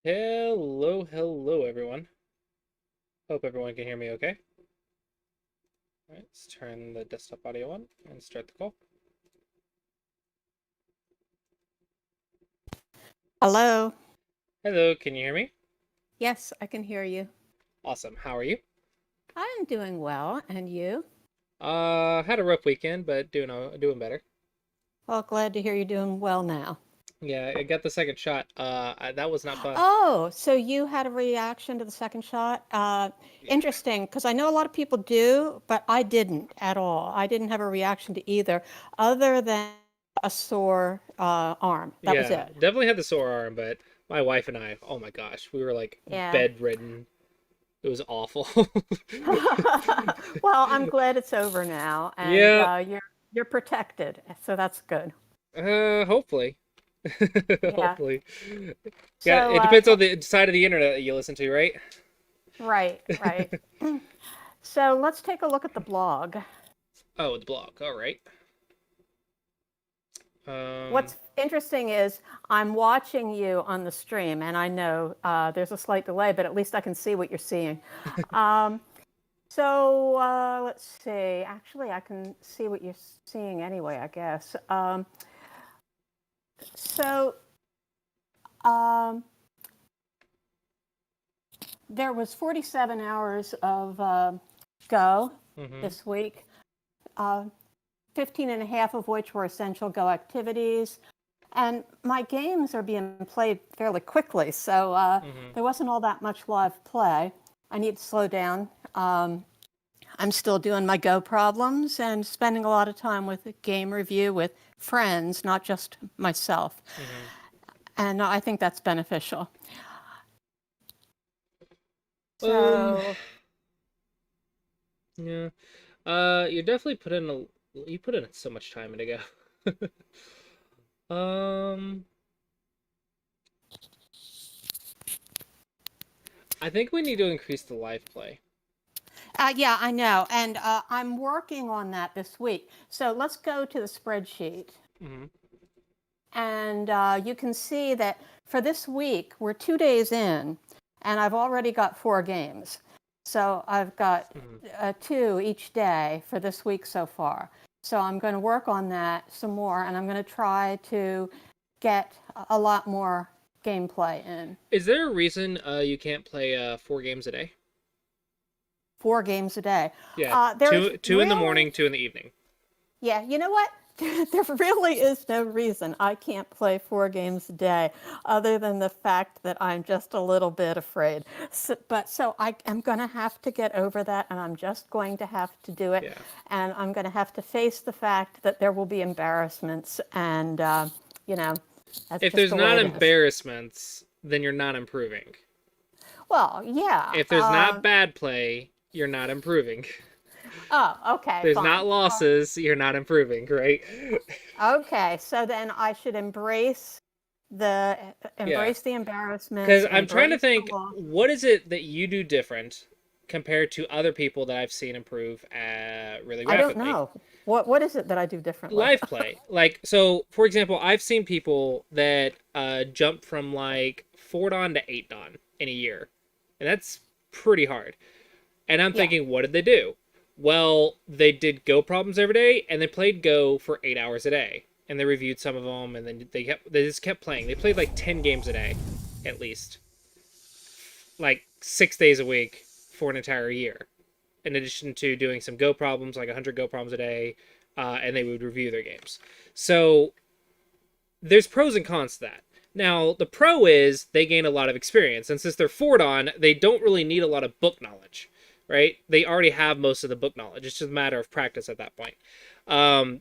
Hello, everyone. Hope everyone can hear me okay. All right, let's turn the desktop audio on and start the call. Hello. Hello, can you hear me? Yes, I can hear you. Awesome. How are you? I'm doing well, and you? Had a rough weekend, but doing better. Well, glad to hear you're doing well now. Yeah, I got the second shot. That was not fun. Oh, so you had a reaction to the second shot? Yeah. Interesting, because I know a lot of people do, but I didn't at all. I didn't have a reaction to either, other than a sore arm. That was Yeah, it. definitely had the sore arm, but my wife and I, oh my gosh, we were like Yeah. bedridden. It was awful. Well, I'm glad it's over now, and Yeah, you're protected, so that's good. hopefully. Yeah. Hopefully. Yeah, So, it depends on the side of the internet that you listen to, right? right, right. So let's take a look at the blog. Oh, the blog. All right. Um, What's interesting is I'm watching you on the stream, and I know there's a slight delay, but at least I can see what you're seeing. Um, so let's see. Actually, I can see what you're seeing anyway, I guess. So um, there was 47 hours of Go mhm. this week, uh, 15 and a half of which were essential Go activities. And my games are being played fairly quickly, so Mhm. there wasn't all that much live play. I need to slow down. I'm still doing my Go problems and spending a lot of time with game review with friends, not just myself. Mhm. And I think that's beneficial. Um, So, yeah. You definitely put in you put in so much time into Go. Um, I think we need to increase the live play. yeah, I know. And I'm working on that this week. So let's go to the spreadsheet. Mhm. And you can see that for this week, we're 2 days in, and I've already got 4 games. So I've got Mhm. two each day for this week so far. So I'm going to work on that some more, and I'm going to try to get a lot more gameplay in. Is there a reason you can't play 4 games a day? 4 games a day. Yeah, There's two in the really morning, two in the evening. Yeah, you know what? There really is no reason I can't play 4 games a day other than the fact that I'm just a little bit afraid. So I am going to have to get over that, and I'm just going to have to do it. Yeah. And I'm going to have to face the fact that there will be embarrassments, and, you know, that's If just there's the way not it is. embarrassments, then you're not improving. Well, yeah. If there's not bad play, you're not improving. Oh, okay, There's not fine. losses, you're not improving, right? Okay, so then I should the Yeah. embrace the embarrassments, Because I'm trying to embrace the think, loss. what is it that you do different compared to other people that I've seen improve really I don't rapidly? know. What is it that I do differently? Live play. Like, so, for example, I've seen people that jump from like 4 Dan to 8 Dan in a year. And that's pretty hard. And I'm Yeah. thinking, what did they do? Well, they did Go problems every day, and they played Go for 8 hours a day, and they reviewed some of them, and then they just kept playing. They played like 10 games a day, at least, like 6 days a week for an entire year. In addition to doing some Go problems, like 100 Go problems a day, and they would review their games. So there's pros and cons to that. Now, the pro is they gain a lot of experience, and since they're 4 Dan, they don't really need a lot of book knowledge, right? They already have most of the book knowledge. It's just a matter of practice at that point.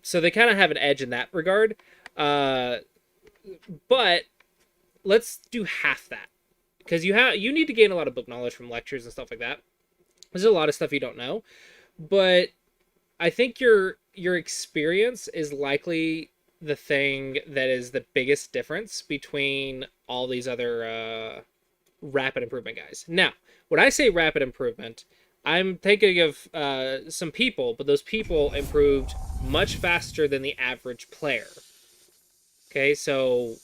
So they kind of have an edge in that regard. Uh, but let's do half that because you need to gain a lot of book knowledge from lectures and stuff like that. There's a lot of stuff you don't know, but I think your experience is likely the thing that is the biggest difference between all these other rapid improvement guys. Now, when I say rapid improvement, I'm thinking of some people, but those people improved much faster than the average player. Okay, so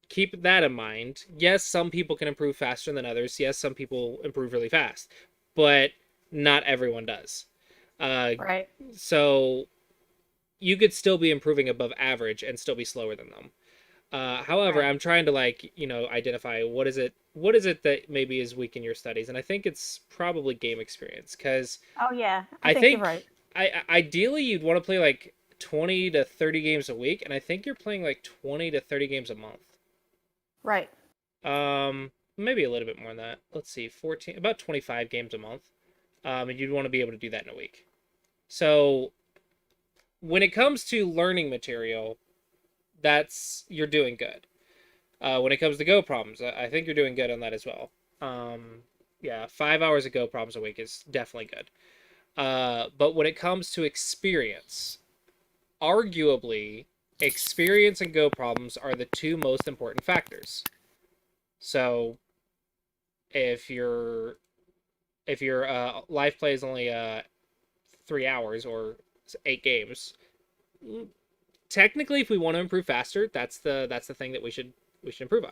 keep that in mind. Yes, some people can improve faster than others. Yes, some people improve really fast, but not everyone does. Uh, Right. so you could still be improving above average and still be slower than them. However, Right. I'm trying to like identify what is it that maybe is weak in your studies, and I think it's probably game experience because Oh yeah, I I think you're right. think ideally you'd want to play like 20 to 30 games a week, and I think you're playing like 20 to 30 games a month. Right. Maybe a little bit more than that. Let's see, 14, about 25 games a month. And you'd want to be able to do that in a week. So when it comes to learning material, that's you're doing good. When it comes to Go problems, I think you're doing good on that as well. Yeah, 5 hours of Go problems a week is definitely good. But when it comes to experience, arguably, experience and Go problems are the two most important factors. So if your life play is only 3 hours or 8 games, technically, if we want to improve faster, that's the thing that we should improve on.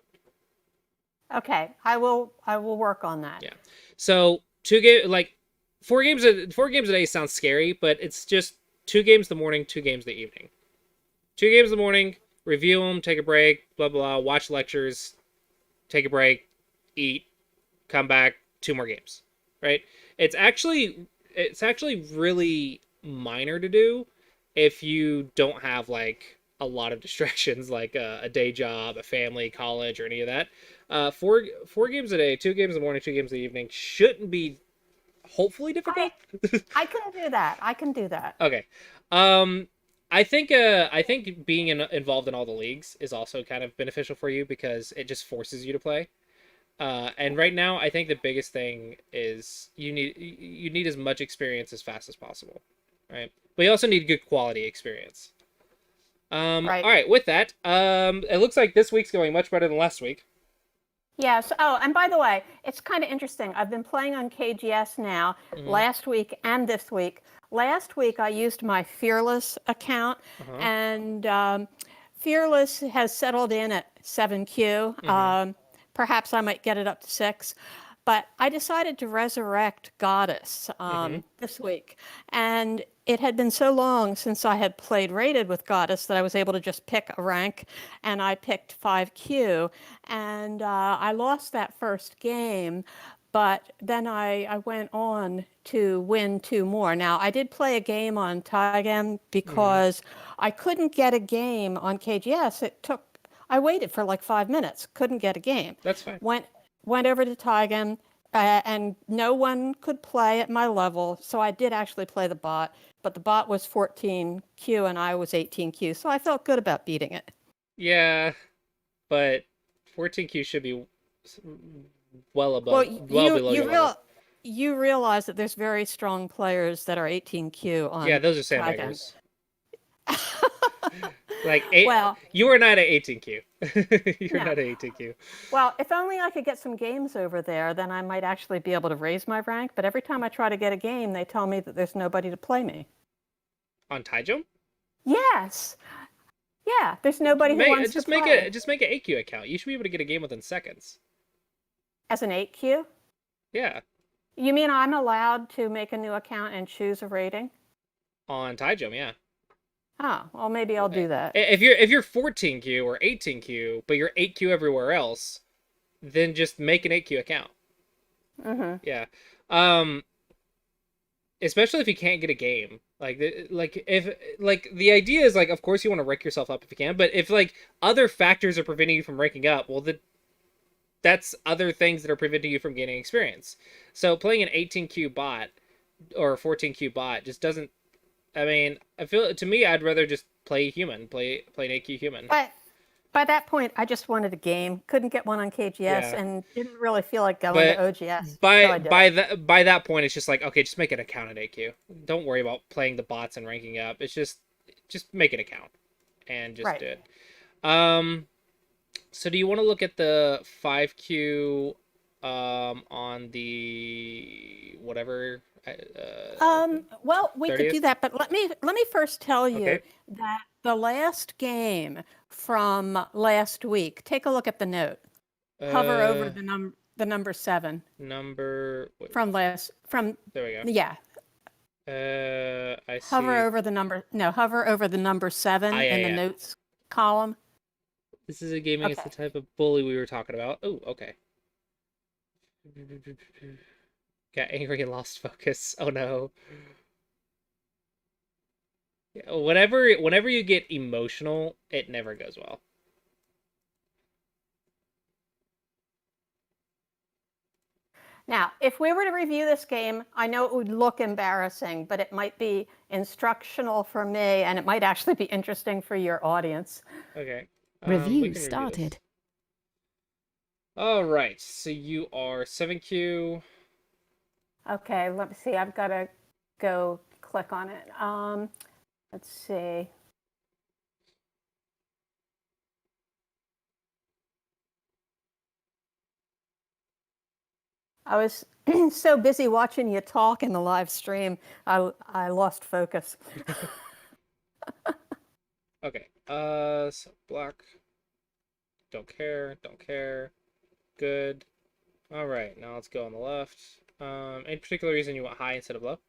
Okay. I will work on that. Yeah. So 2 game like 4 games a day sounds scary, but it's just 2 games in the morning, 2 games in the evening. 2 games in the morning, review them, take a break, blah blah, blah, watch lectures, take a break, eat, come back, 2 more games. Right? It's actually it's actually really minor to do if you don't have like a lot of distractions like a day job, a family, college, or any of that. Four games a day, 2 games in the morning, 2 games in the evening shouldn't be hopefully difficult. I I can do that. I can do that. Okay. Um, I think being involved in all the leagues is also kind of beneficial for you because it just forces you to play. And right now, I think the biggest thing is you need as much experience as fast as possible, right? But you also need good quality experience. All Right. right. With that, it looks like this week's going much better than last week. Yes. Oh, and by the way, it's kind of interesting. I've been playing on KGS now Mm-hmm. last week and this week. Last week, I used my Fearless account, Uh-huh. and Fearless has settled in at 7Q. Mm-hmm. Perhaps I might get it up to 6. But I decided to resurrect Goddess Mm-hmm. this week. And it had been so long since I had played rated with Goddess that I was able to just pick a rank, and I picked 5Q. And I lost that first game, but then I went on to win 2 more. Now, I did play a game on Tygem Mm-hmm. because I couldn't get a game on KGS. I waited for like 5 minutes, couldn't get a game. That's fine. Went went over to Tygem, and no one could play at my level. So I did actually play the bot, but the bot was 14Q and I was 18Q. So I felt good about beating it. Yeah, but 14Q should be Well, well below your level. you realize that there's very strong players that are 18Q Yeah, on those are Tygem. sandbaggers. Like Well, you are not at 18Q. You're no. not at 18Q Well, if only I could get some games over there, then I might actually be able to raise my rank. But every time I try to get a game, they tell me that there's nobody to play me. on Taijum. Yes. Yeah, there's nobody who Make wants to just make a play. just make an AQ account. You should be able to get a game within seconds. As an 8Q? Yeah, You mean I'm allowed to make a new account and choose a rating? on Taijum. Yeah. Oh, well, maybe I'll do that. If you're 14Q or 18Q, but you're 8Q everywhere else, then just make an 8Q account. Mm-hmm. Yeah. Um, especially if you can't get a game. Like if like the idea is like of course you want to rank yourself up if you can, but if like other factors are preventing you from ranking up, well that's other things that are preventing you from gaining experience. So playing an 18Q bot or a 14Q bot just doesn't. I mean, I feel to me I'd rather just play human, play an 8Q human. But by that point, I just wanted a game. Couldn't get one on KGS Yeah. and didn't really feel like going to But OGS. So by I did it. by that by that point, it's just like okay, just make an account at AQ. Don't worry about playing the bots and ranking up. It's just make an account and just Right. do it. Um, so do you want to look at the 5Q on the whatever Well, we could do 30th? that, but let me first tell you Okay. that the last game from last week. Take a look at the note. Hover over the number 7 Number. Wait, from there we go. yeah. I see. Hover over the number 7 in the notes column. This is a game against the type of bully we were talking about. Oh, okay. Got angry and lost focus. Oh no. Yeah, whenever you get emotional, it never goes well. Now, if we were to review this game, I know it would look embarrassing, but it might be instructional for me, and it might actually be interesting for your audience. Okay. Review started. All right, so you are 7Q. Okay, let me see. I've got to go click on it. Let's see. I was so busy watching you talk in the live stream, I lost focus. Okay. So black. Don't care. Good. All right. Now let's go on the left. Any particular reason you want high instead of low?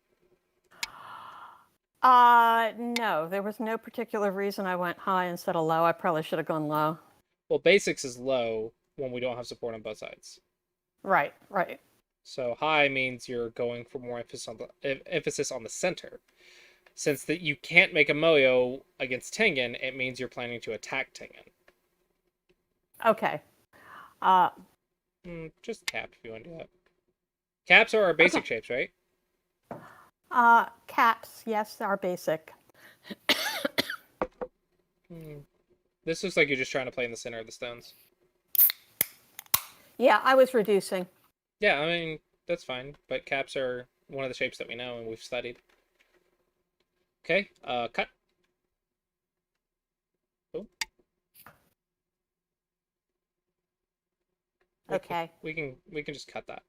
No, there was no particular reason I went high instead of low. I probably should have gone low. Well, basics is low when we don't have support on both sides. Right. So high means you're going for more emphasis on the center. Since that you can't make a Moyo against Tengen, it means you're planning to attack Tengen. Okay. Just cap if you want to do that. Caps are our basic shapes, right? Caps, yes, are basic. This looks like you're just trying to play in the center of the stones. Yeah, I was reducing. Yeah, I mean, that's fine. But caps are one of the shapes that we know and we've studied. Okay, cut. Oh. Okay. We can just cut that.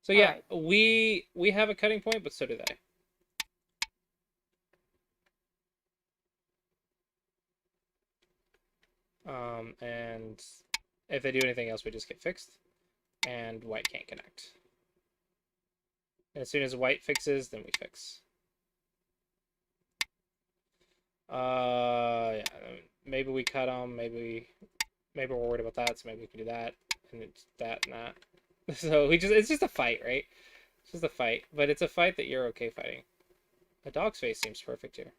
So yeah, right. we have a cutting point, but so do they. And if they do anything else, we just get fixed, and white can't connect. And as soon as white fixes, then we fix. Yeah, maybe we cut them. Maybe we're worried about that, so maybe we can do that, and it's that and that. So it's just a fight, right? It's just a fight, but it's a fight that you're okay fighting. A dog's face seems perfect here.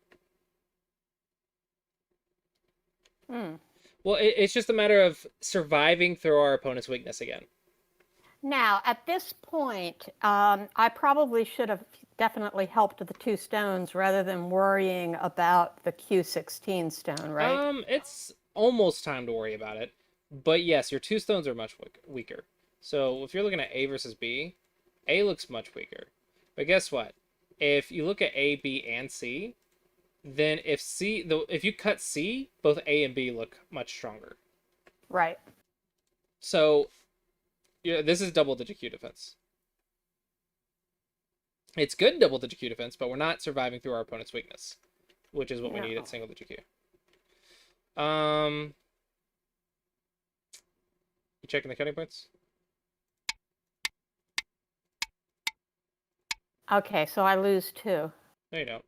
Well, it's just a matter of surviving through our opponent's weakness again. Now, at this point, I probably should have definitely helped the 2 stones rather than worrying about the Q16 stone, right? It's almost time to worry about it. But yes, your 2 stones are much weaker. So if you're looking at A versus B, A looks much weaker. But guess what? If you look at A, B, and C, then if you cut C, both A and B look much stronger. Right. So yeah, this is double-digit Q defense. It's good double-digit Q defense, but we're not surviving through our opponent's weakness, which is what we need at single-digit Q. You checking the cutting points? Okay, so I lose 2. No, you don't.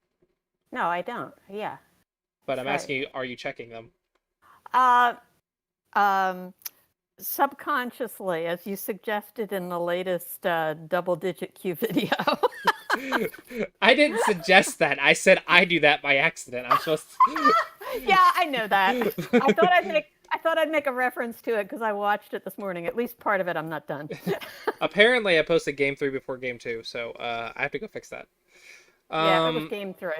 No, I don't. Yeah. But I'm asking you, are you checking them? Subconsciously, as you suggested in the latest double-digit Q video. I didn't suggest that. I said I do that by accident. I'm supposed to... Yeah, I know that. I thought I'd make a reference to it because I watched it this morning. At least part of it, I'm not done. Apparently, I posted game 3 before game 2, so I have to go fix that. Yeah, it was game 3.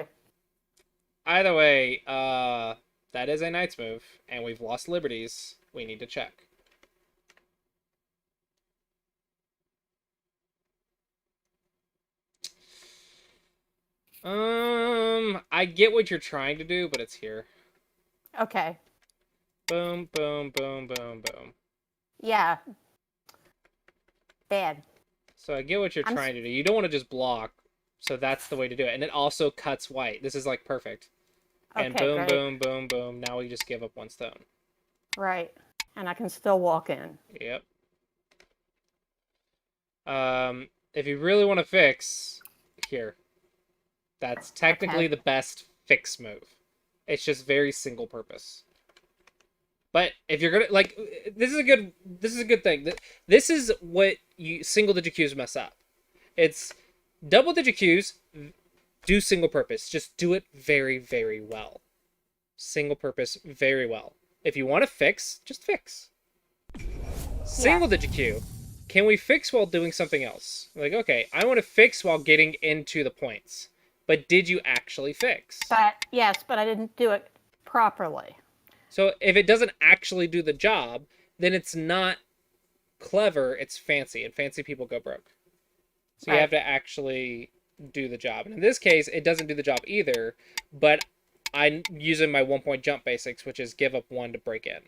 Either way, that is a knight's move, and we've lost liberties. We need to check. I get what you're trying to do, but it's here. Okay. Boom, boom, boom, boom, boom. Yeah. Bad. So I get what you're trying to do. You don't want to just block, so that's the way to do it. And it also cuts white. This is like perfect. And Okay, boom, great. boom, boom, boom. Now we just give up 1 stone. Right. And I can still walk in. Yep. If you really want to fix, here. That's technically Okay. the best fix move. It's just very single purpose. But if you're gonna like, this is a good thing. This is what you single digit queues mess up. It's double digit queues do single purpose. Just do it very, very well. Single purpose very well. If you want to fix, just fix. Single digit queue. Can we fix while doing something else? Like, okay, I want to fix while getting into the points. But did you actually fix? But yes, but I didn't do it properly. So if it doesn't actually do the job, then it's not clever, it's fancy, and fancy people go broke. So you have to actually do the job. And in this case, it doesn't do the job either, but I'm using my 1-point jump basics, which is give up 1 to break in,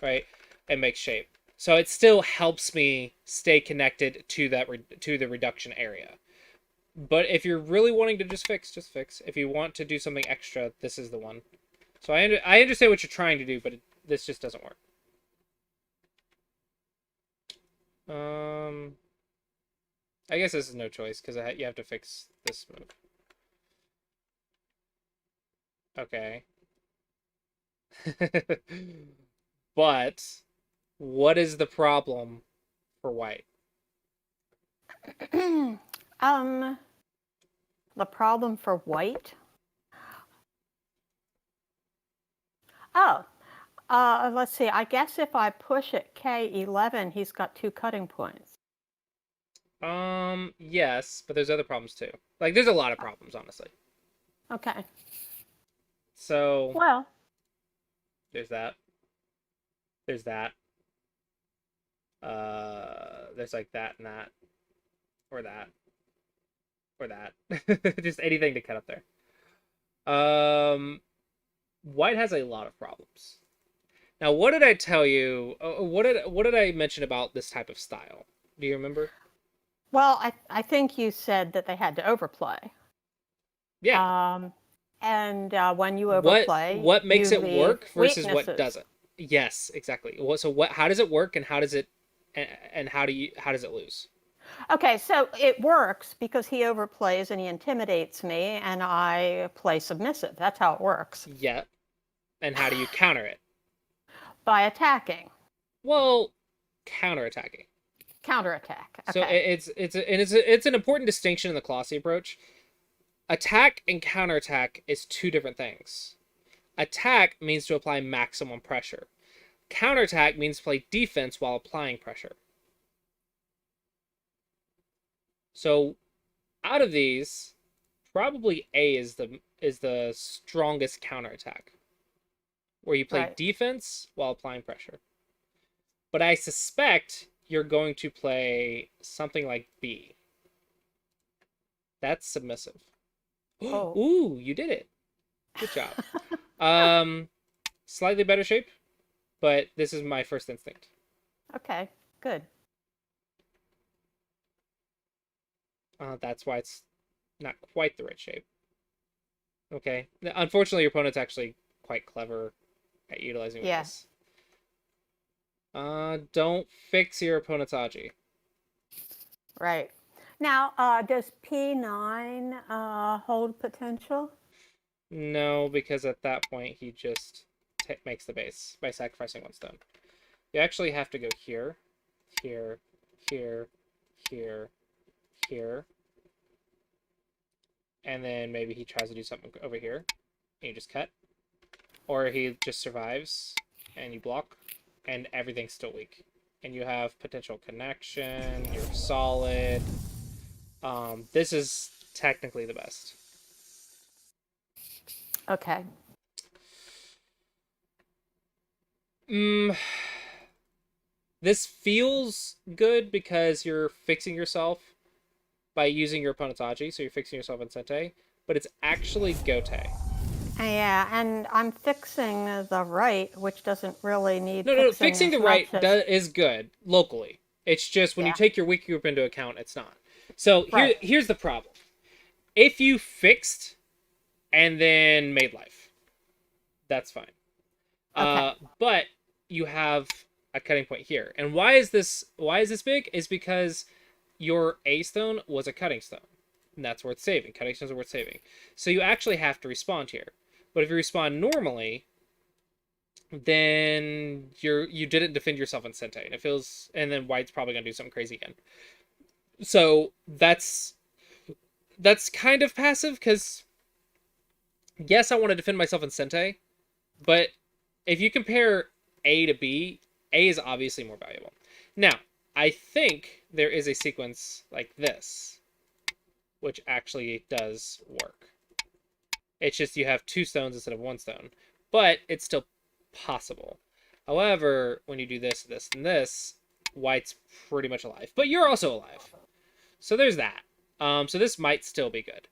right? And make shape. So it still helps me stay connected to the reduction area. But if you're really wanting to just fix, just fix. If you want to do something extra, this is the one. So I understand what you're trying to do, but this just doesn't work. I guess this is no choice because you have to fix this move. Okay. But what is the problem for white? The problem for white? Oh, let's see. I guess if I push at K11, he's got 2 cutting points. Yes, but there's other problems too. Like, there's a lot of problems, honestly. Okay. So, Well, there's that. There's that. There's like that and that. Or that. Or that. Just anything to cut up there. White has a lot of problems. Now, what did I tell you? What did I mention about this type of style? Do you remember? well, I think you said that they had to overplay. Yeah. And when you overplay, what makes you it leave work versus what weaknesses. doesn't? Yes, exactly. How does it work and how does it how does it lose? Okay, so it works because he overplays and he intimidates me and I play submissive. That's how it works. Yeah. And how do you counter it? By attacking. Well, counterattacking. Counterattack. So Okay. it's an important distinction in the Colossi approach. Attack and counterattack is 2 different things. Attack means to apply maximum pressure. Counterattack means to play defense while applying pressure. So, out of these, probably A is the strongest counterattack, where you play Right. defense while applying pressure. But I suspect you're going to play something like B. That's submissive. Oh. Ooh, you did it. Good job. Slightly better shape, but this is my first instinct. Okay, good. That's why it's not quite the right shape. Okay. Unfortunately, your opponent's actually quite clever at utilizing this. Don't fix your opponent's Aji. Right. Now, does P9 hold potential? No, because at that point he just makes the base by sacrificing 1 stone. You actually have to go here, here, here, here, here. And then maybe he tries to do something over here, and you just cut. Or he just survives, and you block, and everything's still weak. And you have potential connection, you're solid. This is technically the best. Okay. This feels good because you're fixing yourself by using your opponent's Aji, so you're fixing yourself in Sente, but it's actually Gote. Yeah, and I'm fixing the right, which doesn't really need No, fixing the as right much as- is good locally. It's just when you Yeah. take your weak group into account, it's not. So Right. here's the problem. If you fixed and then made life, That's fine. Okay. But you have a cutting point here. And why is this big? Is because your A stone was a cutting stone. And that's worth saving. Cutting stones are worth saving. So you actually have to respond here. But if you respond normally, then you didn't defend yourself in Sente. And it feels, and then white's probably gonna do something crazy again. So that's kind of passive, because yes, I want to defend myself in Sente, but if you compare A to B, A is obviously more valuable. Now, I think there is a sequence like this, which actually does work. It's just you have 2 stones instead of 1 stone, but it's still possible. However, when you do this, this, and this, white's pretty much alive. But you're also alive. So there's that. So this might still be good.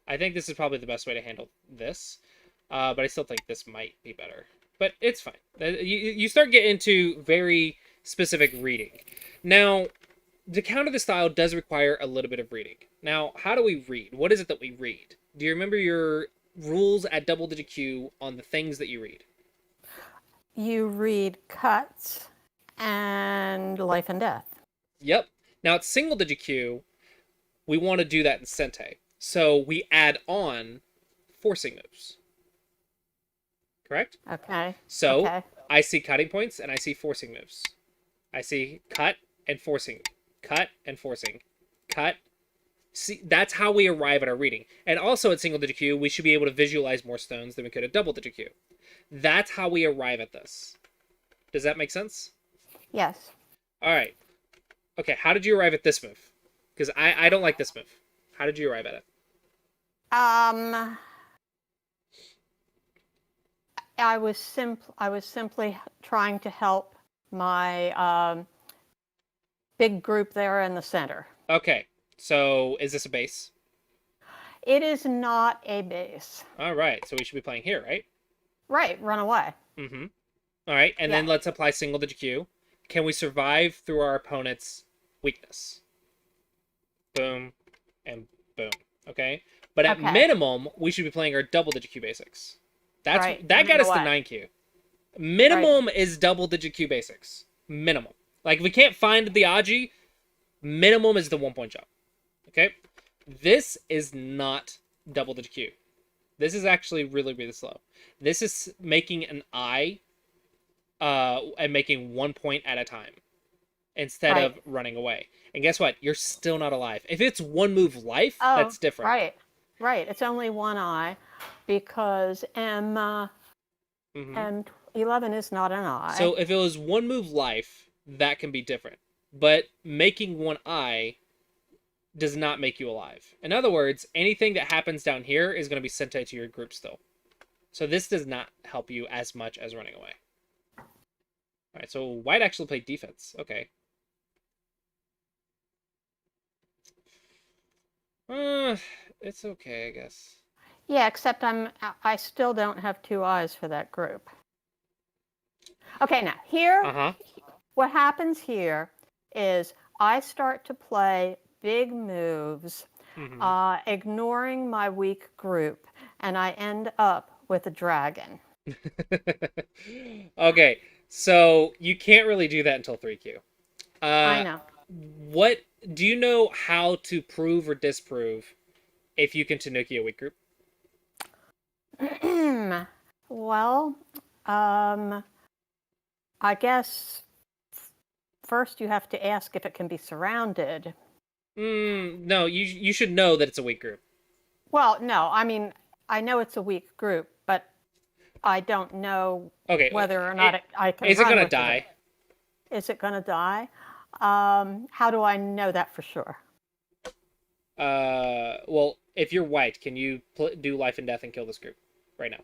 I think this is probably the best way to handle this. But I still think this might be better. But it's fine. You start getting into very specific reading. Now, to counter the style does require a little bit of reading. Now, how do we read? What is it that we read? Do you remember your rules at double-digit Q on the things that you read? You read cuts and life and death. Yep. Now, at single-digit Q, we want to do that in Sente. So we add on forcing moves. Correct? Okay. So Okay. I see cutting points and I see forcing moves. I see cut and forcing. Cut and forcing. Cut. See, that's how we arrive at our reading. And also at single digit Q, we should be able to visualize more stones than we could at double digit Q. That's how we arrive at this. Does that make sense? Yes. All right. Okay, how did you arrive at this move? Because I don't like this move. How did you arrive at it? I was simply trying to help my big group there in the center. Okay, so is this a base? It is not a base. All right, so we should be playing here, right? Right, run away. Mm-hmm. All right, and then let's apply single digit Q. Can we survive through our opponent's weakness? Boom, and boom. Okay, but at minimum, we should be playing our double digit Q basics. That got us to 9Q. Minimum is double digit Q basics. Minimum. Like, if we can't find the Aji, minimum is the 1-point jump. Okay? This is not double digit Q. This is actually really, really slow. This is making an I and making 1 point at a time instead of running away. And guess what? You're still not alive. If it's 1 move life, that's different. Right. It's only 1 I because M11 is not an I. So if it was 1 move life, that can be different. But making 1 I does not make you alive. In other words, anything that happens down here is going to be sent out to your group still. So this does not help you as much as running away. Alright, so white actually played defense. Okay. It's okay, I guess. Yeah, except I still don't have 2 eyes for that group. Okay, now here, what happens here is I start to play big moves, ignoring my weak group, and I end up with a dragon. Okay, so you can't really do that until 3Q. I know. What do you know how to prove or disprove if you can Tanuki a weak group? Well, I guess first you have to ask if it can be surrounded. No, you should know that it's a weak group. Well, no, I mean, I know it's a weak group, but I don't know whether or not I can. Is it going to die? Is it going to die? How do I know that for sure? Well, if you're white, can you do life and death and kill this group right now?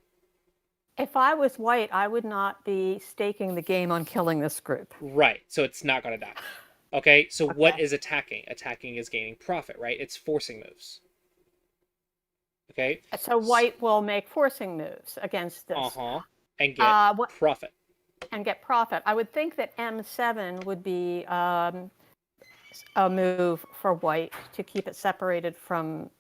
If I was white, I would not be staking the game on killing this group. Right, so it's not going to die. Okay, so what is attacking? Attacking is gaining profit, right? It's forcing moves. Okay? So white will make forcing moves against this. And get profit. And get profit. I would think that M7 would be a move for white to keep it separated from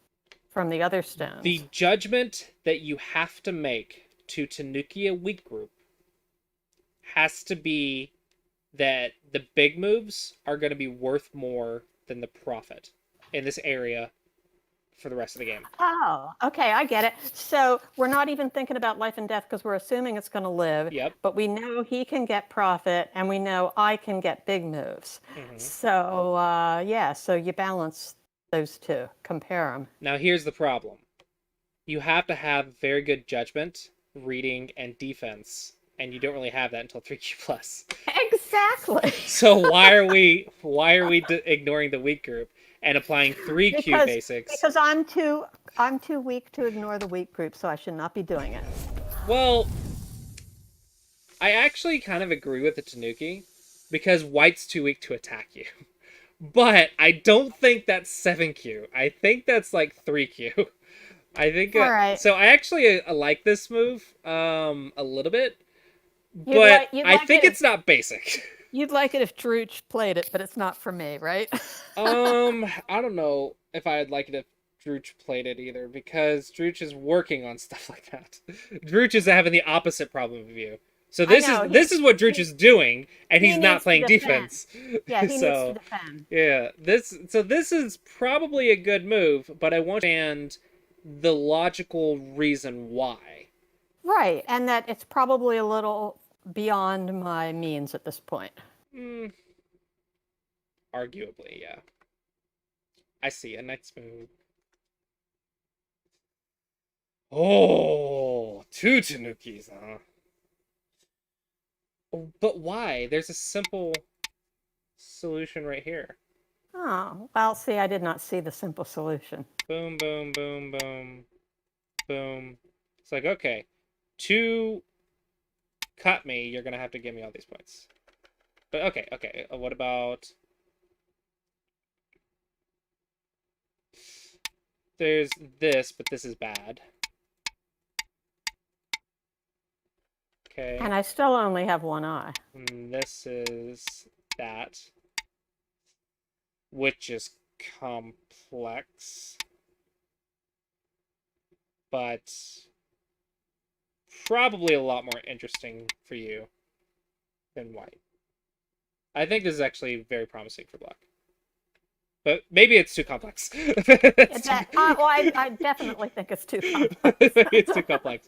the other stones. The judgment that you have to make to Tanuki weak group has to be that the big moves are going to be worth more than the profit in this area for the rest of the game. Oh, okay, I get it. So we're not even thinking about life and death because we're assuming it's going to live. Yep. But we know he can get profit, and we know I can get big moves. Mhm. So yeah, so you balance those two, compare them. Now here's the problem. You have to have very good judgment, reading, and defense, and you don't really have that until 3Q plus. Exactly. So why are we ignoring the weak group and applying 3Q basics? Because I'm too weak to ignore the weak group, so I should not be doing it. Well, I actually kind of agree with the Tanuki because white's too weak to attack you. But I don't think that's 7Q. I think that's like 3Q. I think All right. So I actually like this move a little bit, but I think it's not basic. You'd like it if Drooch played it, but it's not for me, right? I don't know if I'd like it if Drooch played it either, because Drooch is working on stuff like that. Drooch is having the opposite problem of you. So this is what Drooch is doing, and he's not playing defense. Yeah, he needs to defend. Yeah, this is probably a good move, but I want to understand the logical reason why. Right, and that it's probably a little beyond my means at this point. Arguably, yeah. I see a next move. Oh, 2 Tanukis, huh? But why? There's a simple solution right here. Oh, well, see, I did not see the simple solution. Boom, boom, boom, boom, boom. It's like, okay, to cut me, you're going to have to give me all these points. But okay, what about... There's this, but this is bad. Okay. And I still only have one eye. And this is that, which is complex, but probably a lot more interesting for you than white. I think this is actually very promising for black. But maybe it's too complex. I definitely think it's too complex. It's too complex.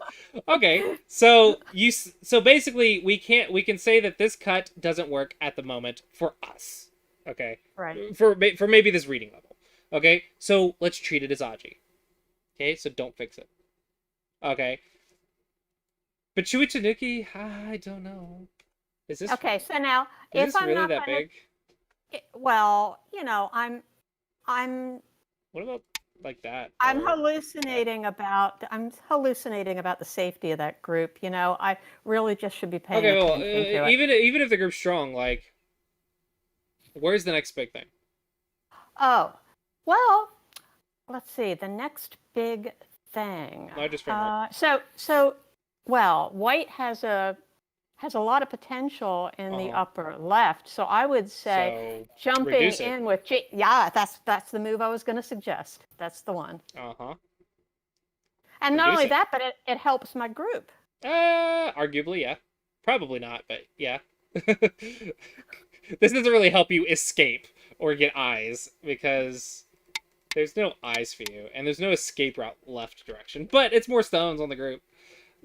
Okay, so basically we can say that this cut doesn't work at the moment for us. Okay. Right. For maybe this reading level. Okay, so let's treat it as Aji. Okay, so don't fix it. Okay. But Chui Tanuki, I don't know. Is this okay? So now, is if this I'm really not that big? Well, I'm What about like that? I'm Or- hallucinating about the safety of that group. I really just should be paying Okay, well, attention to it. even if the group's strong, like, where's the next big thing? Oh, well, let's see. The next big thing. No, just framework. Well, white has a lot of potential in the Uh-huh. upper left. So I would say So jumping reduce it. in with G. Yeah, that's the move I was going to suggest. That's the one. Uh-huh. And not Reduce only it. that, but it helps my group. Arguably, yeah. Probably not, but yeah. This doesn't really help you escape or get eyes, because there's no eyes for you, and there's no escape route left direction. But it's more stones on the group.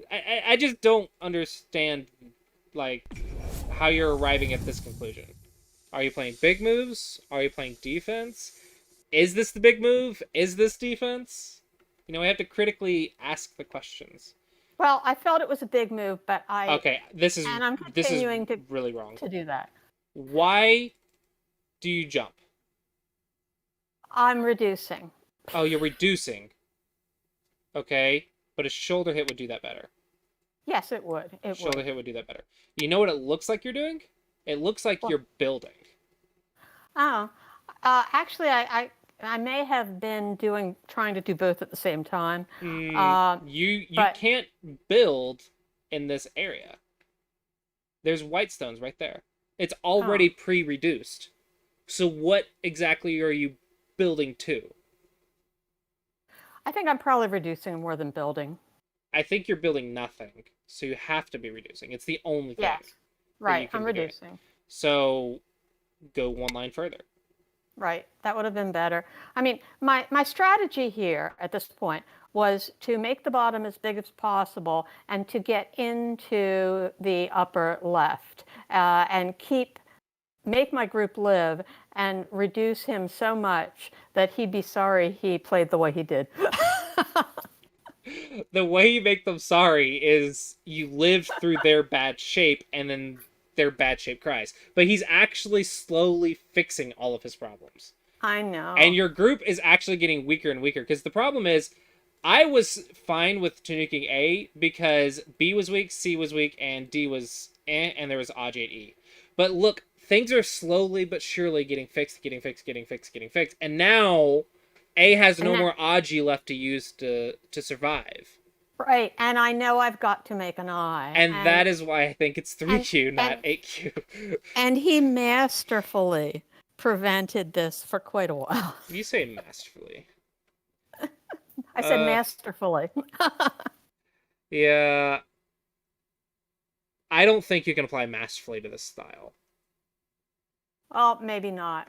I just don't understand, like, how you're arriving at this conclusion. Are you playing big moves? Are you playing defense? Is this the big move? Is this defense? We have to critically ask the questions. Well, I felt it was a big move, but Okay, this is and I'm continuing really wrong. to do that. Why do you jump? I'm reducing. Oh, you're reducing. Okay, but a shoulder hit would do that better. Yes, it would. Shoulder hit would do that better. You know what it looks like you're doing? It looks like you're building. Oh, actually, I may have been trying to do both at the same time. You can't build in this area. There's white stones right there. It's already pre-reduced. So what exactly are you building to? I think I'm probably reducing more than building. I think you're building nothing, so you have to be reducing. It's the only thing Yes. that you Right. can I'm be doing. reducing. So go one line further. Right. That would have been better. I mean, my strategy here at this point was to make the bottom as big as possible and to get into the upper left and make my group live and reduce him so much that he'd be sorry he played the way he did. The way you make them sorry is you live through their bad shape and then their bad shape cries. But he's actually slowly fixing all of his problems. I know. And your group is actually getting weaker and weaker because the problem is I was fine with Tanuking A because B was weak, C was weak, and D was and there was Aj E. But look, things are slowly but surely getting fixed, getting fixed, getting fixed, getting fixed. And now A has no more Aji left to use to survive. Right, and I know I've got to make an I. And that is why I think it's 3Q, not 8Q. And he masterfully prevented this for quite a while. You say masterfully. I said masterfully. Yeah. I don't think you can apply masterfully to this style. Oh, maybe not.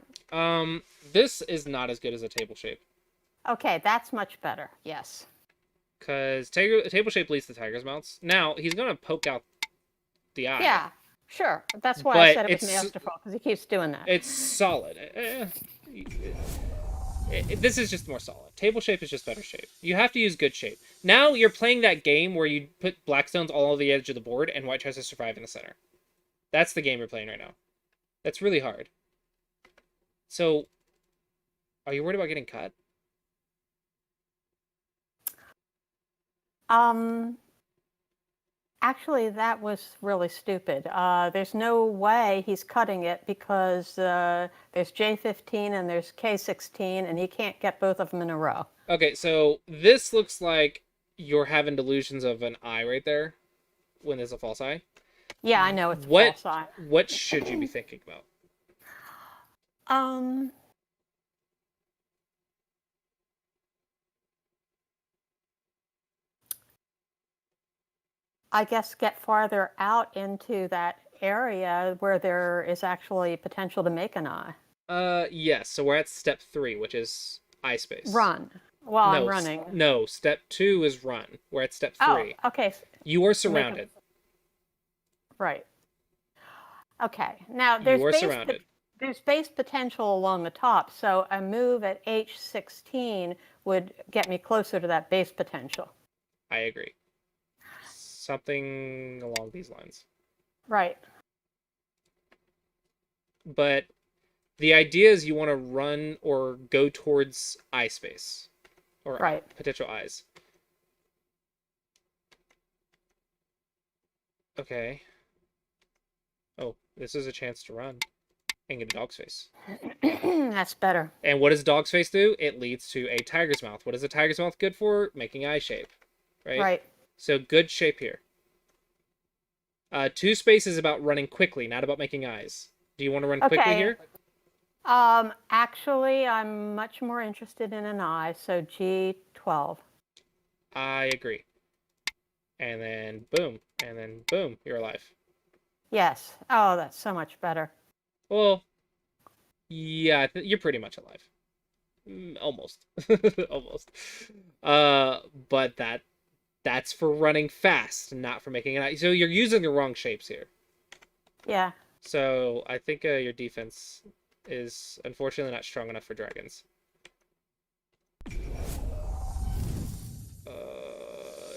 This is not as good as a table shape. Okay, that's much better. Yes. Because table shape leads to tiger's mounts. Now, he's going to poke out the eye. Yeah, sure. That's why But I said it was it's- masterful, because he keeps doing that. It's solid. This is just more solid. Table shape is just better shape. You have to use good shape. Now you're playing that game where you put black stones all over the edge of the board and white tries to survive in the center. That's the game you're playing right now. That's really hard. So, are you worried about getting cut? Actually, that was really stupid. There's no way he's cutting it because there's J15 and there's K16, and he can't get both of them in a row. Okay, so this looks like you're having delusions of an eye right there when there's a false eye. Yeah, I know it's a What false eye. what should you be thinking about? I guess get farther out into that area where there is actually potential to make an eye. Yes. So we're at step 3, which is eye space. Run. Well, I'm No, running. No, step 2 is run. We're at step 3. Oh, okay. You are surrounded. Right. Okay. Now You are surrounded. there's base potential along the top, so a move at H16 would get me closer to that base potential. I agree. Something along these lines. Right. But the idea is you want to run or go towards eye space. Or Right. potential eyes. Okay. Oh, this is a chance to run and get a dog's face. That's better. And what does dog's face do? It leads to a tiger's mouth. What is a tiger's mouth good for? Making eye shape. Right? Right. So good shape here. 2 space is about running quickly, not about making eyes. Do you want to run quickly Okay. here? Actually, I'm much more interested in an eye, so G12. I agree. And then boom. And then boom. You're alive. Yes. Oh, that's so much better. Well, yeah, you're pretty much alive. Almost. Almost. But that's for running fast, not for making an eye. So you're using the wrong shapes here. Yeah. So I think your defense is unfortunately not strong enough for dragons.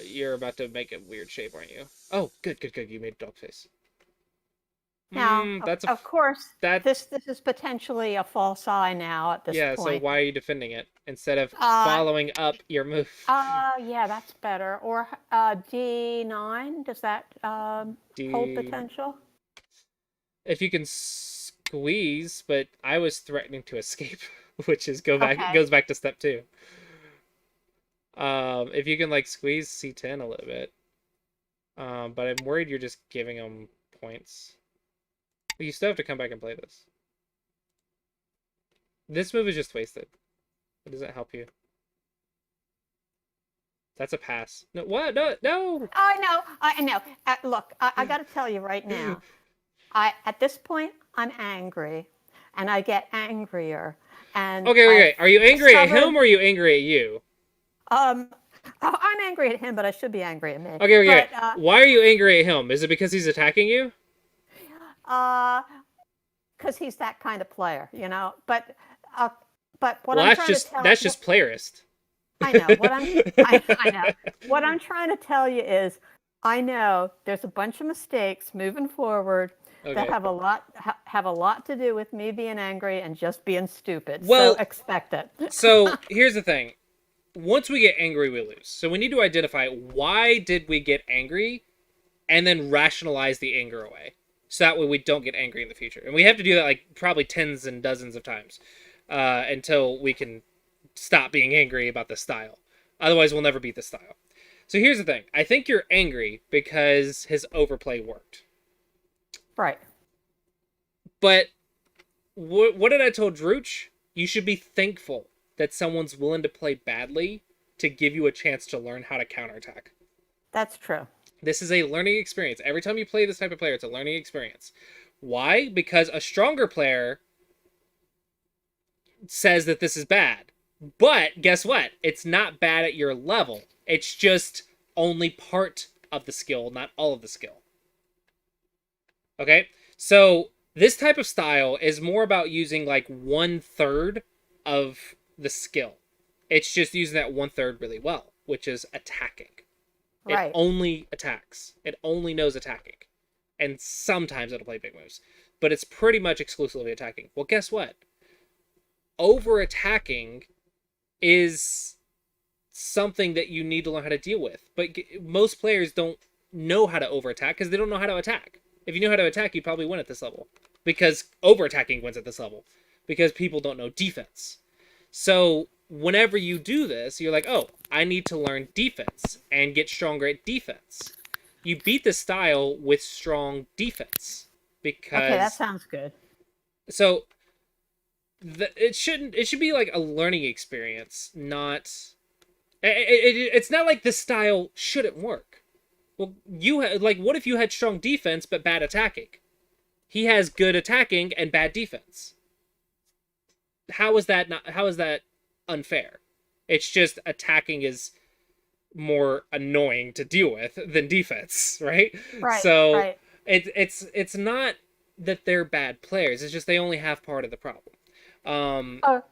You're about to make a weird shape, aren't you? Oh, good. You made dog face. Now, That's of course, that. this is potentially a false eye now at this Yeah. point. So why are you defending it instead of following up your move? Yeah, that's better. Or D9, does that hold potential? If you can squeeze, but I was threatening to escape, which is goes back to step 2. If you can like squeeze C10 a little bit, but I'm worried you're just giving them points. But you still have to come back and play this. This move is just wasted. It doesn't help you. That's a pass. No, what? No, no. I know. Look, I got to tell you right now. At this point, I'm angry, and I get angrier, and Okay, I've okay. Are you angry at discovered. him or are you angry at you? Um, I'm angry at him, but I should be angry at me. Okay, okay. But Why are you angry at him? Is it because he's attacking you? uh, because he's that kind of player, you know. Uh, but what Well, I'm trying to tell, that's just playerist. I know what I know. What I'm trying to tell you is, I know there's a bunch of mistakes moving forward that Okay. have a lot to do with me being angry and just being stupid. So Well, expect it. so here's the thing. Once we get angry, we lose. So we need to identify why did we get angry, and then rationalize the anger away. So that way we don't get angry in the future. And we have to do that like probably tens and dozens of times until we can stop being angry about the style. Otherwise, we'll never beat the style. So here's the thing. I think you're angry because his overplay worked. Right. But what did I tell Drooch? You should be thankful that someone's willing to play badly to give you a chance to learn how to counterattack. That's true. This is a learning experience. Every time you play this type of player, it's a learning experience. Why? Because a stronger player says that this is bad. But guess what? It's not bad at your level. It's just only part of the skill, not all of the skill. Okay? So this type of style is more about using like 1/3 of the skill. It's just using that 1/3 really well, which is attacking. It Right. only attacks. It only knows attacking. And sometimes it'll play big moves. But it's pretty much exclusively attacking. Well, guess what? Over attacking is something that you need to learn how to deal with. But most players don't know how to over attack because they don't know how to attack. If you knew how to attack, you'd probably win at this level. Because over attacking wins at this level. Because people don't know defense. So whenever you do this, you're like, oh, I need to learn defense and get stronger at defense. You beat the style with strong defense. Okay, that Because sounds good. so it should be like a learning experience, not it's not like the style shouldn't work. Well, like, what if you had strong defense but bad attacking? He has good attacking and bad defense. How is that unfair? It's just attacking is more annoying to deal with than defense, right? Right. So Right. it's not that they're bad players. It's just they only have part of the problem. Oh,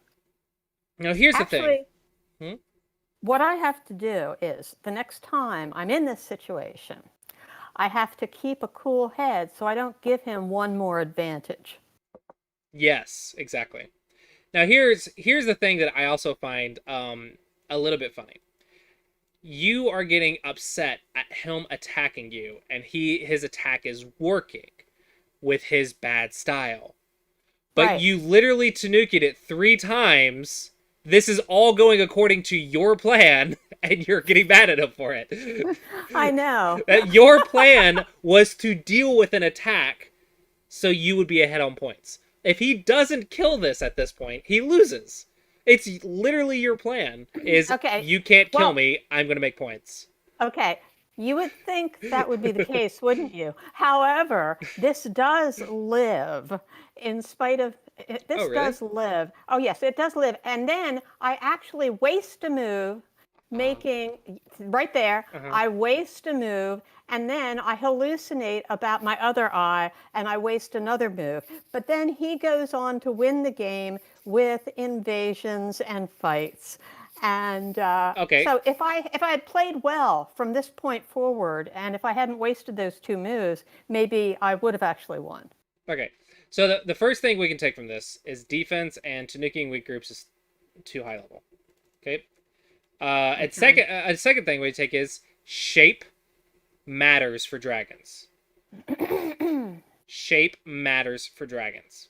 Now here's the thing. actually, Hmm? what I have to do is the next time I'm in this situation, I have to keep a cool head so I don't give him one more advantage. Yes, exactly. Now here's the thing that I also find a little bit funny. You are getting upset at him attacking you, and his attack is working with his bad style. But Right. you literally Tanuka'd it 3 times. This is all going according to your plan, and you're getting mad at him for it. I know. Your plan was to deal with an attack so you would be ahead on points. If he doesn't kill this at this point, he loses. It's literally your plan. Is Okay. you can't kill Well, me, I'm going to make points. okay. You would think that would be the case, wouldn't you? However, this does live in spite of Oh, this really? does live. Oh, yes, it does live. And then I actually waste a move making right there. Uh-huh. I waste a move and then I hallucinate about my other eye and I waste another move. But then he goes on to win the game with invasions and fights. And Okay. so if I had played well from this point forward, and if I hadn't wasted those 2 moves, maybe I would have actually won. Okay. So the first thing we can take from this is defense and Tanuking weak groups is too high level. Okay. And second thing we take is shape matters for dragons. Shape matters for dragons.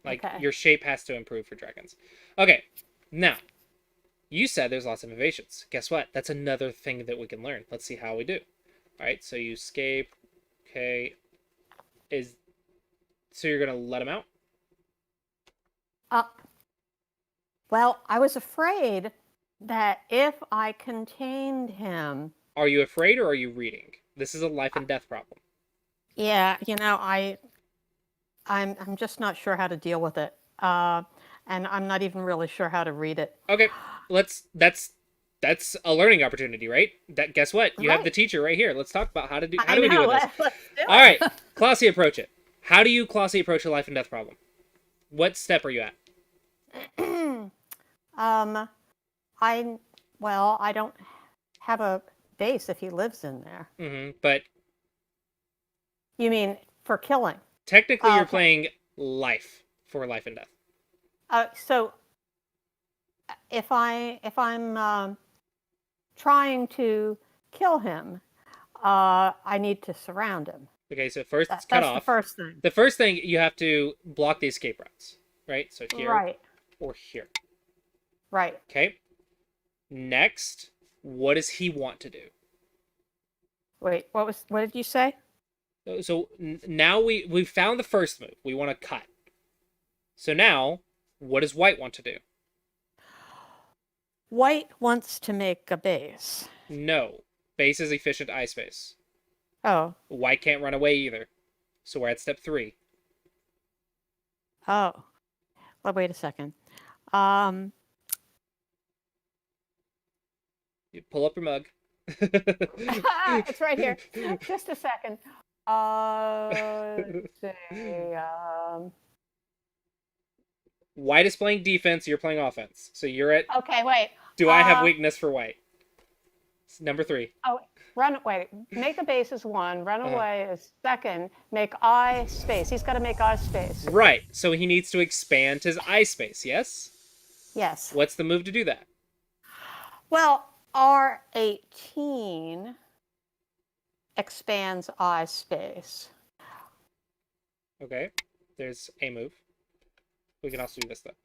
Like, Okay. your shape has to improve for dragons. Okay. Now, you said there's lots of invasions. Guess what? That's another thing that we can learn. Let's see how we do. All right. So you escape. Okay. So you're gonna let him out? Uh, well, I was afraid that if I contained him, Are you afraid or are you reading? This is a life and death problem. yeah, I'm just not sure how to deal with it. And I'm not even really sure how to read it. Okay, that's a learning opportunity, right? That guess what? You have the Right. teacher right here. Let's talk about how I do we deal know. with this? Let's do All right, it. classy approach it. How do you classy approach a life and death problem? What step are you at? um, I well, I don't have a base if he lives in there. But You mean for killing? technically, you're Okay. playing life for life and death. So if I'm trying to kill him, I need to surround him. Okay, so first it's cut That's the off. first thing. The first thing you have to block the escape routes, right? So here Right. or here. Right. Okay. Next, what does he want to do? Wait. What did you say? So now we found the first move. We want to cut. So now, what does White want to do? White wants to make a base. No, base is efficient eye space. Oh. White can't run away either. So we're at step 3. Oh. Well, wait a second. Um. You pull up your mug. It's right here. Just a second. Let's see. White is playing defense. You're playing offense. So you're at. Okay, wait. Do I have weakness for White? It's number 3. Oh, wait. Make a base is 1. Run Uh-huh. away is 2nd. Make eye space. He's got to make eye space. Right. So he needs to expand his eye space. Yes. Yes. What's the move to do that? Well, R18 expands eye space. Okay. There's a move. We can also do this though.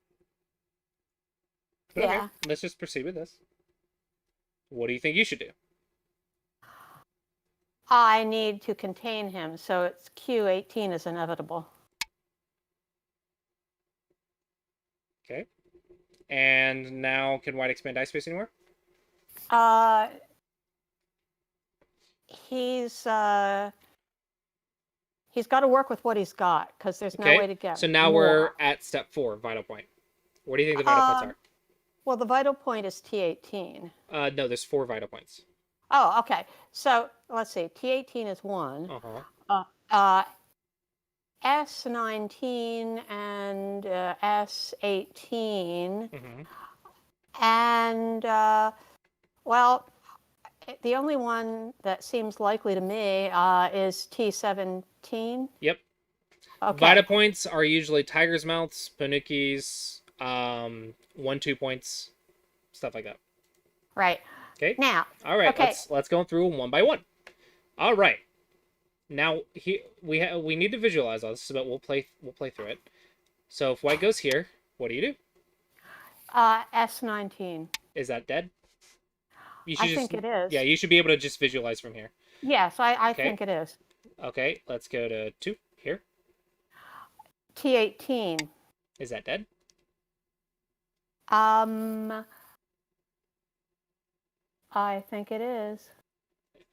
But Yeah. okay, let's just proceed with this. What do you think you should do? I need to contain him, so it's Q18 is inevitable. Okay. And now, can White expand eye space anymore? He's got to work with what he's got because there's no way to get. So now more. we're at step 4, vital point. What do you think the vital points are? Well, the vital point is T18. No, there's 4 vital points. Oh, okay. So let's see. T18 is 1. S19 and S18. And, well, the only one that seems likely to me is T17. Yep. Okay. Vital points are usually Tiger's Mouths, Panukis, 1-2 points, stuff like that. Right. Okay. Now. All right. Okay. Let's go through one by one. All right. Now we need to visualize all this, but we'll play through it. So if White goes here, what do you do? S19. Is that dead? I think it is. Yeah, you should be able to just visualize from here. Yes, I think it is. Okay, let's go to 2 here. T18. Is that dead? I think it is.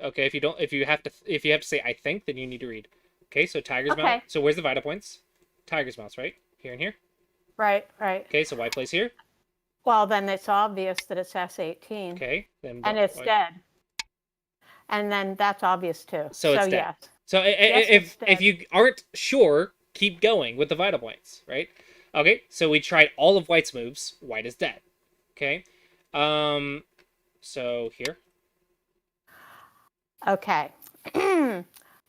Okay, if you have to say I think, then you need to read. Okay, so Tiger's Mouth. So where's the vital points? Tiger's Mouth, right? Here and here? Right. Okay, so White plays here. Well, then it's obvious that it's S18. Okay, then and it's dead. And then that's obvious too. So it's dead. Yes. So if you aren't sure, keep going with the vital points, right? Okay, so we tried all of White's moves. White is dead. Okay. So here. Okay.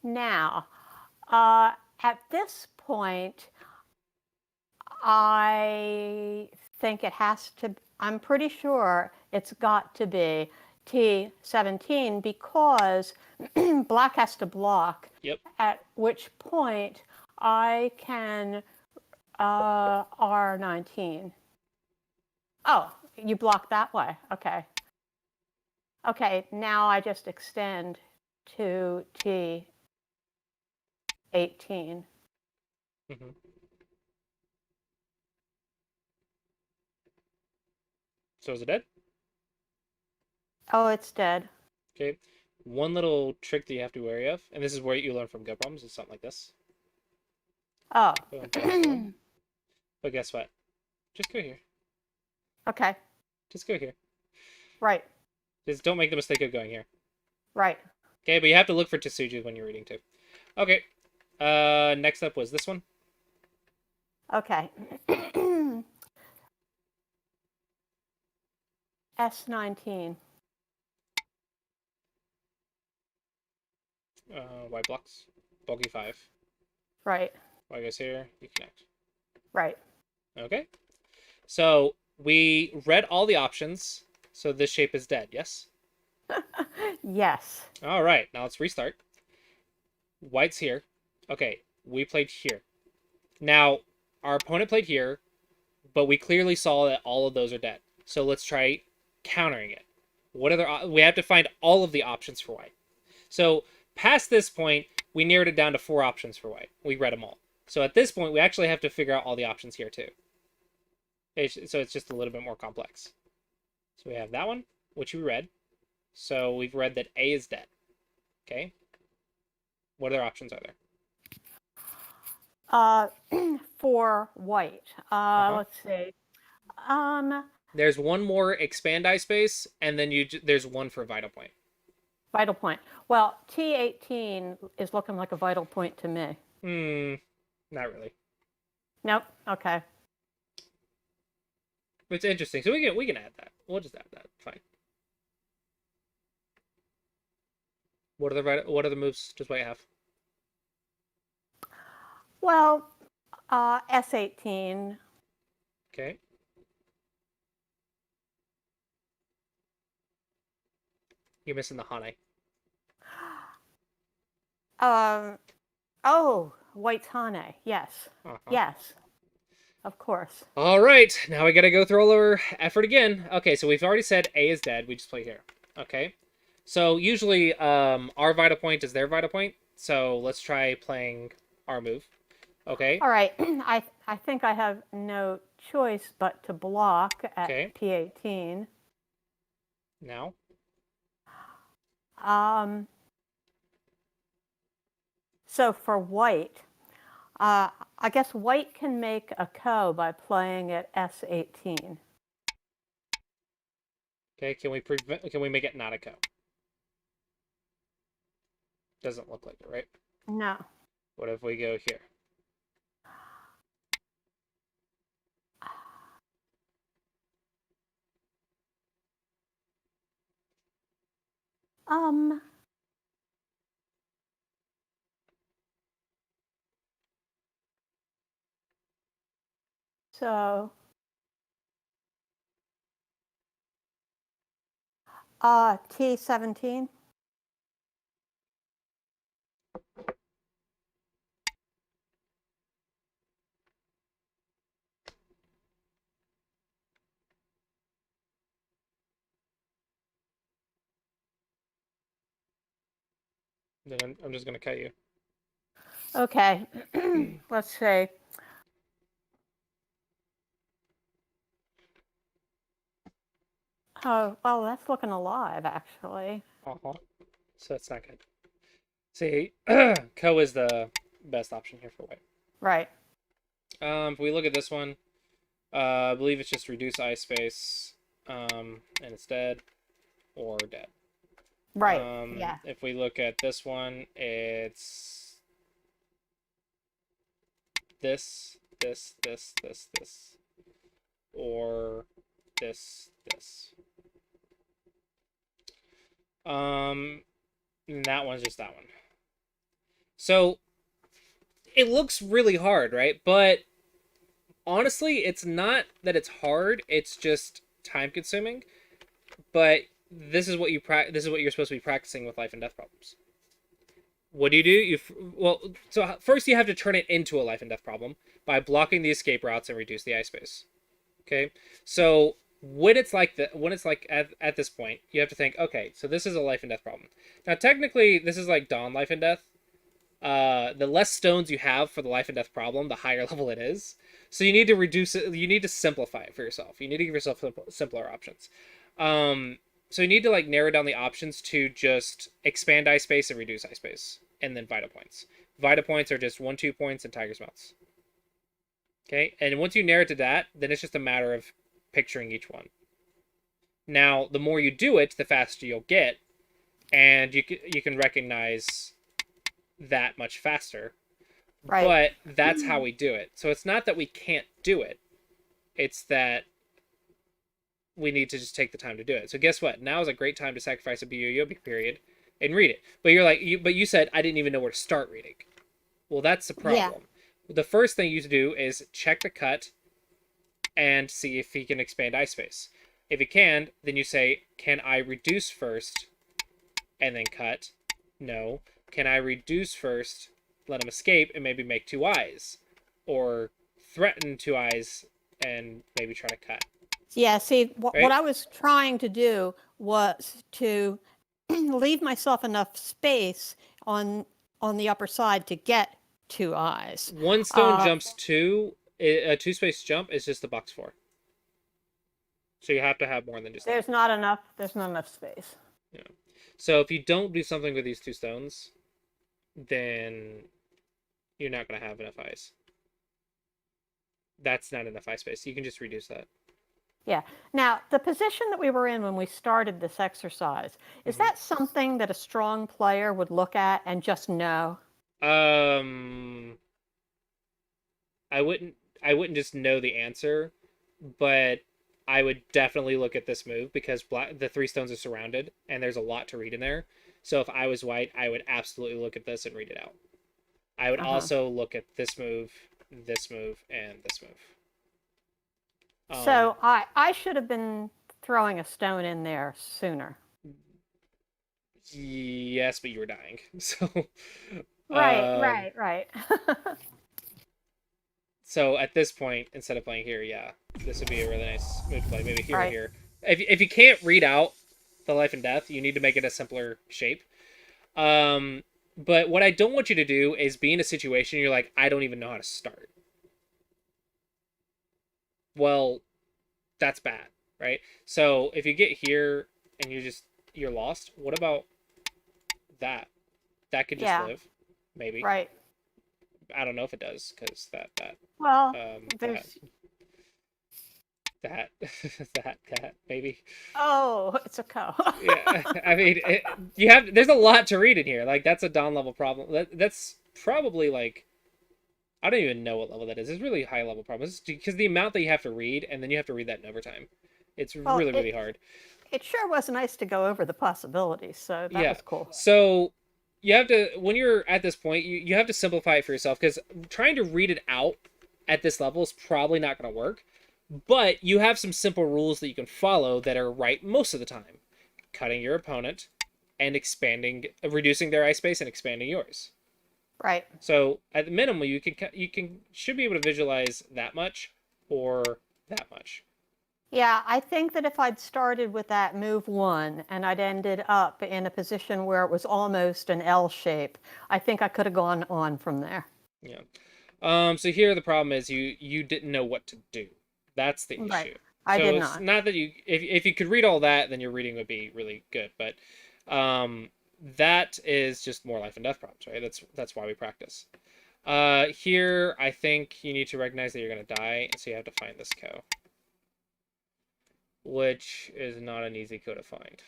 Now, at this point, I think it has to, I'm pretty sure it's got to be T17 because black has to block. Yep. At which point I can R19. Oh, you block that way. Okay. Okay, now I just extend to T18. So is it dead? Oh, it's dead. Okay. One little trick that you have to be wary of, and this is where you learn from Go problems, is something like this. Oh. Boom, boom, boom. But guess what? Just go here. Okay. Just go here. Right. Just don't make the mistake of going here. Right. Okay, but you have to look for Tsuju when you're reading too. Okay. Next up was this one. Okay. S19. White blocks. Bulky 5. Right. Y goes here. You connect. Right. Okay. So we read all the options. So this shape is dead. Yes. Yes. All right. Now let's restart. White's here. Okay. We played here. Now our opponent played here, but we clearly saw that all of those are dead. So let's try countering it. What other? We have to find all of the options for white. So past this point, we narrowed it down to 4 options for white. We read them all. So at this point, we actually have to figure out all the options here too. So it's just a little bit more complex. So we have that one, which we read. So we've read that A is dead. Okay. What other options are there? For white. Let's see. There's one more expand eye space, and then there's one for vital point. Vital point. Well, T18 is looking like a vital point to me. Not really. Nope. Okay. It's interesting. So we can add that. We'll just add that. Fine. What other moves does white have? Well, S18. Okay. You're missing the Hane. Oh, white's Hane. Yes. Yes. Of course. All right. Now we got to go through all our effort again. Okay, so we've already said A is dead. We just play here. Okay. So usually our vital point is their vital point. So let's try playing our move. Okay. All right. I think I have no choice but to block at P18. Now. So for white, I guess white can make a ko by playing at S18. Okay, can we make it not a ko? Doesn't look like it, right? No. What if we go here? So T17. Then I'm just gonna cut you. Okay. Let's see. Oh, well, that's looking alive, actually. So it's not good. See, ko is the best option here for white. Right. If we look at this one, I believe it's just reduce eye space, and it's dead or dead. Right. Yeah. If we look at this one, it's this, or this. And that one's just that one. So it looks really hard, right? But honestly, it's not that it's hard. It's just time consuming. But this is what this is what you're supposed to be practicing with life and death problems. What do? So first you have to turn it into a life and death problem by blocking the escape routes and reduce the eye space. Okay, so when it's like at this point, you have to think, okay, so this is a life and death problem. Now technically, this is like Dawn life and death. The less stones you have for the life and death problem, the higher level it is. So you need to reduce it. You need to simplify it for yourself. You need to give yourself simpler options. So you need to like narrow down the options to just expand ice space and reduce ice space, and then Vita points. Vita points are just 1-2 points and Tiger's Melts. Okay, and once you narrow it to that, then it's just a matter of picturing each one. Now, the more you do it, the faster you'll get, and you can recognize that much faster. Right. But that's how we do it. So it's not that we can't do it. It's that we need to just take the time to do it. So guess what? Now is a great time to sacrifice a BYOB period and read it. But you're like, but you said I didn't even know where to start reading. Well, that's the problem. Yeah. The first thing you do is check the cut and see if he can expand ice space. If he can, then you say, can I reduce first and then cut? No. Can I reduce first, let him escape, and maybe make 2 eyes? Or threaten 2 eyes and maybe try to cut. Yeah, see, what I was trying to do was to leave myself enough space on the upper side to get 2 eyes. 1 stone jumps 2. A 2-space jump is just a box 4. So you have to have more than just there's not enough space. Yeah. So if you don't do something with these 2 stones, then you're not going to have enough ice. That's not enough ice space. You can just reduce that. Yeah. Now, the position that we were in when we started this exercise, is that something that a strong player would look at and just know? I wouldn't just know the answer, but I would definitely look at this move because the 3 stones are surrounded and there's a lot to read in there. So if I was white, I would absolutely look at this and read it out. I would also look at this move, and this move. So I should have been throwing a stone in there sooner. Yes, but you were dying. So Right. So at this point, instead of playing here, yeah, this would be a really nice move to play. Maybe here or here. If you can't read out the life and death, you need to make it a simpler shape. But what I don't want you to do is be in a situation you're like, I don't even know how to start. Well, that's bad, right? So if you get here and you're lost, what about that? That could just live, maybe. Right. I don't know if it does, because that. Well, there's that maybe. Oh, it's a co. Yeah, I mean, there's a lot to read in here. Like that's a Dawn level problem. That's probably like, I don't even know what level that is. It's really high level problem. It's because the amount that you have to read, and then you have to read that in overtime. It's really hard. It sure was nice to go over the possibilities. So that was cool. So you have to, when you're at this point, you have to simplify it for yourself, because trying to read it out at this level is probably not going to work. But you have some simple rules that you can follow that are right most of the time. Cutting your opponent and reducing their ice space and expanding yours. Right. So at the minimum, you should be able to visualize that much or that much. Yeah, I think that if I'd started with that move 1 and I'd ended up in a position where it was almost an L shape, I think I could have gone on from there. Yeah. So here the problem is you didn't know what to do. That's the issue. Right. I did not. It's not that if you could read all that, then your reading would be really good. But that is just more life and death problems, right? That's why we practice. Here, I think you need to recognize that you're going to die, and so you have to find this cow, which is not an easy cow to find.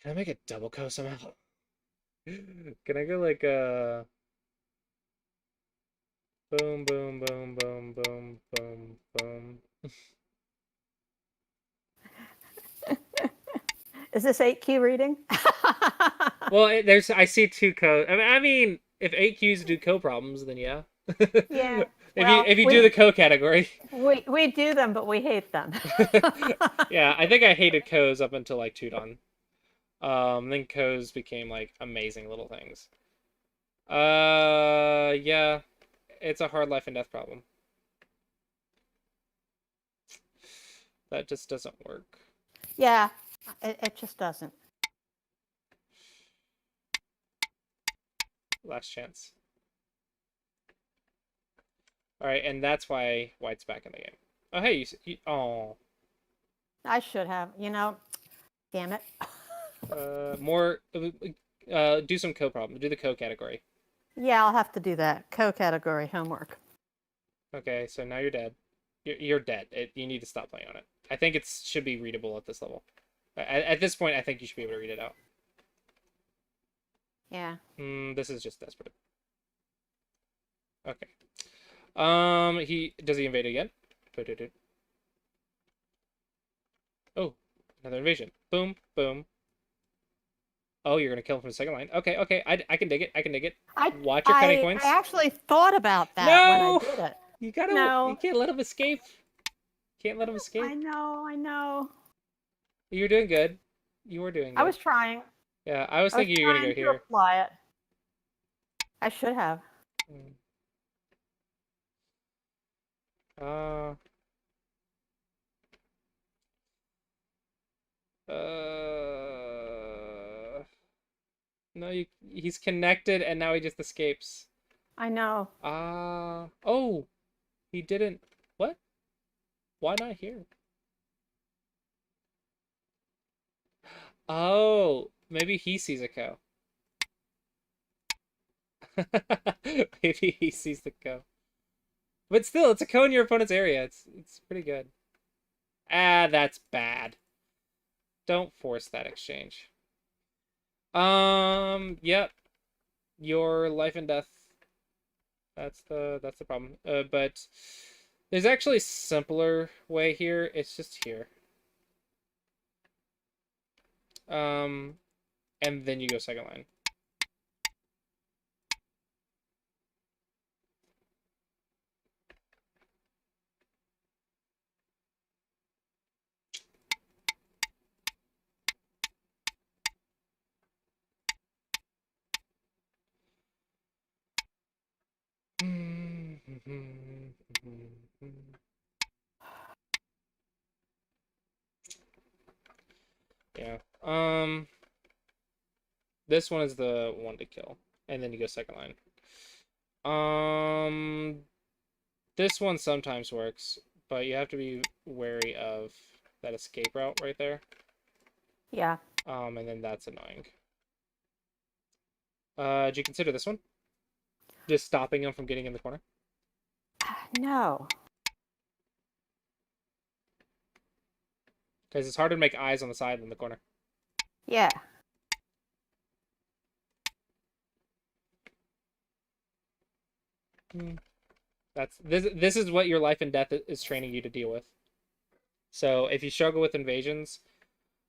Can I make a double cow somehow? Can I go like boom, boom, boom, boom, boom, boom, boom. Is this 8Q reading? Well, I see 2 co. I mean, if 8Qs do co problems, then yeah. Yeah. If you do the co category. We do them, but we hate them. Yeah, I think I hated co's up until like Tudon. Then co's became like amazing little things. Yeah, it's a hard life and death problem. That just doesn't work. Yeah, it just doesn't. Last chance. All right, and that's why White's back in the game. Oh, hey, oh, I should have, damn it. more. Do some co-problem. Do the co-category. Yeah, I'll have to do that. Co-category homework. Okay, so now you're dead. You're dead. You need to stop playing on it. I think it should be readable at this level. At this point, I think you should be able to read it out. Yeah. This is just desperate. Okay. Does he invade again? Oh, another invasion. Boom, boom. Oh, you're gonna kill him from the second line. Okay, okay. I can dig it. I can dig it. Watch your cutting points. I actually thought about that No! when I did it. You gotta. No. You can't let him escape. Can't let him escape. I know. You're doing good. You were doing good. I was trying. Yeah, I was thinking you were gonna go trying to here. apply it. I should have. Uh. No, he's connected and now he just escapes. I know. Oh, he didn't. What? Why not here? Oh, maybe he sees a cow. Maybe he sees the cow. But still, it's a cow in your opponent's area. It's pretty good. Ah, that's bad. Don't force that exchange. Yep. Your life and death. That's the problem. But there's actually a simpler way here. It's just here. And then you go second line. Yeah. This one is the one to kill, and then you go second line. This one sometimes works, but you have to be wary of that escape route right there. Yeah. And then that's annoying. Did you consider this one? Just stopping him from getting in the corner? No. Because it's harder to make eyes on the side than the corner. Yeah. This is what your life and death is training you to deal with. So if you struggle with invasions,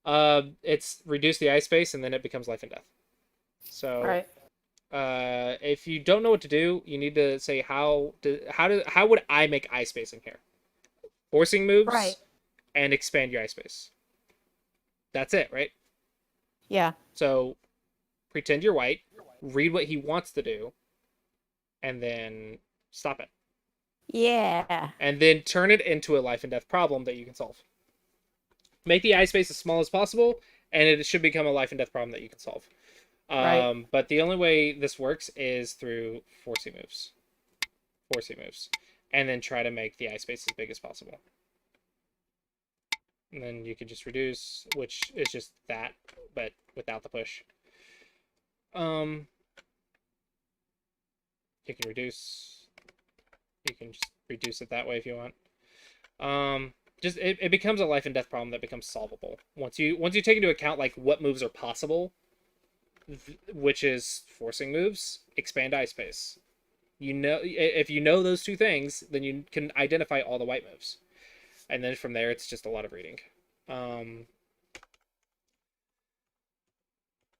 it's reduce the ice space and then it becomes life and death. So right. If you don't know what to do, you need to say how would I make ice space in here? Forcing moves, right, and expand your ice space. That's it, right? Yeah. So pretend you're white, read what he wants to do, and then stop it. Yeah. And then turn it into a life and death problem that you can solve. Make the ice space as small as possible, and it should become a life and death problem that you can solve. Right. But the only way this works is through forcing moves. And then try to make the ice space as big as possible. And then you can just reduce, which is just that, but without the push. You can reduce. You can just reduce it that way if you want. Just it becomes a life and death problem that becomes solvable once you take into account like what moves are possible, which is forcing moves, expand ice space. If you know those two things, then you can identify all the white moves, and then from there it's just a lot of reading.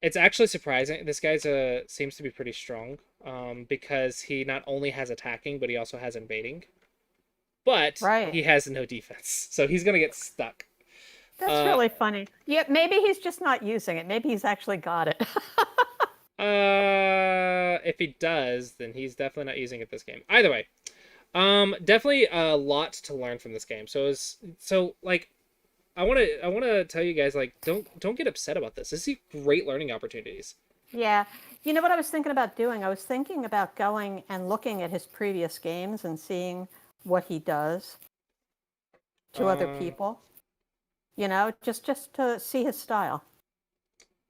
It's actually surprising. This guy's seems to be pretty strong, because he not only has attacking, but he also has invading. But right. He has no defense, so he's gonna get stuck. That's really funny. Yeah, maybe he's just not using it. Maybe he's actually got it. If he does, then he's definitely not using it this game. Either way, definitely a lot to learn from this game. So like want to tell you guys, like, don't get upset about this. This is great learning opportunities. Yeah. You know what I was thinking about doing? I was thinking about going and looking at his previous games and seeing what he does to other people. You know, just to see his style.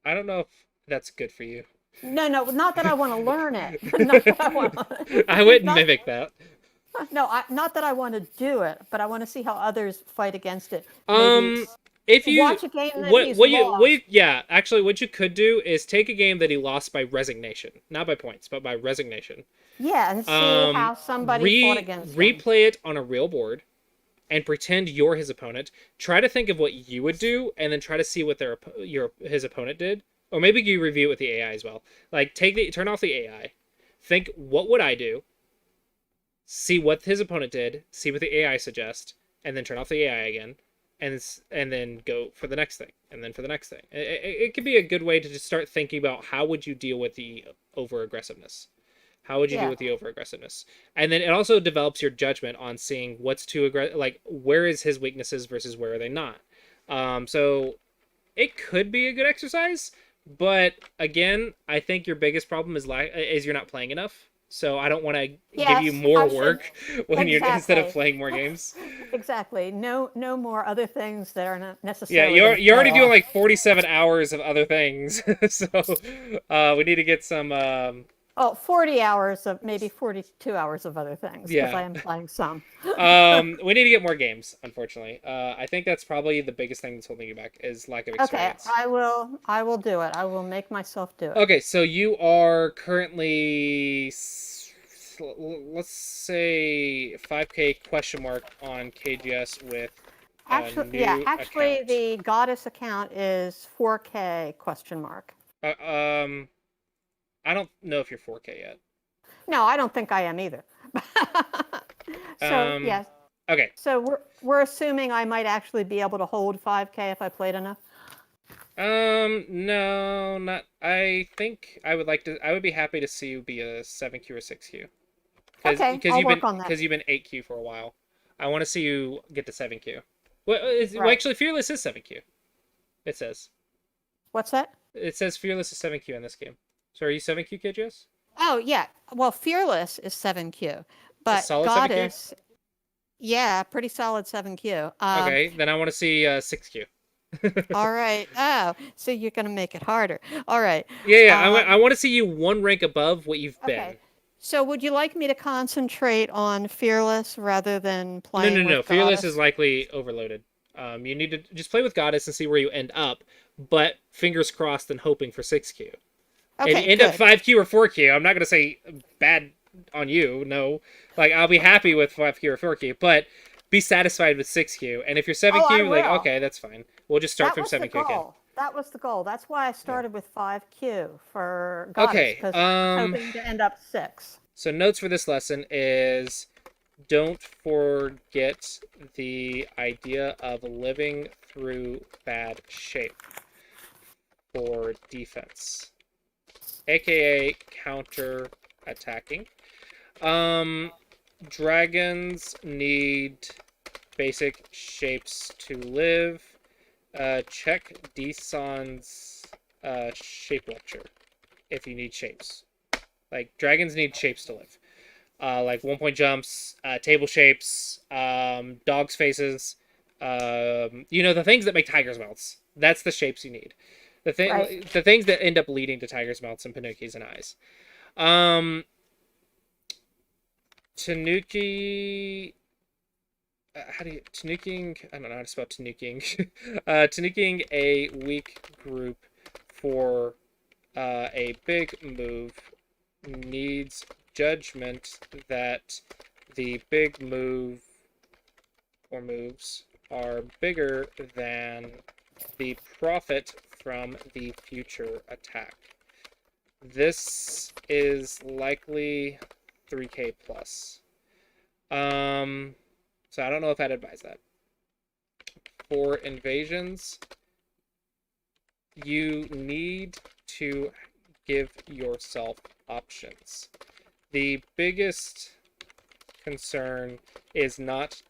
I don't know if that's good for you. No, not that I want to learn it. Not that I want. I wouldn't Not, mimic that. no, not that I want to do it, but I want to see how others fight against it. Um, if you watch a game that he's lost. yeah, actually, what you could do is take a game that he lost by resignation, not by points, but by resignation. Yeah, and see how somebody fought against him. Replay it on a real board, and pretend you're his opponent. Try to think of what you would do, and then try to see what his opponent did. Or maybe you review it with the AI as well. Like, turn off the AI. Think, what would I do? See what his opponent did. See what the AI suggests. And then turn off the AI again. And then go for the next thing. And then for the next thing. It could be a good way to just start thinking about how would you deal with the over-aggressiveness. How would you deal with the over-aggressiveness? And then it also develops your judgment on seeing what's too aggressive. Like, where is his weaknesses versus where are they not? So it could be a good exercise. But again, I think your biggest problem is you're not playing enough. So I don't want to give you more work when you're instead of playing more games. Exactly. No more other things that are not necessarily. Yeah, you're already doing like 47 hours of other things. So we need to get some 40 hours of maybe 42 hours of other things because I am playing some. We need to get more games, unfortunately. I think that's probably the biggest thing that's holding you back is lack of experience. Okay, I will do it. I will make myself do it. Okay, so you are currently, let's say 5K question mark on KGS with actually account. The Goddess account is 4K question mark. I don't know if you're 4K yet. No, I don't think I am either. So yes. Okay. So we're assuming I might actually be able to hold 5K if I played enough. No, not. I think I would be happy to see you be a 7Q or 6Q. I'll work on that. Because you've been 8Q for a while. I want to see you get to 7Q. Well, actually, Fearless is 7Q. It says. What's that? It says Fearless is 7Q in this game. So are you 7Q, KGS? Oh, yeah. Well, Fearless is 7Q. But Goddess, 7Q? Yeah, pretty solid 7Q. Okay, then I want to see 6Q. All right. Oh, so you're going to make it harder. All right. Yeah. I want to see you one rank above what you've been. So would you like me to concentrate on Fearless rather than playing with Goddess? Fearless is likely overloaded. You need to just play with Goddess and see where you end up, but fingers crossed and hoping for 6Q. Okay, if you end up 5Q or 4Q, I'm not going to say bad on you, no. Like, I'll be happy with 5Q or 4Q, but be satisfied with 6Q. And if you're 7Q, okay, that's fine. We'll just start from 7Q again. That was the goal. That's why I started with 5Q for Goddess, because I'm hoping to end up 6. So notes for this lesson is don't forget the idea of living through bad shape for defense, aka counter attacking. Dragons need basic shapes to live. Check Desan's shape lecture if you need shapes. Like, dragons need shapes to live. Like 1-point jumps, table shapes, dogs' faces. The things that make tigers' mouths. That's the shapes you need. The things that end up leading to tigers' mouths and pinocchis and eyes. Tanuki. Tanuking? I don't know how to spell tanuking. Tanuking a weak group for a big move needs judgment that the big move or moves are bigger than the profit from the future attack. This is likely 3K plus. So I don't know if I'd advise that. For invasions, you need to give yourself options. The biggest concern is not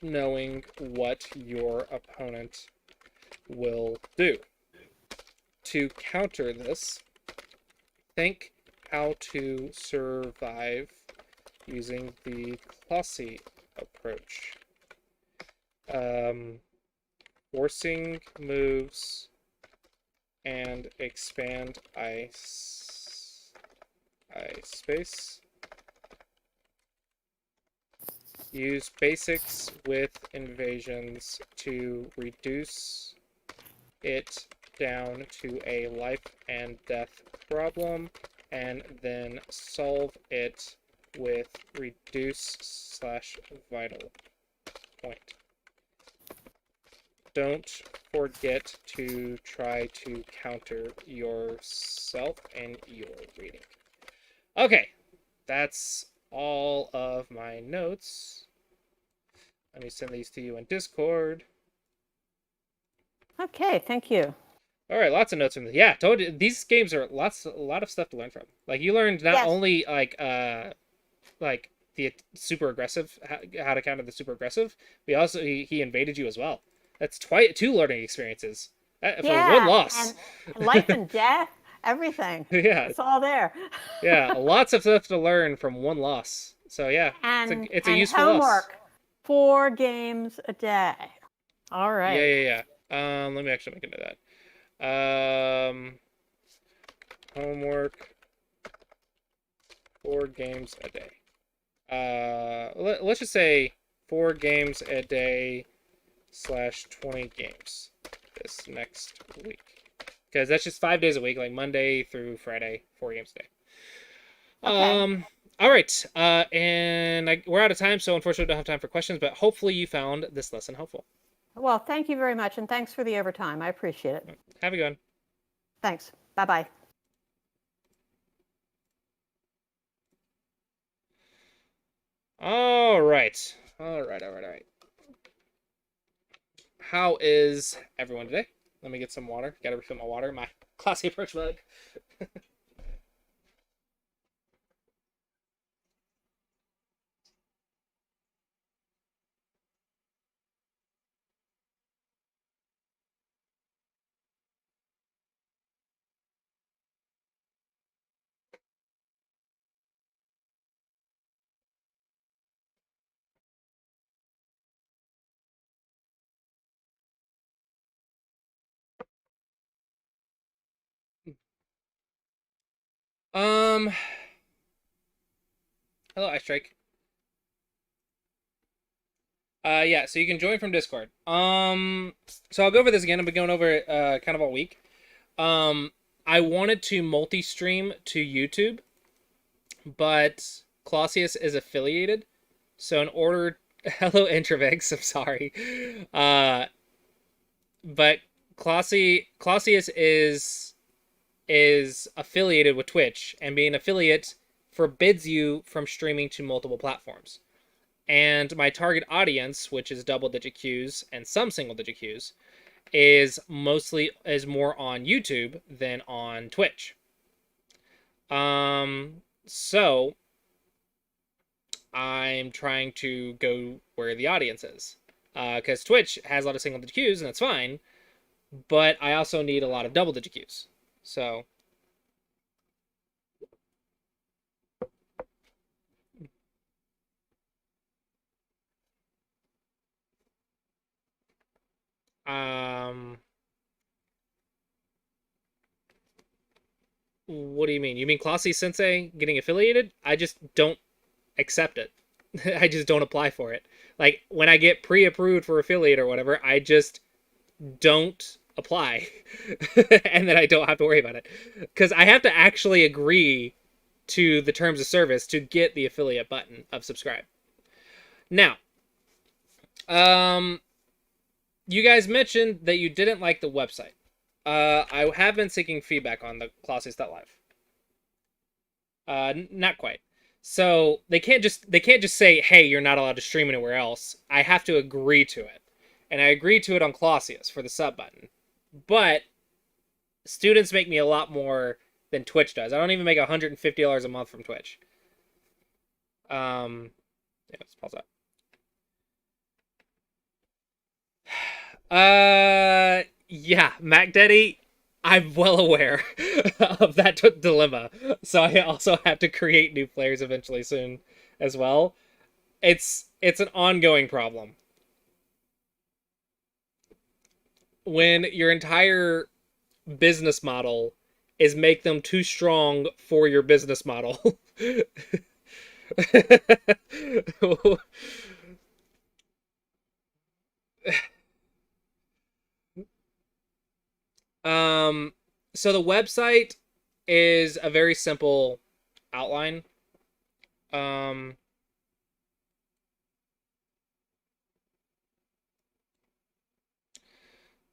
knowing what your opponent will do. To counter this, think how to survive using the Klossy approach. Forcing moves and expand ice space. Use basics with invasions to reduce it down to a life and death problem, and then solve it with reduce/vital point. Don't forget to try to counter yourself and your reading. Okay, that's all of my notes. Let me send these to you in Discord. Okay, thank you. All right, lots of notes from this. Yeah, told you these games are a lot of stuff to learn from. Like you learned not Yes. only like the super aggressive, how to counter the super aggressive. We also he invaded you as well. That's two learning experiences for one loss. And life and death, everything. Yeah, It's all there. yeah, lots of stuff to learn from one loss. So yeah, And it's a and useful homework, loss. 4 games a day. All right. Yeah. Let me actually make into that. Homework, 4 games a day. Let's just say 4 games a day /20 games this next week, because that's just 5 days a week, like Monday through Friday, 4 games a day. Okay. All right. And we're out of time, so unfortunately, we don't have time for questions. But hopefully, you found this lesson helpful. Well, thank you very much, and thanks for the overtime. I appreciate it. Have a good one. Thanks. Bye-bye. All right. How is everyone today? Let me get some water. Gotta refill my water. My Klossy approach mug. Hello, Ice Strike. Yeah, so you can join from Discord. So I'll go over this again. I've been going over it kind of all week. I wanted to multi-stream to YouTube, but Clausius is affiliated. So in order, hello Introvex, I'm sorry. But Clausius is affiliated with Twitch, and being affiliate forbids you from streaming to multiple platforms. And my target audience, which is double-digit Qs and some single-digit Qs, is more on YouTube than on Twitch. So I'm trying to go where the audience is, because Twitch has a lot of single-digit Qs, and that's fine. But I also need a lot of double-digit Qs. So what do you mean? You mean Classy Sensei getting affiliated? I just don't accept it. I just don't apply for it. Like, when I get pre-approved for affiliate or whatever, I just don't apply. And then I don't have to worry about it. Because I have to actually agree to the terms of service to get the affiliate button of subscribe. Now, you guys mentioned that you didn't like the website. I have been seeking feedback on the Clausius.live. Not quite. So they can't just say, "Hey, you're not allowed to stream anywhere else." I have to agree to it, and I agreed to it on Clausius for the sub button. But students make me a lot more than Twitch does. I don't even make $150 a month from Twitch. Yeah, let's pause that. Yeah, MacDaddy, I'm well aware of that dilemma. So I also have to create new players eventually soon as well. It's an ongoing problem. When your entire business model is make them too strong for your business model. um so the website is a very simple outline. Um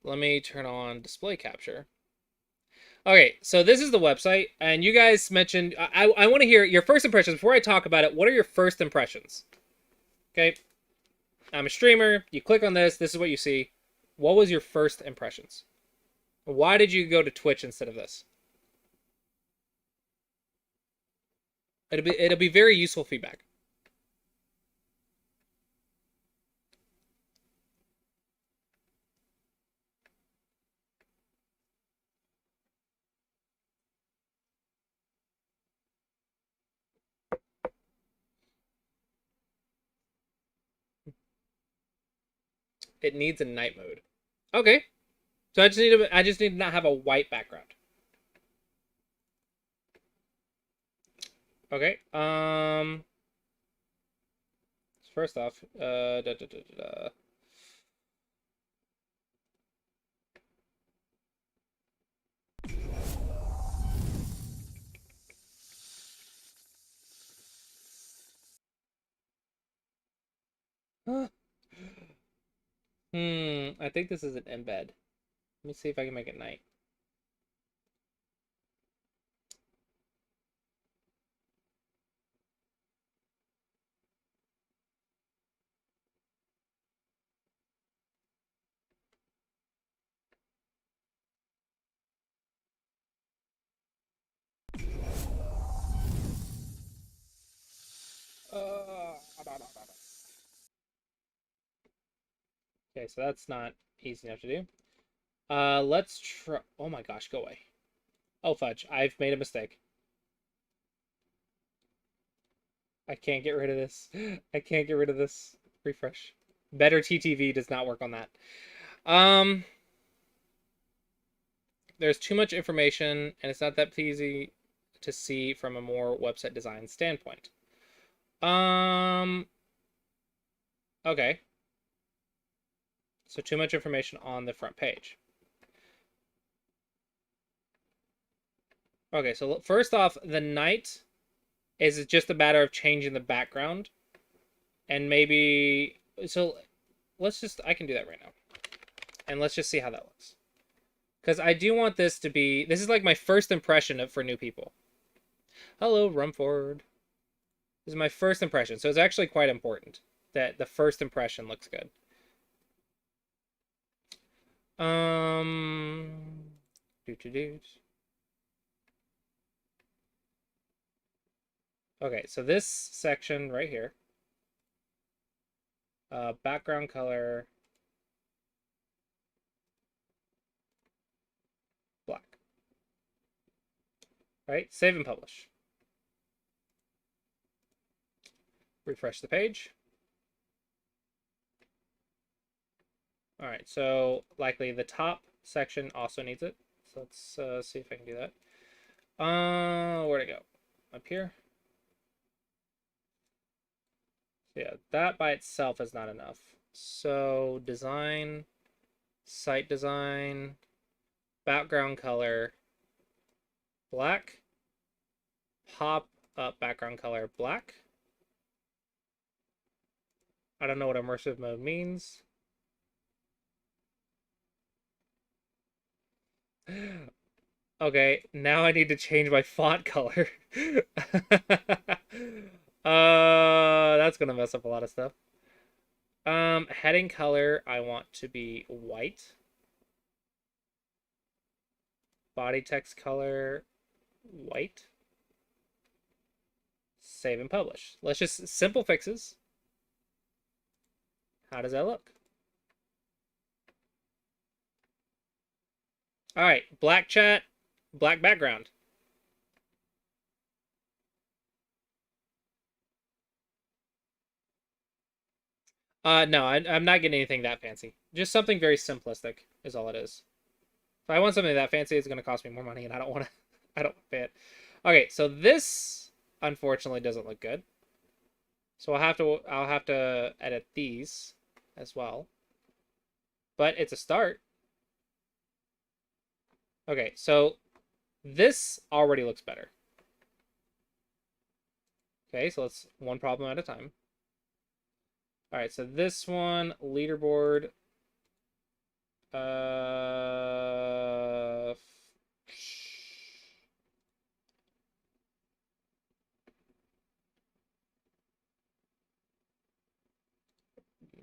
Let me turn on display capture. Okay, so this is the website, and you guys mentioned I want to hear your first impressions before I talk about it. What are your first impressions? Okay, I'm a streamer. You click on this. This is what you see. What was your first impressions? Why did you go to Twitch instead of this? It'll be very useful feedback. It needs a night mode. Okay, so I just need to not have a white background. Okay. First off, I think this is an embed. Let me see if I can make it night. Okay, so that's not easy enough to do. Let's try. Oh my gosh, go away. Oh fudge, I've made a mistake. I can't get rid of this. I can't get rid of this. Refresh. Better TTV does not work on that. Um, there's too much information, and it's not that easy to see from a more website design standpoint. Okay. So too much information on the front page. Okay, so first off, the night is just a matter of changing the background. And maybe, so I can do that right now. And let's just see how that looks. Because I do want this to be, this is like my first impression for new people. Hello, Rumford. This is my first impression. So it's actually quite important that the first impression looks good. Okay, so this section right here, background color, black. Right, save and publish. Refresh the page. All right, so likely the top section also needs it. So let's see if I can do that. Where'd it go? Up here. So yeah, that by itself is not enough. So design, site design, background color, black, pop up background color, black. I don't know what immersive mode means. Okay, now I need to change my font color. That's gonna mess up a lot of stuff. Heading color, I want to be white. Body text color, white. Save and publish. Let's just simple fixes. How does that look? All right, black chat, black background. No, I'm not getting anything that fancy. Just something very simplistic is all it is. If I want something that fancy, it's going to cost me more money, and I don't want to. I don't pay it. Okay, so this unfortunately doesn't look good. So I'll have to edit these as well. But it's a start. Okay, so this already looks better. Okay, so let's one problem at a time. All right, so this one, leaderboard. Uh,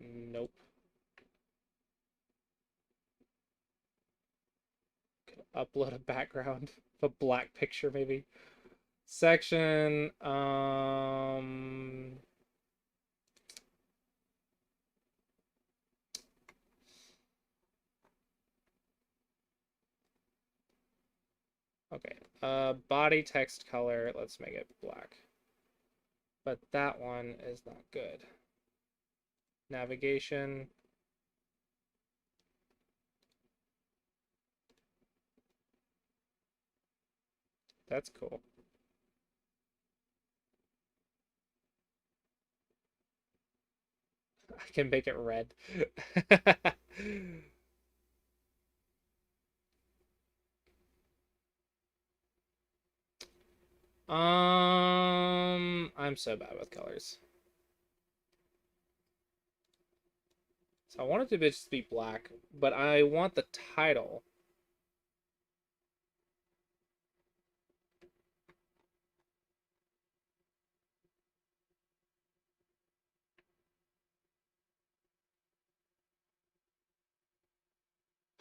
nope. Could upload a background, a black picture maybe. Section. Okay. Body text color. Let's make it black. But that one is not good. Navigation. That's cool. I can make it red. I'm so bad with colors. So I want it to just be black, but I want the title.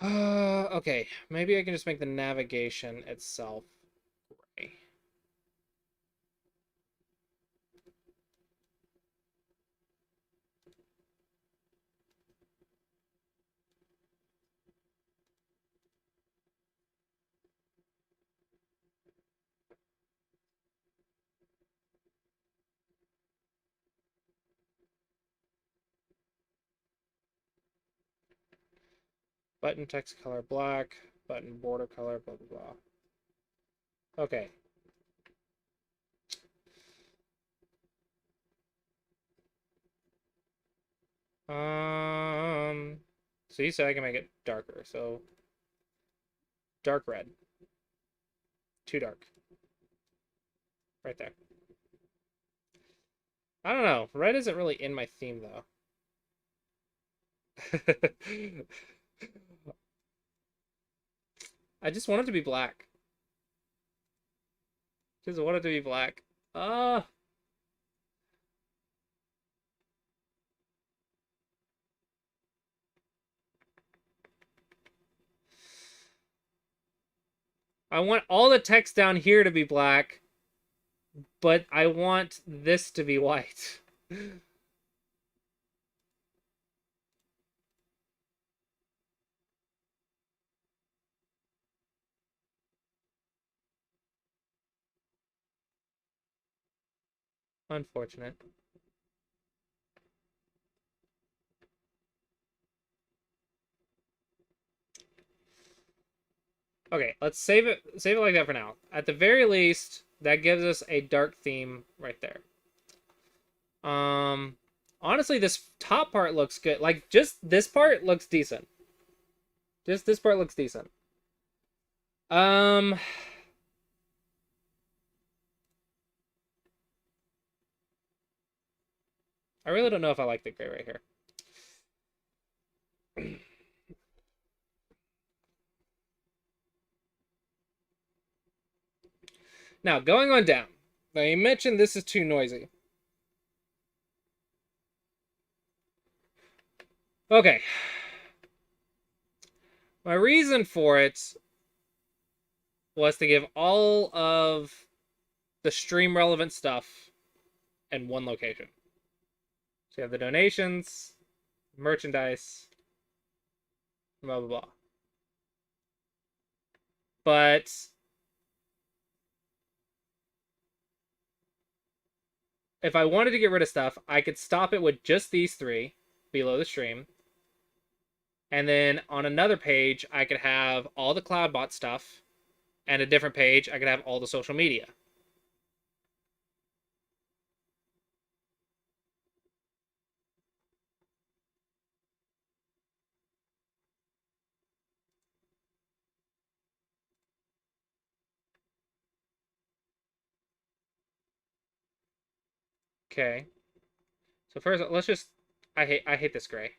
Okay, maybe I can just make the navigation itself gray. Button text color black, button border color, blah, blah, blah. Okay. So you said I can make it darker, so dark red. Too dark. Right there. I don't know. Red isn't really in my theme, though. I just want it to be black. Just want it to be black. I want all the text down here to be black, but I want this to be white. Unfortunate. Okay, let's save it like that for now. At the very least, that gives us a dark theme right there. Honestly, this top part looks good. Like, just this part looks decent. Just this part looks decent. I really don't know if I like the gray right here. Now, going on down. Now, you mentioned this is too noisy. Okay. My reason for it was to give all of the stream relevant stuff in one location. So you have the donations, merchandise, blah, blah, blah. But if I wanted to get rid of stuff, I could stop it with just these three below the stream. And then on another page, I could have all the CloudBot stuff. And a different page, I could have all the social media. Okay. So first, let's just... I hate this gray.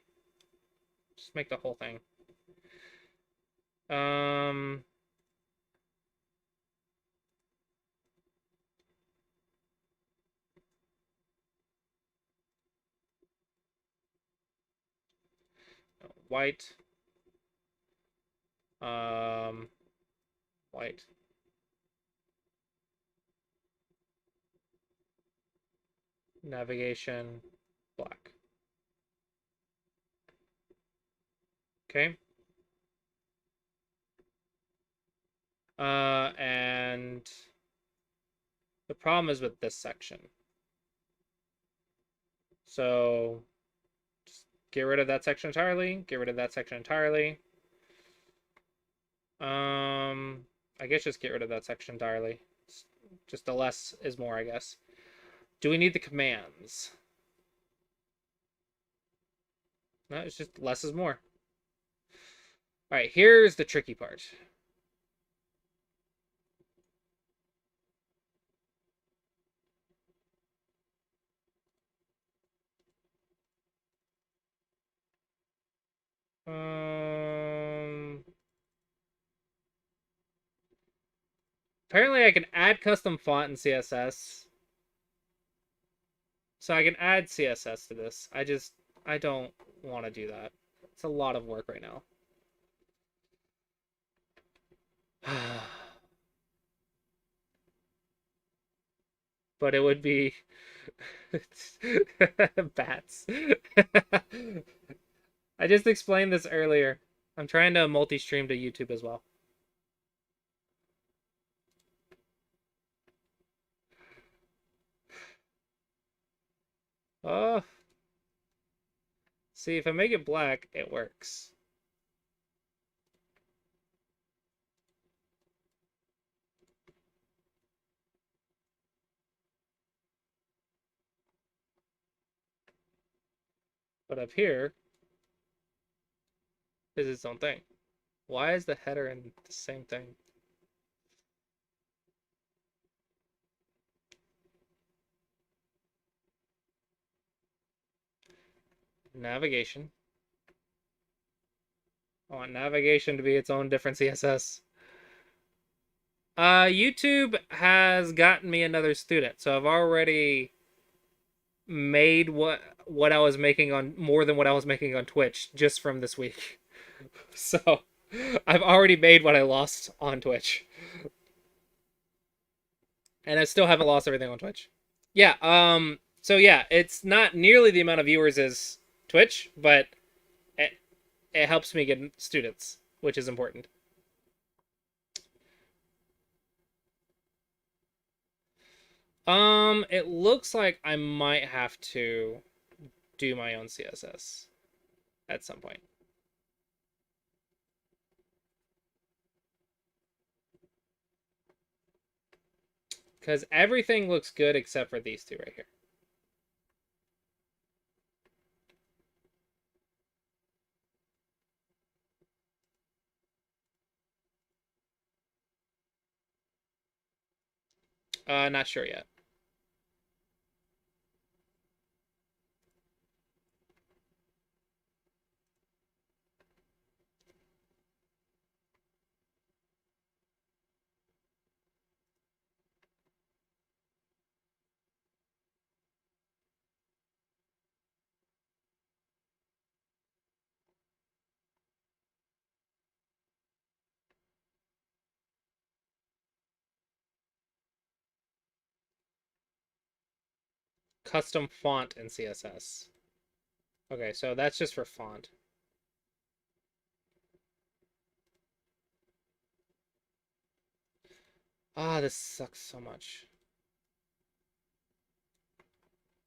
Just make the whole thing. White. White. Navigation, black. Okay. And the problem is with this section. So just get rid of that section entirely. Get rid of that section entirely. I guess just get rid of that section entirely. Just the less is more, I guess. Do we need the commands? No, it's just less is more. All right, here's the tricky part. Apparently I can add custom font in CSS. So I can add CSS to this. I don't want to do that. It's a lot of work right now. But it would be bats. I just explained this earlier. I'm trying to multi-stream to YouTube as well. Oh. See, if I make it black, it works. But up here is its own thing. Why is the header in the same thing? Navigation. I want navigation to be its own different CSS. YouTube has gotten me another student, so I've already made what I was making on more than what I was making on Twitch just from this week. So I've already made what I lost on Twitch. And I still haven't lost everything on Twitch. Yeah, so yeah, it's not nearly the amount of viewers as Twitch, but it helps me get students, which is important. It looks like I might have to do my own CSS at some point. Because everything looks good except for these two right here. Not sure yet. Custom font in CSS. Okay, so that's just for font. Ah, this sucks so much.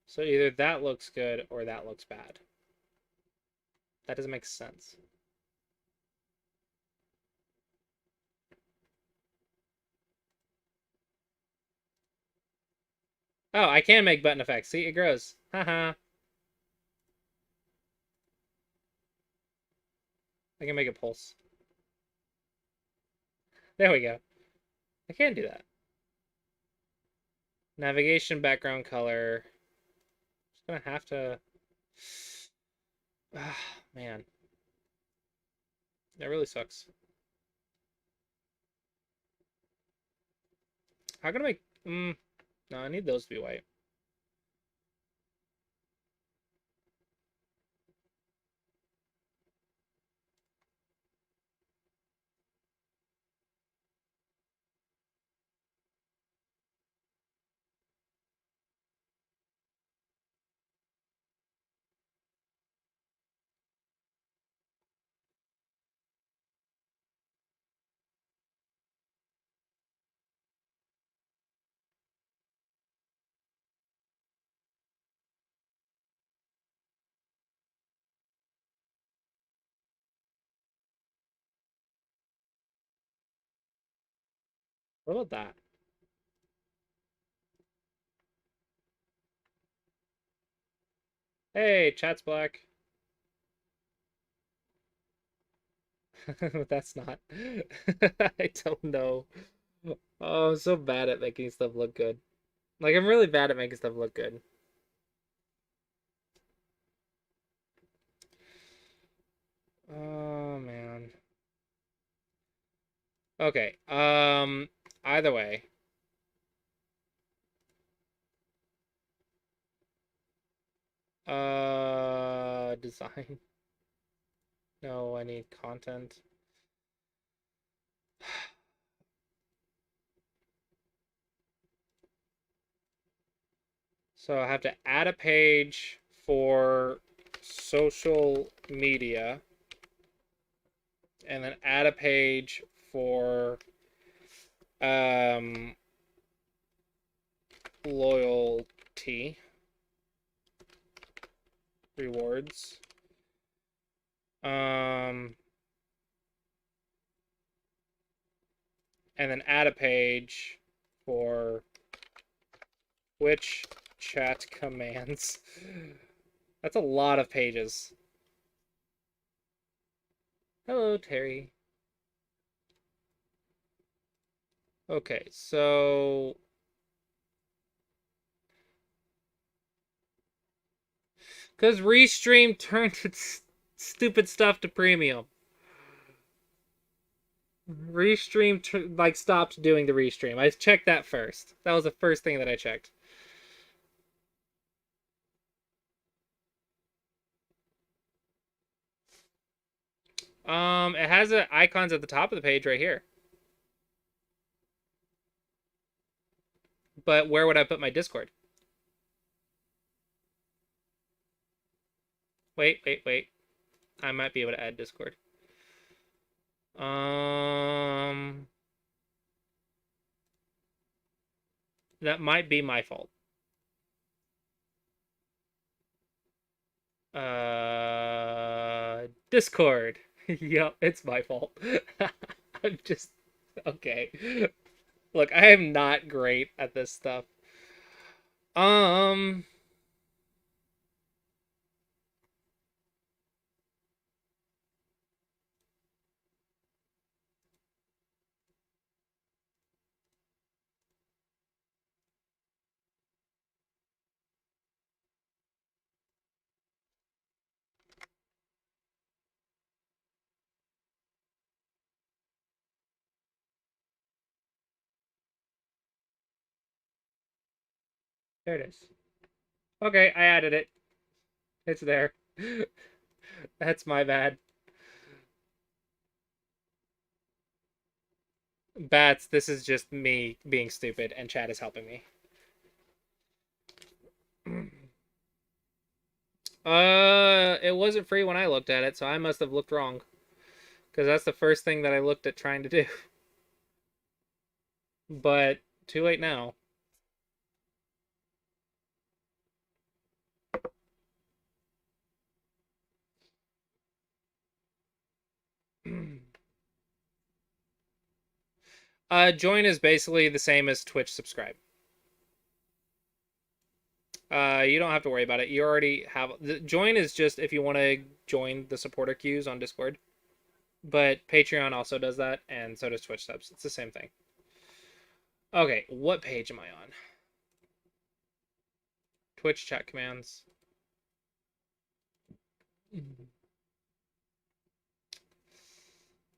So either that looks good or that looks bad. That doesn't make sense. Oh, I can make button effects. See, it grows. Haha. I can make it pulse. There we go. I can do that. Navigation background color. Just gonna have to. Ah, man. That really sucks. How can I make... no, I need those to be white. What about that? Hey, chat's black. That's not. I don't know. Oh, I'm so bad at making stuff look good. Like, I'm really bad at making stuff look good. Oh, man. Okay. Either way. Design. No, I need content. So I have to add a page for social media and then add a page for loyalty rewards. And then add a page for Twitch chat commands. That's a lot of pages. Hello, Terry. Okay, so because Restream turned its stupid stuff to premium. Restream like stopped doing the restream. I checked that first. That was the first thing that I checked. It has icons at the top of the page right here. But where would I put my Discord? Wait. I might be able to add Discord. That might be my fault. Discord. Yep, it's my fault. I'm just okay. Look, I am not great at this stuff. Um, there it is. Okay, I added it. It's there. That's my bad. Bats, this is just me being stupid, and chat is helping me. It wasn't free when I looked at it, so I must have looked wrong. Because that's the first thing that I looked at trying to do. but too late now. Join is basically the same as Twitch subscribe. You don't have to worry about it. You already have the join is just if you want to join the supporter queues on Discord. But Patreon also does that, and so does Twitch subs. It's the same thing. Okay, what page am I on? Twitch chat commands.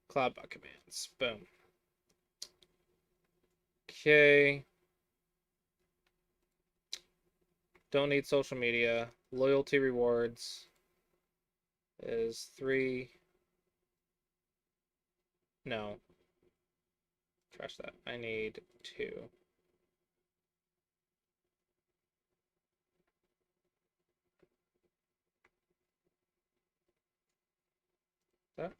Cloudbot commands. Boom. Okay. Don't need social media. Loyalty rewards is 3. No. Trash that. I need 2. That?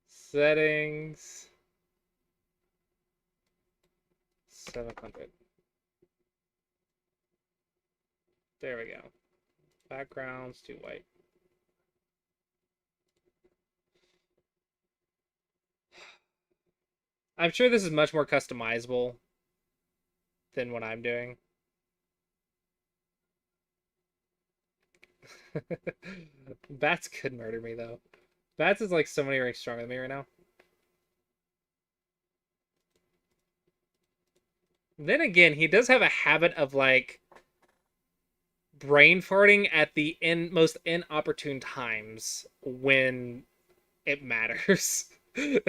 Settings. 700. There we go. Backgrounds too white. I'm sure this is much more customizable than what I'm doing. Bats could murder me though. Bats is like so many ranks stronger than me right now. Then again, he does have a habit of like brain farting at the most inopportune times when it matters. So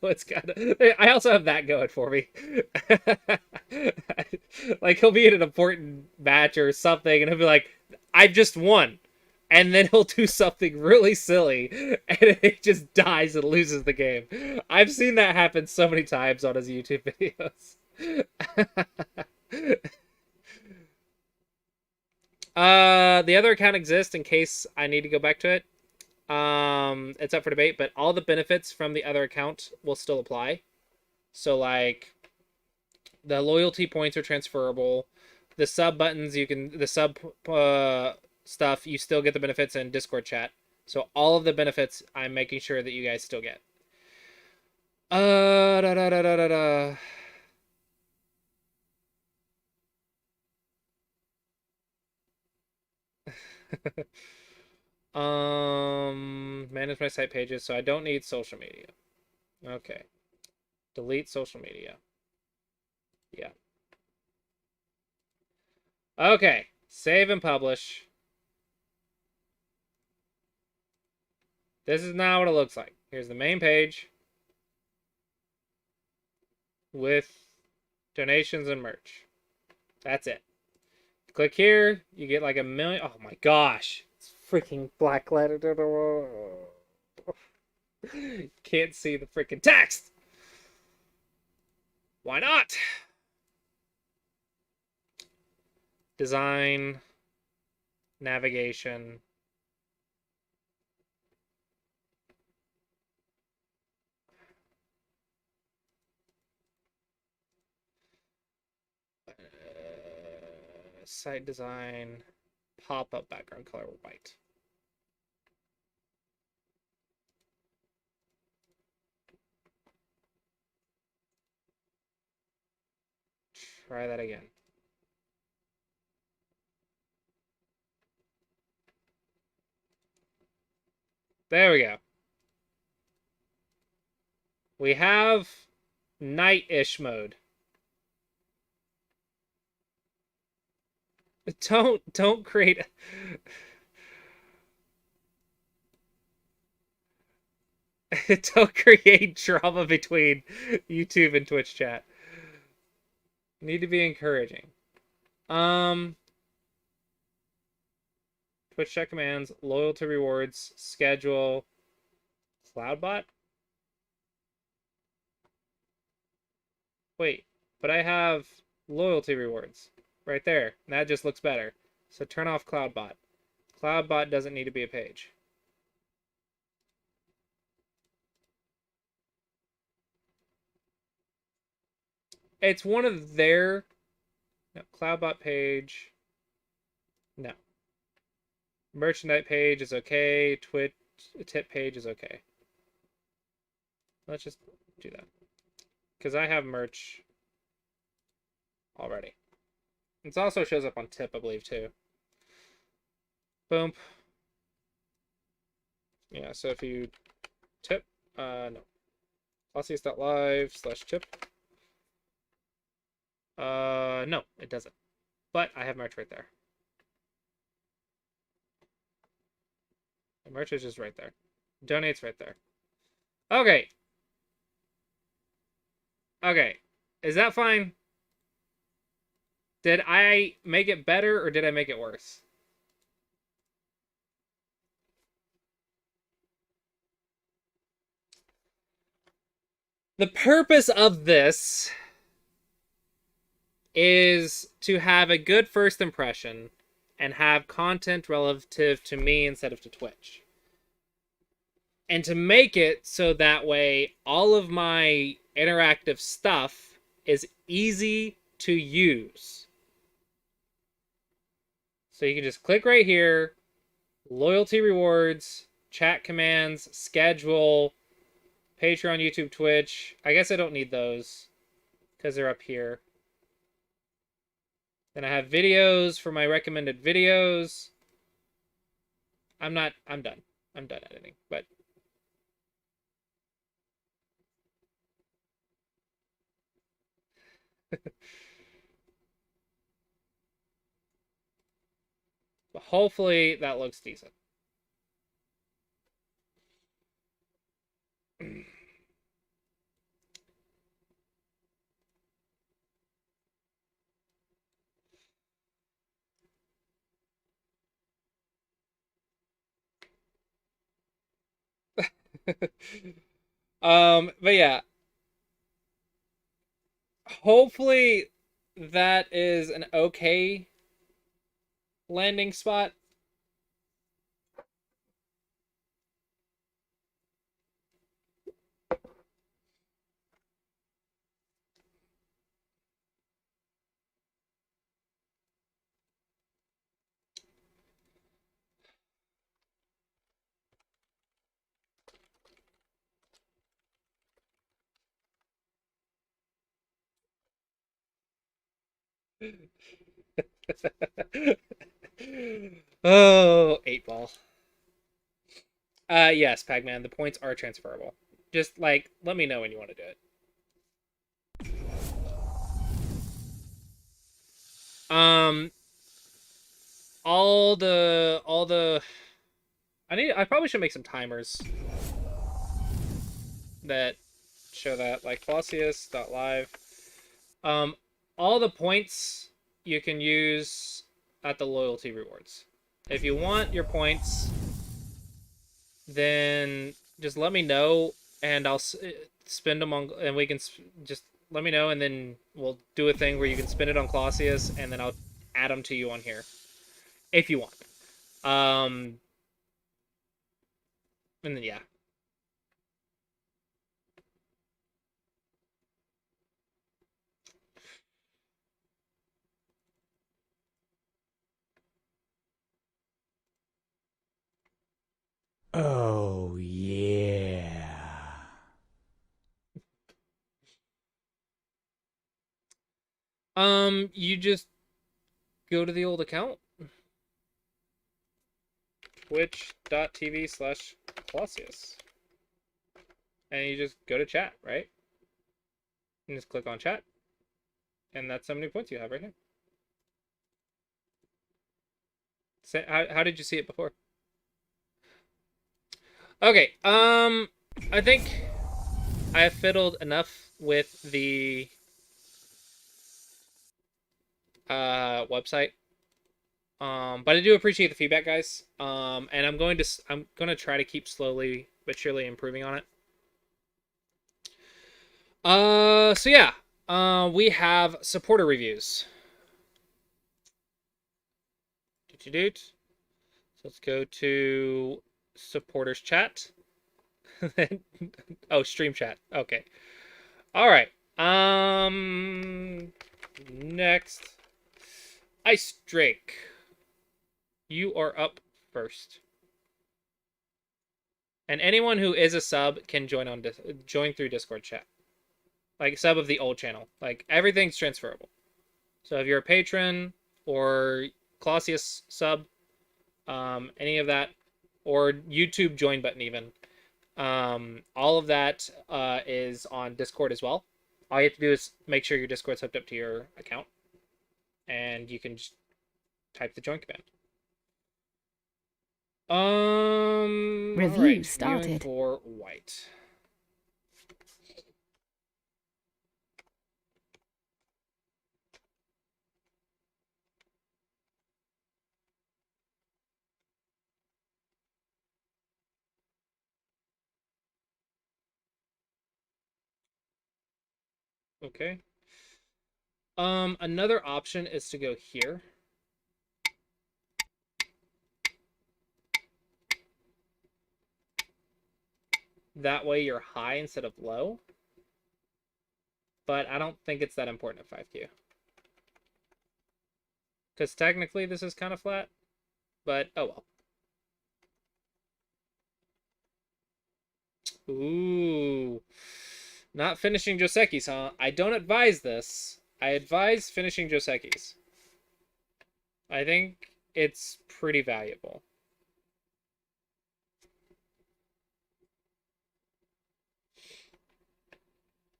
it's I also have that going for me. Like he'll be in an important match or something and he'll be like, I've just won. And then he'll do something really silly and it just dies and loses the game. I've seen that happen so many times on his YouTube videos. The other account exists in case I need to go back to it. It's up for debate, but all the benefits from the other account will still apply. So like the loyalty points are transferable. The sub buttons the sub stuff, you still get the benefits in Discord chat. So all of the benefits I'm making sure that you guys still get. Da, da, da, da, da, da. Manage my site pages, so I don't need social media. Okay. Delete social media. Yeah. Okay. Save and publish. This is now what it looks like. Here's the main page with donations and merch. That's it. Click here, you get like 1 million. Oh my gosh. It's freaking black letter. Can't see the freaking text. Why not? Design, navigation. Site design, pop-up background color white. Try that again. There we go. We have night-ish mode. Don't create don't create drama between YouTube and Twitch chat. Need to be encouraging. Twitch chat commands, loyalty rewards, schedule, Cloudbot. Wait, but I have loyalty rewards right there. And that just looks better. So turn off CloudBot. CloudBot doesn't need to be a page. It's one of their... No, CloudBot page. No. Merchandise page is okay. Twitch tip page is okay. Let's just do that. Because I have merch already. It also shows up on tip, I believe, too. Boom. Yeah, so if you tip, no. Classiest.live/tip. No, it doesn't. But I have merch right there. The merch is just right there. Donate's right there. Okay. Okay. Is that fine? Did I make it better or did I make it worse? The purpose of this is to have a good first impression and have content relative to me instead of to Twitch. And to make it so that way all of my interactive stuff is easy to use. So you can just click right here, loyalty rewards, chat commands, schedule, Patreon, YouTube, Twitch. I guess I don't need those because they're up here. Then I have videos for my recommended videos. I'm done. I'm done editing, but but hopefully that looks decent. But yeah. Hopefully that is an okay landing spot. Oh, 8-ball. Yes, Pac-Man, the points are transferable. Just, like, let me know when you want to do it. All the I probably should make some timers that show that, like Colosseus.live. All the points you can use at the loyalty rewards. If you want your points, then just let me know and I'll spend them on, and we can just let me know, and then we'll do a thing where you can spend it on Colosseus, and then I'll add them to you on here if you want. And then yeah. Oh, yeah. You just go to the old account. Twitch.tv/Colosseus. And you just go to chat, right? And just click on chat. And that's how many points you have right here. How did you see it before? Okay, I think I have fiddled enough with the website. But I do appreciate the feedback, guys. And I'm going to try to keep slowly but surely improving on it. So yeah. We have supporter reviews. So let's go to supporters chat. Oh, stream chat. Okay. All right. Next, Ice Drake. You are up first. And anyone who is a sub can join through Discord chat. Like sub of the old channel. Like everything's transferable. So if you're a patron or Clausius sub, any of that, or YouTube join button even, all of that is on Discord as well. All you have to do is make sure your Discord's hooked up to your account, and you can just type the join command. Review all right, started. viewing for white. Okay. Another option is to go here. That way you're high instead of low. But I don't think it's that important at 5Q. Because technically this is kind of flat. But, oh well. Ooh. Not finishing Joseki's, huh? I don't advise this. I advise finishing Joseki's. I think it's pretty valuable.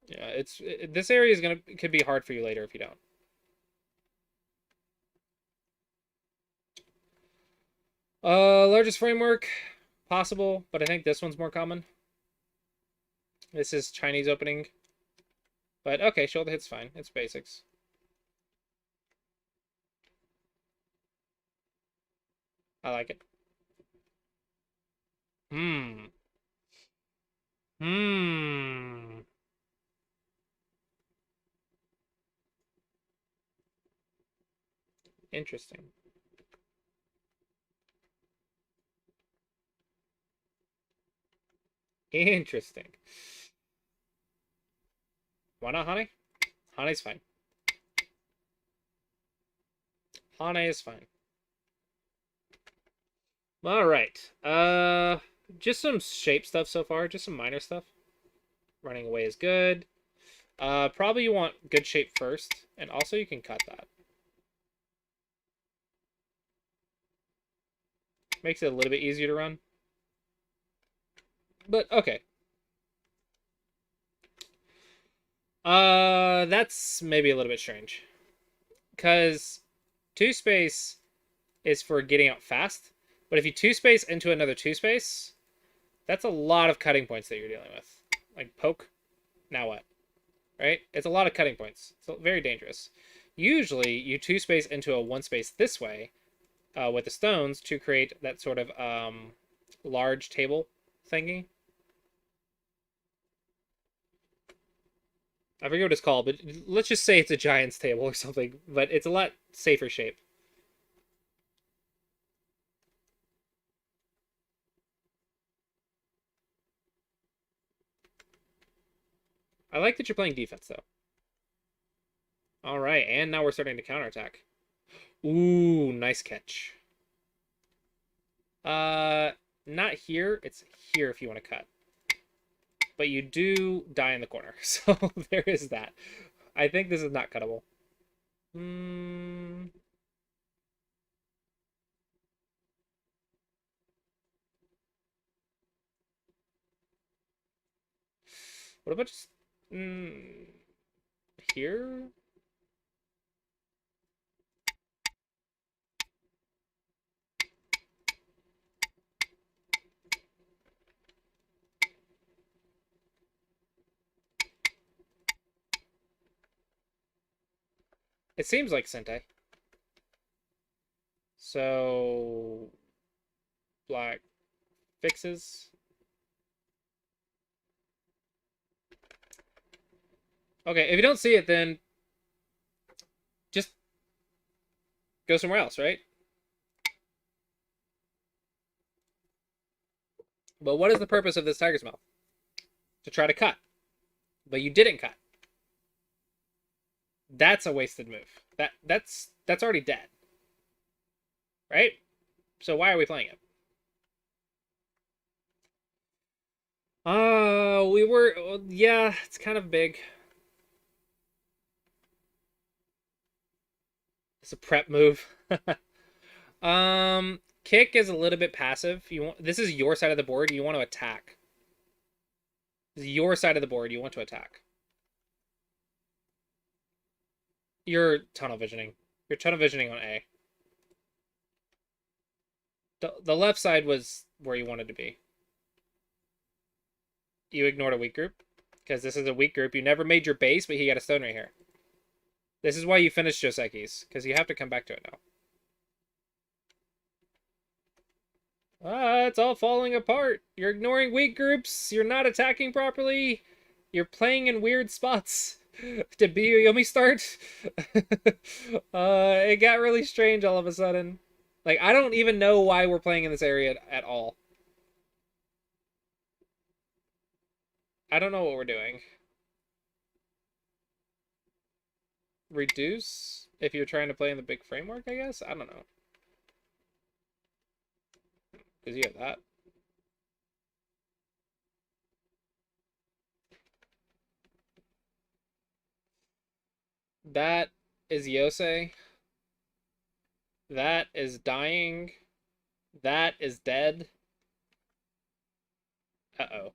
Yeah, this area is could be hard for you later if you don't. Largest framework, possible, but I think this one's more common. This is Chinese opening. But okay, shoulder hit's fine. It's basics. I like it. Hmm. Interesting. Interesting. Why not Hane? Hane's fine. Hane is fine. All right. Just some shape stuff so far. Just some minor stuff. Running away is good. Probably you want good shape first, and also you can cut that. Makes it a little bit easier to run. But okay. That's maybe a little bit strange. Because 2-space is for getting out fast. But if you 2-space into another 2-space, that's a lot of cutting points that you're dealing with. Like poke, now what? Right? It's a lot of cutting points. It's very dangerous. Usually, you 2-space into a 1-space this way with the stones to create that sort of large table thingy. I forget what it's called, but let's just say it's a giant's table or something. But it's a lot safer shape. I like that you're playing defense, though. All right, and now we're starting to counterattack. Ooh, nice catch. Not here. It's here if you want to cut. But you do die in the corner, so there is that. I think this is not cuttable. What about just here? It seems like Sentai. So black fixes. Okay, if you don't see it, then just go somewhere else, right? But what is the purpose of this tiger's mouth? To try to cut. But you didn't cut. That's a wasted move. That's already dead. Right? So why are we playing it? Yeah, it's kind of big. It's a prep move. Kick is a little bit passive. This is your side of the board. You want to attack. This is your side of the board. You want to attack. You're tunnel visioning. You're tunnel visioning on A. The left side was where you wanted to be. You ignored a weak group because this is a weak group. You never made your base, but he got a stone right here. This is why you finished Joseki's, because you have to come back to it now. It's all falling apart. You're ignoring weak groups. You're not attacking properly. You're playing in weird spots. Did Biyoyomi start? It got really strange all of a sudden. Like, I don't even know why we're playing in this area at all. I don't know what we're doing. Reduce? If you're trying to play in the big framework, I guess? I don't know. Because you have that. That is Yosei. That is dying. That is dead. Uh-oh.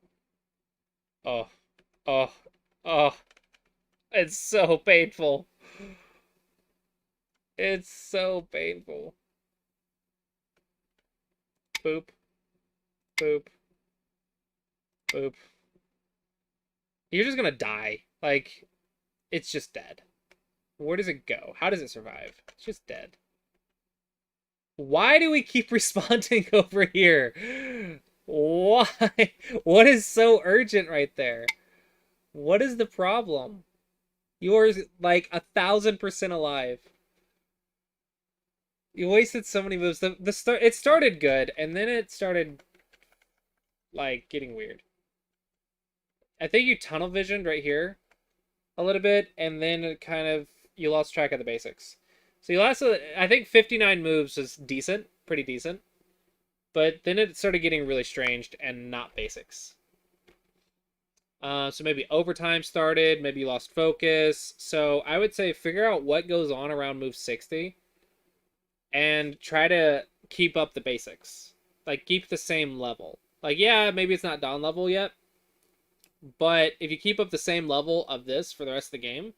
Oh. Oh. Oh. It's so painful. It's so painful. Boop. Boop. Boop. You're just gonna die. Like, it's just dead. Where does it go? How does it survive? It's just dead. Why do we keep responding over here? Why? What is so urgent right there? What is the problem? You're like 1,000% alive. You wasted so many moves. It started good, and then it started like getting weird. I think you tunnel visioned right here a little bit, and then it kind of you lost track of the basics. So you lost, I think 59 moves was decent, pretty decent. But then it started getting really strange and not basics. So maybe overtime started, maybe you lost focus. So I would say figure out what goes on around move 60 and try to keep up the basics. Like, keep the same level. Like, yeah, maybe it's not down level yet, but if you keep up the same level of this for the rest of the game,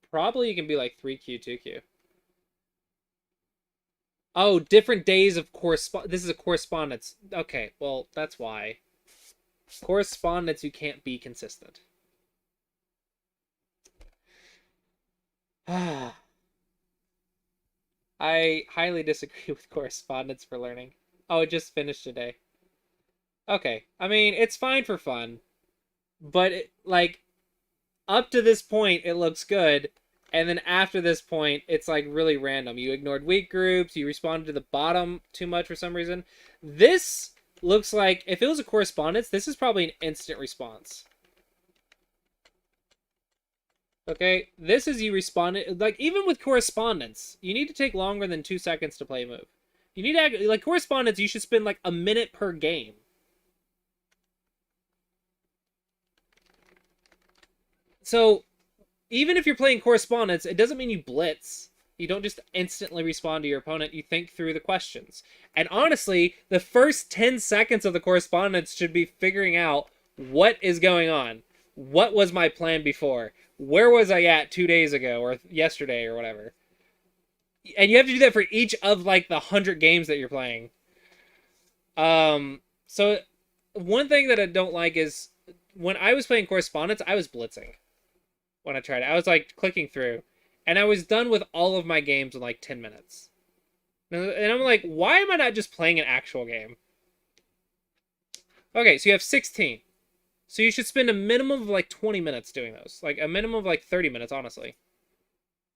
probably you can be like 3Q, 2Q. Oh, different days of correspond. This is a correspondence. Okay, well, that's why. Correspondence, you can't be consistent. I highly disagree with correspondence for learning. Oh, it just finished today. Okay, I mean, it's fine for fun. But, like, up to this point, it looks good. And then after this point, it's like really random. You ignored weak groups. You responded to the bottom too much for some reason. This looks like, if it was a correspondence, this is probably an instant response. Okay, this is you responded. Like, even with correspondence, you need to take longer than 2 seconds to play a move. You need to, like, correspondence, you should spend like a minute per game. So, even if you're playing correspondence, it doesn't mean you blitz. You don't just instantly respond to your opponent. You think through the questions. And honestly, the first 10 seconds of the correspondence should be figuring out what is going on. What was my plan before? Where was I at 2 days ago or yesterday or whatever? And you have to do that for each of like the 100 games that you're playing. So one thing that I don't like is when I was playing correspondence, I was blitzing. When I tried it, I was like clicking through, and I was done with all of my games in like 10 minutes. And I'm like, why am I not just playing an actual game? Okay, so you have 16. So you should spend a minimum of like 20 minutes doing those. Like a minimum of like 30 minutes, honestly.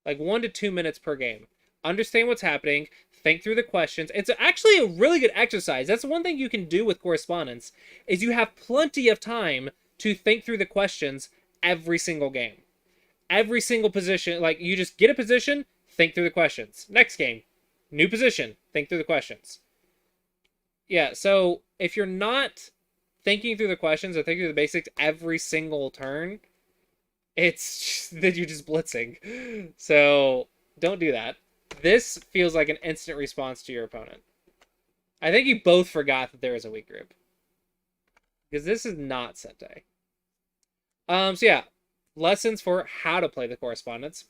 Like 1 to 2 minutes per game. Understand what's happening, think through the questions. It's actually a really good exercise. That's one thing you can do with correspondence, is you have plenty of time to think through the questions every single game. Every single position, like you just get a position, think through the questions. Next game, new position, think through the questions. Yeah, so if you're not thinking through the questions or thinking through the basics every single turn, it's that you're just blitzing. So don't do that. This feels like an instant response to your opponent. I think you both forgot that there is a weak group, because this is not Sente. So yeah, lessons for how to play the correspondence.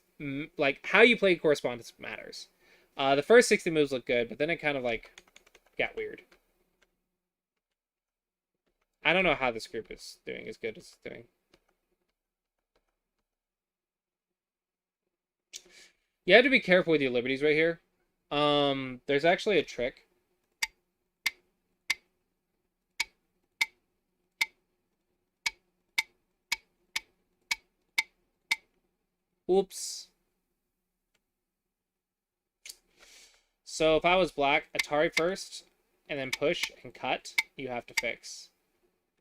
Like how you play correspondence matters. The first 60 moves look good, but then it kind of like got weird. I don't know how this group is doing as good as it's doing. You have to be careful with your liberties right here. There's actually a trick. Oops. So if I was black, Atari first, and then push and cut, you have to fix.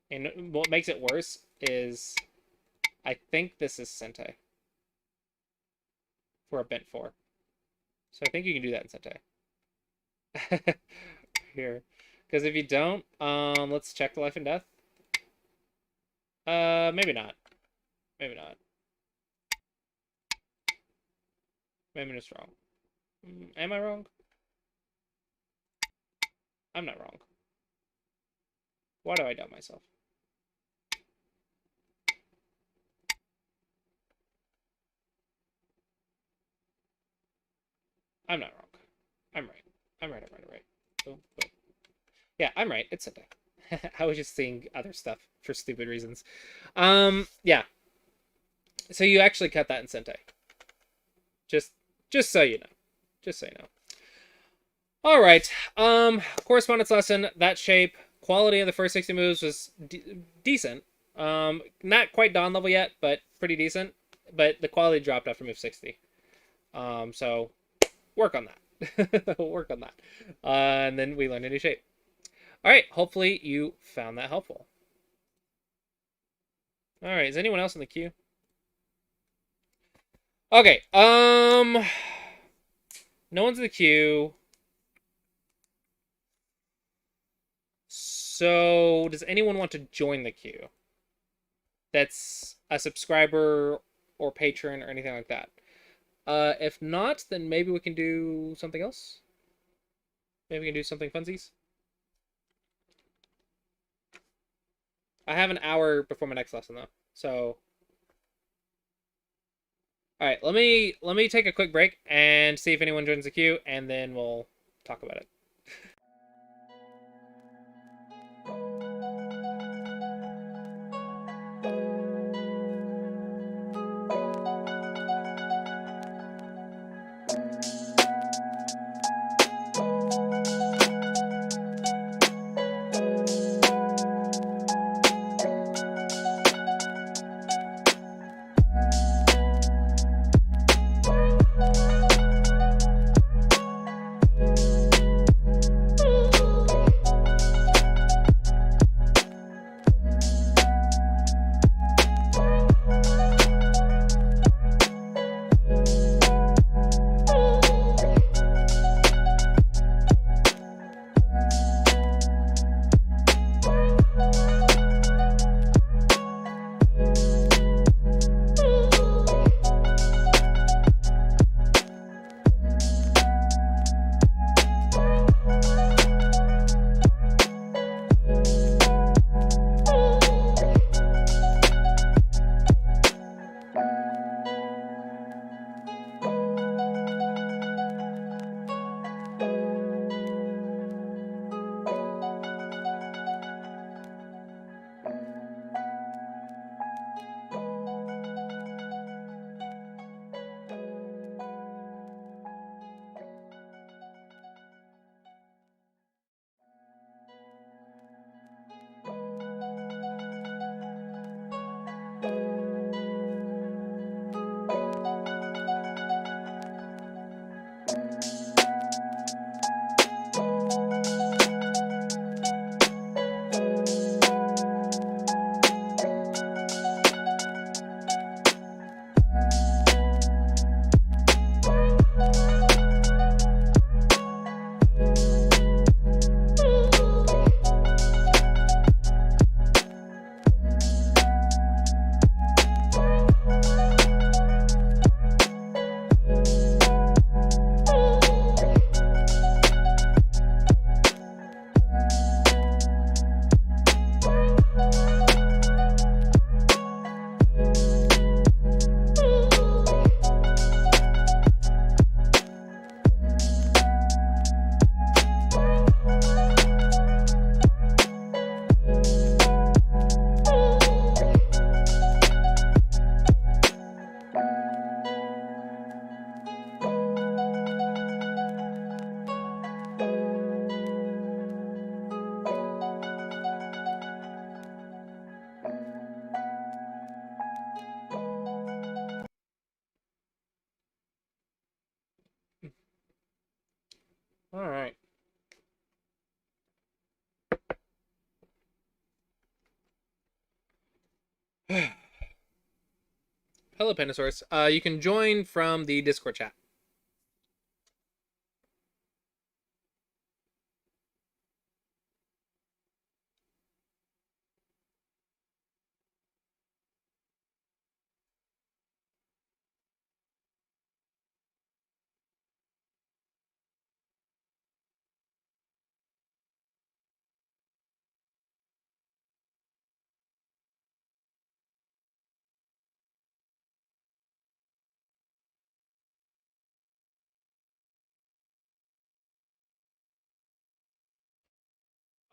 And what makes it worse is, I think this is Sente. For a bent 4. So I think you can do that in Sente. Here. Because if you don't, let's check the life and death. Maybe not. Maybe not. Maybe I'm just wrong. Am I wrong? I'm not wrong. Why do I doubt myself? I'm not wrong. I'm right. I'm right. Boom, boom. Yeah, I'm right. It's Sente. I was just seeing other stuff for stupid reasons. Yeah. So you actually cut that in Sente. Just so you know. Just so you know. All right. Correspondence lesson. That shape. Quality of the first 60 moves was decent. Not quite Dawn level yet, but pretty decent. But the quality dropped after move 60. So work on that. Work on that. And then we learned a new shape. All right. Hopefully you found that helpful. All right. Is anyone else in the queue? Okay. No one's in the queue. So does anyone want to join the queue? That's a subscriber or patron or anything like that. If not, then maybe we can do something else. Maybe we can do something funsies. I have an hour before my next lesson though, so. All right, let me take a quick break and see if anyone joins the queue, and then we'll talk about it. Hello, Pandasaurus. You can join from the Discord chat.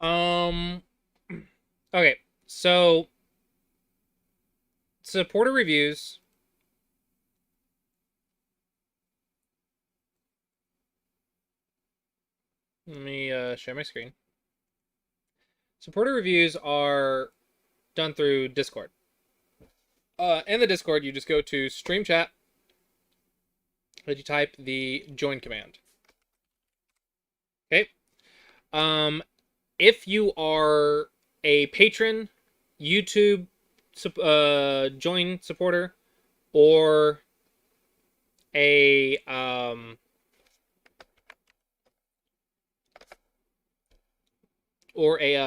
Um. Okay, so supporter reviews. Let me share my screen. Supporter reviews are done through Discord. In the Discord, you just go to Stream Chat, and you type the join command. Okay. If you are a patron, YouTube join supporter, or a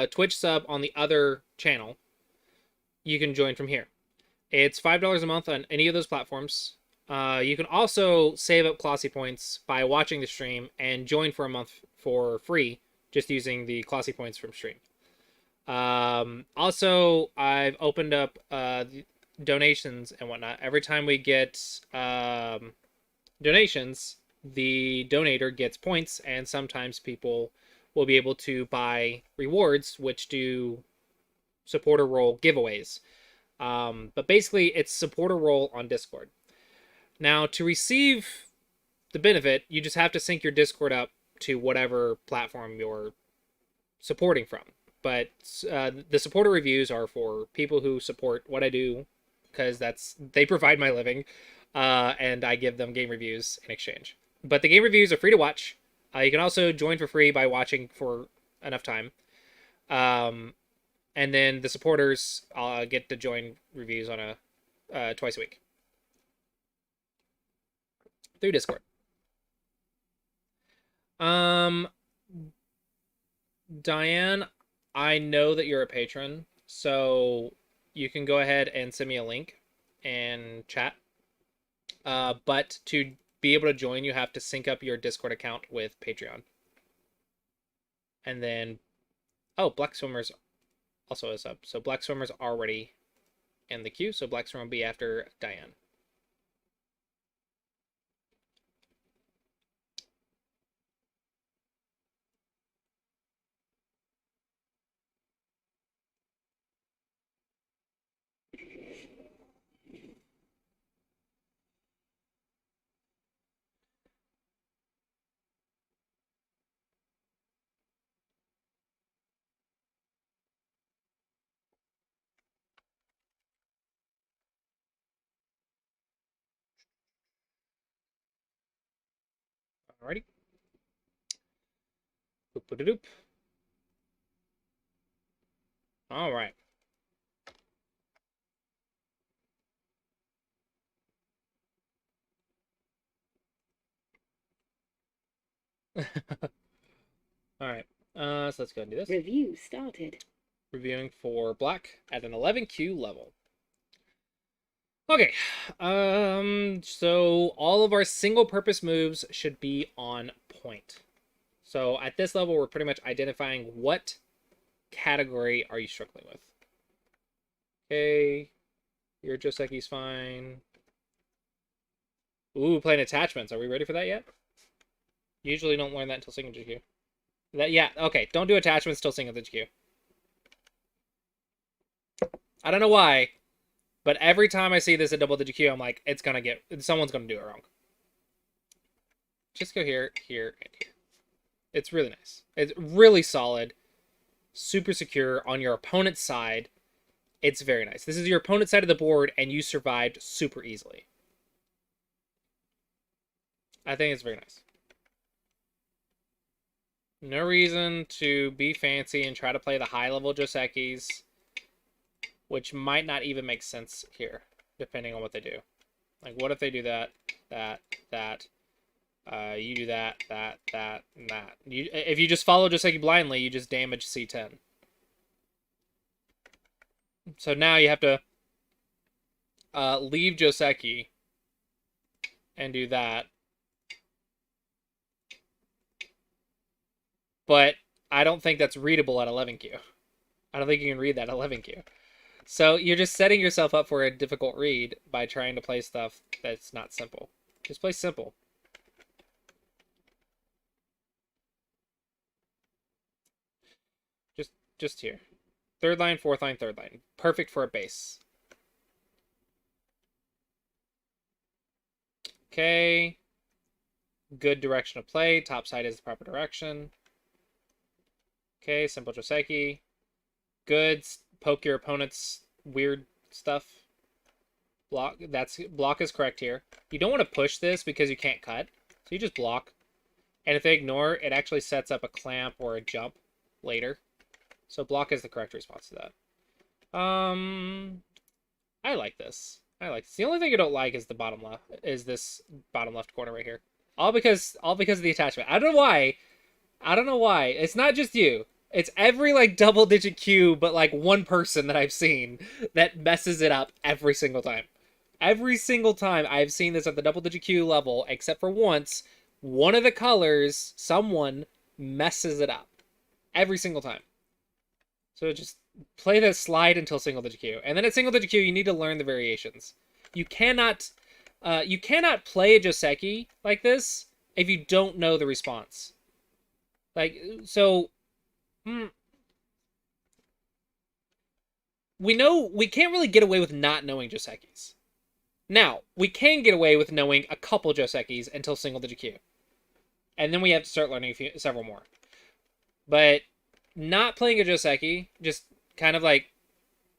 Twitch sub on the other channel, you can join from here. It's $5 a month on any of those platforms. You can also save up Classy points by watching the stream and join for a month for free, just using the Classy points from stream. Also, I've opened up donations and whatnot. Every time we get donations, the donator gets points, and sometimes people will be able to buy rewards, which do supporter role giveaways. But basically, it's supporter role on Discord. Now, to receive the benefit, you just have to sync your Discord up to whatever platform you're supporting from. But the supporter reviews are for people who support what I do, because they provide my living, and I give them game reviews in exchange. But the game reviews are free to watch. You can also join for free by watching for enough time. And then the supporters get to join reviews on a twice a week through Discord. Diane, I know that you're a patron, so you can go ahead and send me a link and chat. But to be able to join, you have to sync up your Discord account with Patreon. And then, Black Swimmers also is up. So Black Swimmer's already in the queue, so Black Swimmer will be after Diane. Alrighty. Boop-a-doop. All right. All right. So let's go and do this. Review started. Reviewing for Black at an 11Q level. Okay. So all of our single-purpose moves should be on point. So at this level, we're pretty much identifying what category are you struggling with. Okay. Your Joseki's fine. Ooh, playing attachments. Are we ready for that yet? Usually don't learn that until Singing GQ. Yeah, okay. Don't do attachments till Singing the GQ. I don't know why, but every time I see this at double the GQ, I'm like, someone's gonna do it wrong. Just go here, here, and here. It's really nice. It's really solid. Super secure on your opponent's side. It's very nice. This is your opponent's side of the board, and you survived super easily. I think it's very nice. No reason to be fancy and try to play the high-level Josekis, which might not even make sense here, depending on what they do. Like, what if they do that, that, that? You do that, that, and that. If you just follow Joseki blindly, you just damage C10. So now you have to leave Joseki and do that. But I don't think that's readable at 11Q. I don't think you can read that at 11Q. So you're just setting yourself up for a difficult read by trying to play stuff that's not simple. Just play simple. Just here. Third line, fourth line, third line. Perfect for a base. Okay. Good direction of play. Top side is the proper direction. Okay, simple Joseki. Good. Poke your opponent's weird stuff. Block. Block is correct here. You don't want to push this because you can't cut. So you just block. And if they ignore, it actually sets up a clamp or a jump later. So block is the correct response to that. I like this. The only thing I don't like is the bottom left. Is this bottom left corner right here? All because of the attachment. I don't know why. It's not just you. It's every like double digit Q, but like one person that I've seen that messes it up every single time. Every single time I've seen this at the double digit Q level, except for once, one of the colors, someone messes it up. Every single time. So just play the slide until single digit Q. And then at single digit Q, you need to learn the variations. You cannot play a Joseki like this if you don't know the response. Like, so... we can't really get away with not knowing Josekis. Now, we can get away with knowing a couple Josekis until single digit Q. And then we have to start learning several more. But not playing a Joseki, just kind of like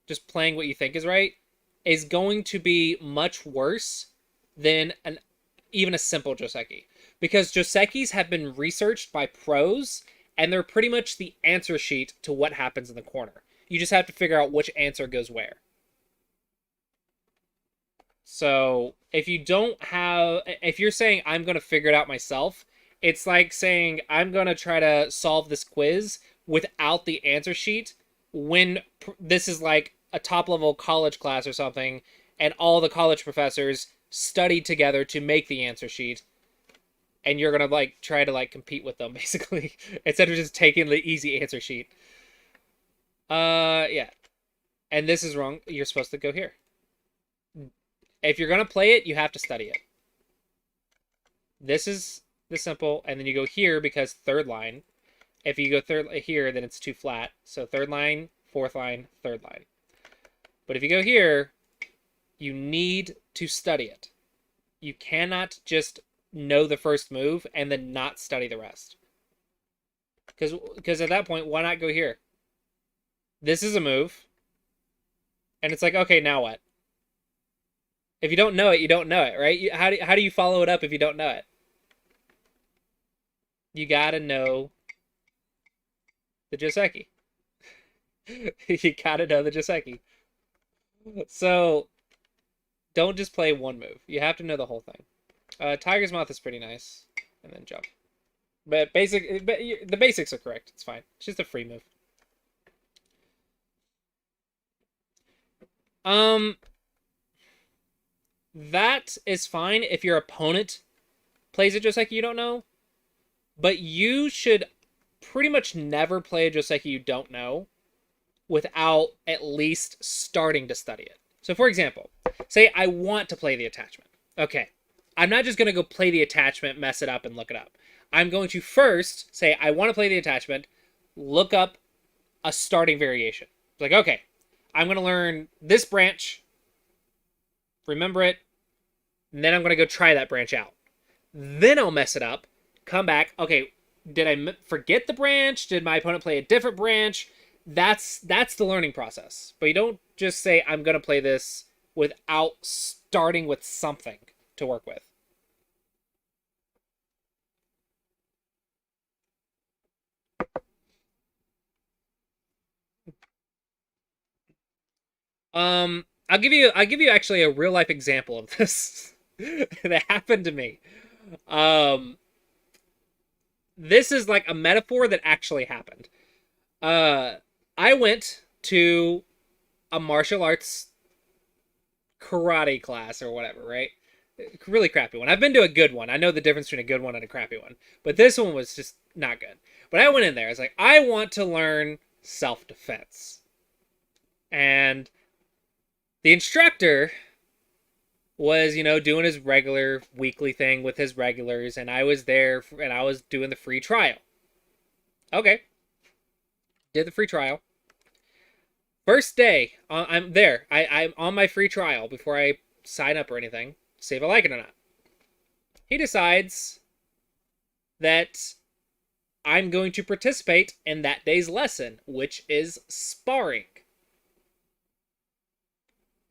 just playing what you think is right, is going to be much worse than even a simple Joseki. Because Josekis have been researched by pros, and they're pretty much the answer sheet to what happens in the corner. You just have to figure out which answer goes where. So if you're saying I'm going to figure it out myself, it's like saying I'm going to try to solve this quiz without the answer sheet when this is like a top level college class or something, and all the college professors studied together to make the answer sheet, and you're gonna like try to like compete with them basically instead of just taking the easy answer sheet. Yeah. And this is wrong. You're supposed to go here. If you're gonna play it, you have to study it. This is the simple, and then you go here because third line. If you go third here, then it's too flat. So third line, fourth line, third line. But if you go here, you need to study it. You cannot just know the first move and then not study the rest. Because at that point, why not go here? This is a move. And it's like, okay, now what? If you don't know it, you don't know it, right? How do you follow it up if you don't know it? You gotta know the Joseki. You gotta know the Joseki. So, don't just play one move. You have to know the whole thing. Tiger's Mouth is pretty nice. And then jump. But the basics are correct. It's fine. It's just a free move. That is fine if your opponent plays a Joseki you don't know. But you should pretty much never play a Joseki you don't know without at least starting to study it. So for example, say I want to play the attachment. Okay, I'm not just going to go play the attachment, mess it up, and look it up. I'm going to first say I want to play the attachment, look up a starting variation. It's like, okay, I'm going to learn this branch, remember it, and then I'm going to go try that branch out. Then I'll mess it up, come back, okay, did I forget the branch? Did my opponent play a different branch? That's the learning process. But you don't just say, I'm going to play this without starting with something to work with. I'll give you actually a real life example of this. that happened to me. Um, this is like a metaphor that actually happened. Uh, I went to a martial arts karate class or whatever, right? Really crappy one. I've been to a good one. I know the difference between a good one and a crappy one, but this one was just not good. But I went in there. I was like, I want to learn self-defense. And the instructor was, doing his regular weekly thing with his regulars, and I was there and I was doing the free trial. Okay. Did the free trial. First day, I'm there. I'm on my free trial before I sign up or anything. See if I like it or not. He decides that I'm going to participate in that day's lesson, which is sparring.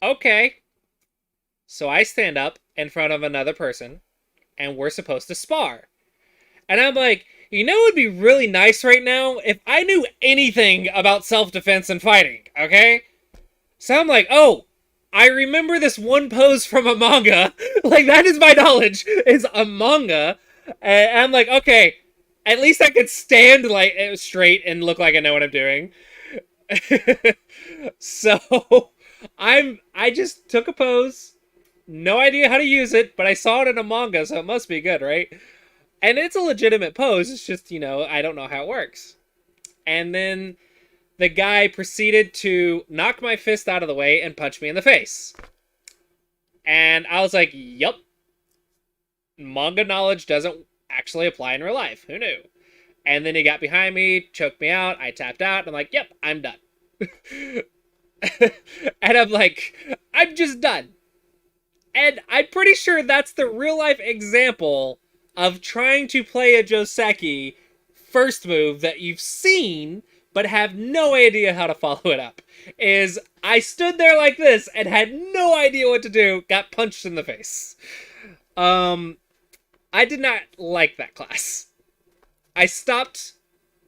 Okay. So I stand up in front of another person, and we're supposed to spar. And I'm like, it would be really nice right now if I knew anything about self-defense and fighting, okay? So I'm like, oh, I remember this one pose from a manga. Like, that is my knowledge, is a manga. And I'm like, okay, at least I could stand like straight and look like I know what I'm doing. So I just took a pose, no idea how to use it, but I saw it in a manga, so it must be good, right? And it's a legitimate pose. It's just, I don't know how it works. And then the guy proceeded to knock my fist out of the way and punch me in the face. And I was like, yup. Manga knowledge doesn't actually apply in real life. Who knew? And then he got behind me, choked me out. I tapped out. And I'm like, yep, I'm done. And I'm like, I'm just done. And I'm pretty sure that's the real life example of trying to play a Joseki first move that you've seen but have no idea how to follow it up. Is I stood there like this and had no idea what to do, got punched in the face. I did not like that class. I stopped.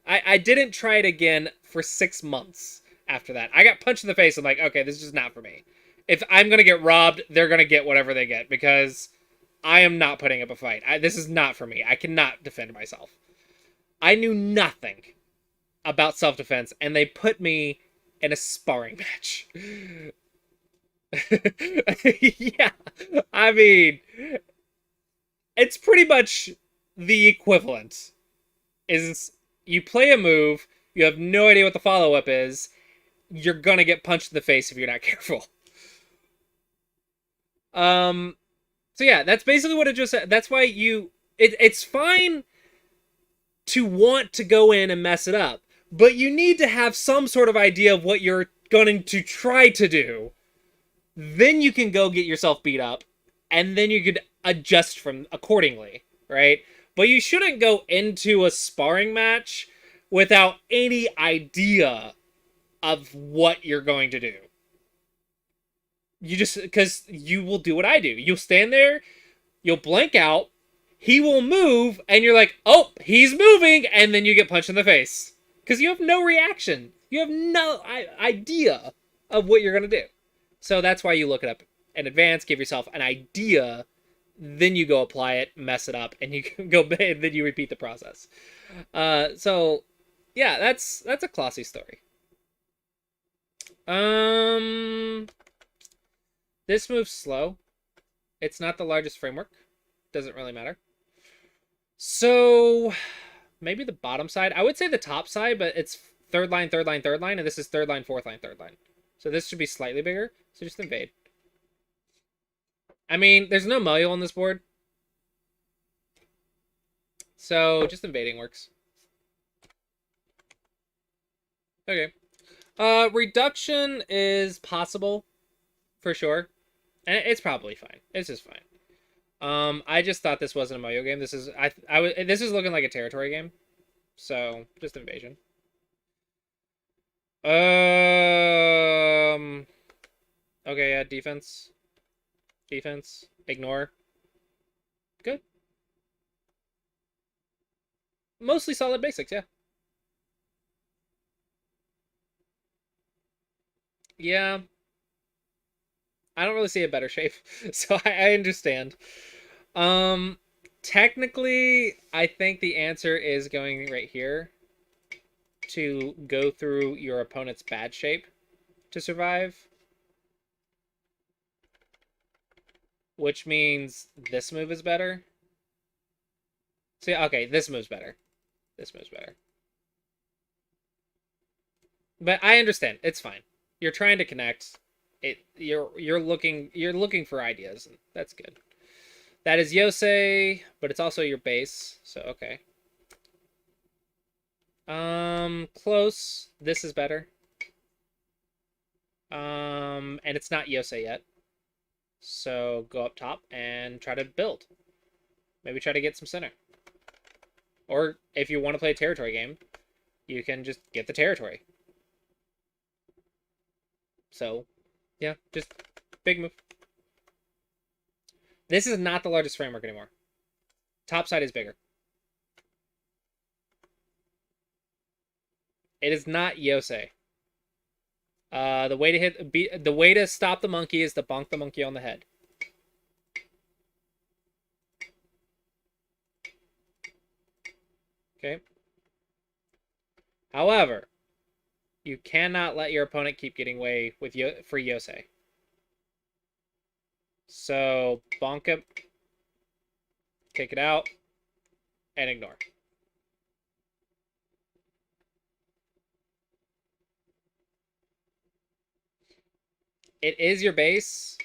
I didn't try it again for 6 months after that. I got punched in the face. I'm like, okay, this is just not for me. If I'm going to get robbed, they're going to get whatever they get because I am not putting up a fight. This is not for me. I cannot defend myself. I knew nothing about self-defense, and they put me in a sparring match. Yeah, I mean, it's pretty much the equivalent. Is you play a move, you have no idea what the follow-up is, you're gonna get punched in the face if you're not careful. So yeah, that's basically what it just said. That's why it's fine to want to go in and mess it up, but you need to have some sort of idea of what you're going to try to do. Then you can go get yourself beat up, and then you could adjust from accordingly, right? But you shouldn't go into a sparring match without any idea of what you're going to do. You just, because you will do what I do. You'll stand there, you'll blank out, he will move, and you're like, oh, he's moving, and then you get punched in the face. Because you have no reaction. You have no idea of what you're going to do. So that's why you look it up in advance, give yourself an idea, then you go apply it, mess it up, and you can go, and then you repeat the process. So, yeah, that's a classy story. This move's slow. It's not the largest framework. Doesn't really matter. So, maybe the bottom side. I would say the top side, but it's third line, third line, third line, and this is third line, fourth line, third line. So this should be slightly bigger. So just invade. I mean, there's no Mario on this board. So just invading works. Okay. Reduction is possible, for sure. And it's probably fine. It's just fine. I just thought this wasn't a Mario game. This is this is looking like a territory game. So just invasion. Okay, yeah, defense. Defense. Ignore. Good. Mostly solid basics, yeah. Yeah. I don't really see a better shape, so I understand. Technically, I think the answer is going right here to go through your opponent's bad shape to survive. Which means this move is better. See, okay, this move's better. This move's better. But I understand. It's fine. You're trying to connect. You're looking for ideas. And that's good. That is Yosei, but it's also your base. So okay. Close. This is better. And it's not Yosei yet. So go up top and try to build. Maybe try to get some center. Or if you want to play a territory game, you can just get the territory. So, yeah, just big move. This is not the largest framework anymore. Top side is bigger. It is not Yosei. The way to stop the monkey is to bonk the monkey on the head. Okay. However, you cannot let your opponent keep getting away with free Yosei. So bonk it, take it out, and ignore. It is your base,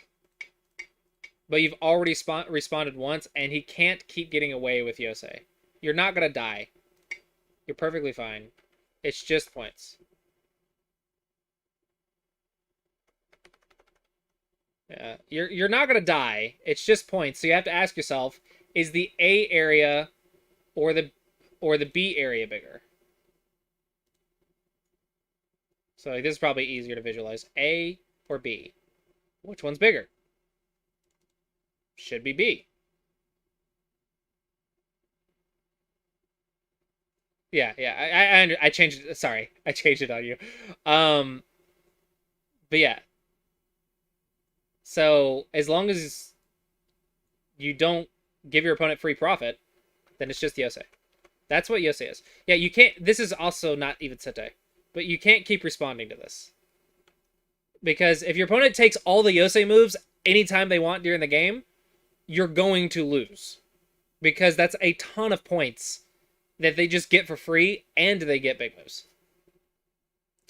but you've already responded once, and he can't keep getting away with Yosei. You're not going to die. You're perfectly fine. It's just points. Yeah, you're not going to die. It's just points. So you have to ask yourself, is the A area or the B area bigger? So this is probably easier to visualize. A or B? Which one's bigger? Should be B. Yeah. I changed it. Sorry, I changed it on you. But yeah. So as long as you don't give your opponent free profit, then it's just Yosei. That's what Yosei is. Yeah, you can't. This is also not even Sente, but you can't keep responding to this. Because if your opponent takes all the Yosei moves anytime they want during the game, you're going to lose. Because that's a ton of points that they just get for free, and they get big moves.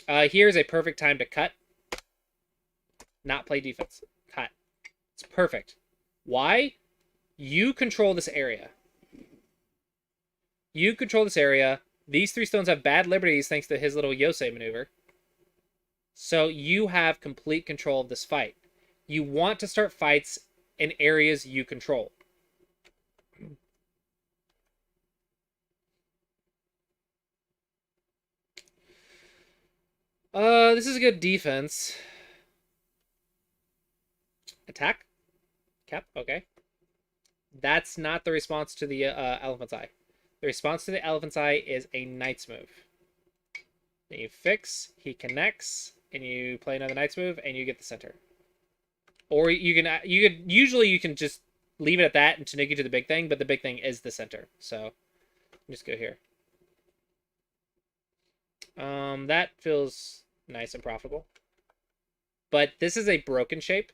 Here's a perfect time to cut. Not play defense. Cut. It's perfect. Why? You control this area. You control this area. These 3 stones have bad liberties thanks to his little Yosei maneuver. So you have complete control of this fight. You want to start fights in areas you control. This is a good defense. Attack? Cap? Okay. That's not the response to the Elephant's Eye. The response to the Elephant's Eye is a Knight's move. Then you fix, he connects, and you play another Knight's move, and you get the center. Or you can just leave it at that and Tanuki to the big thing, but the big thing is the center. So just go here. That feels nice and profitable. But this is a broken shape.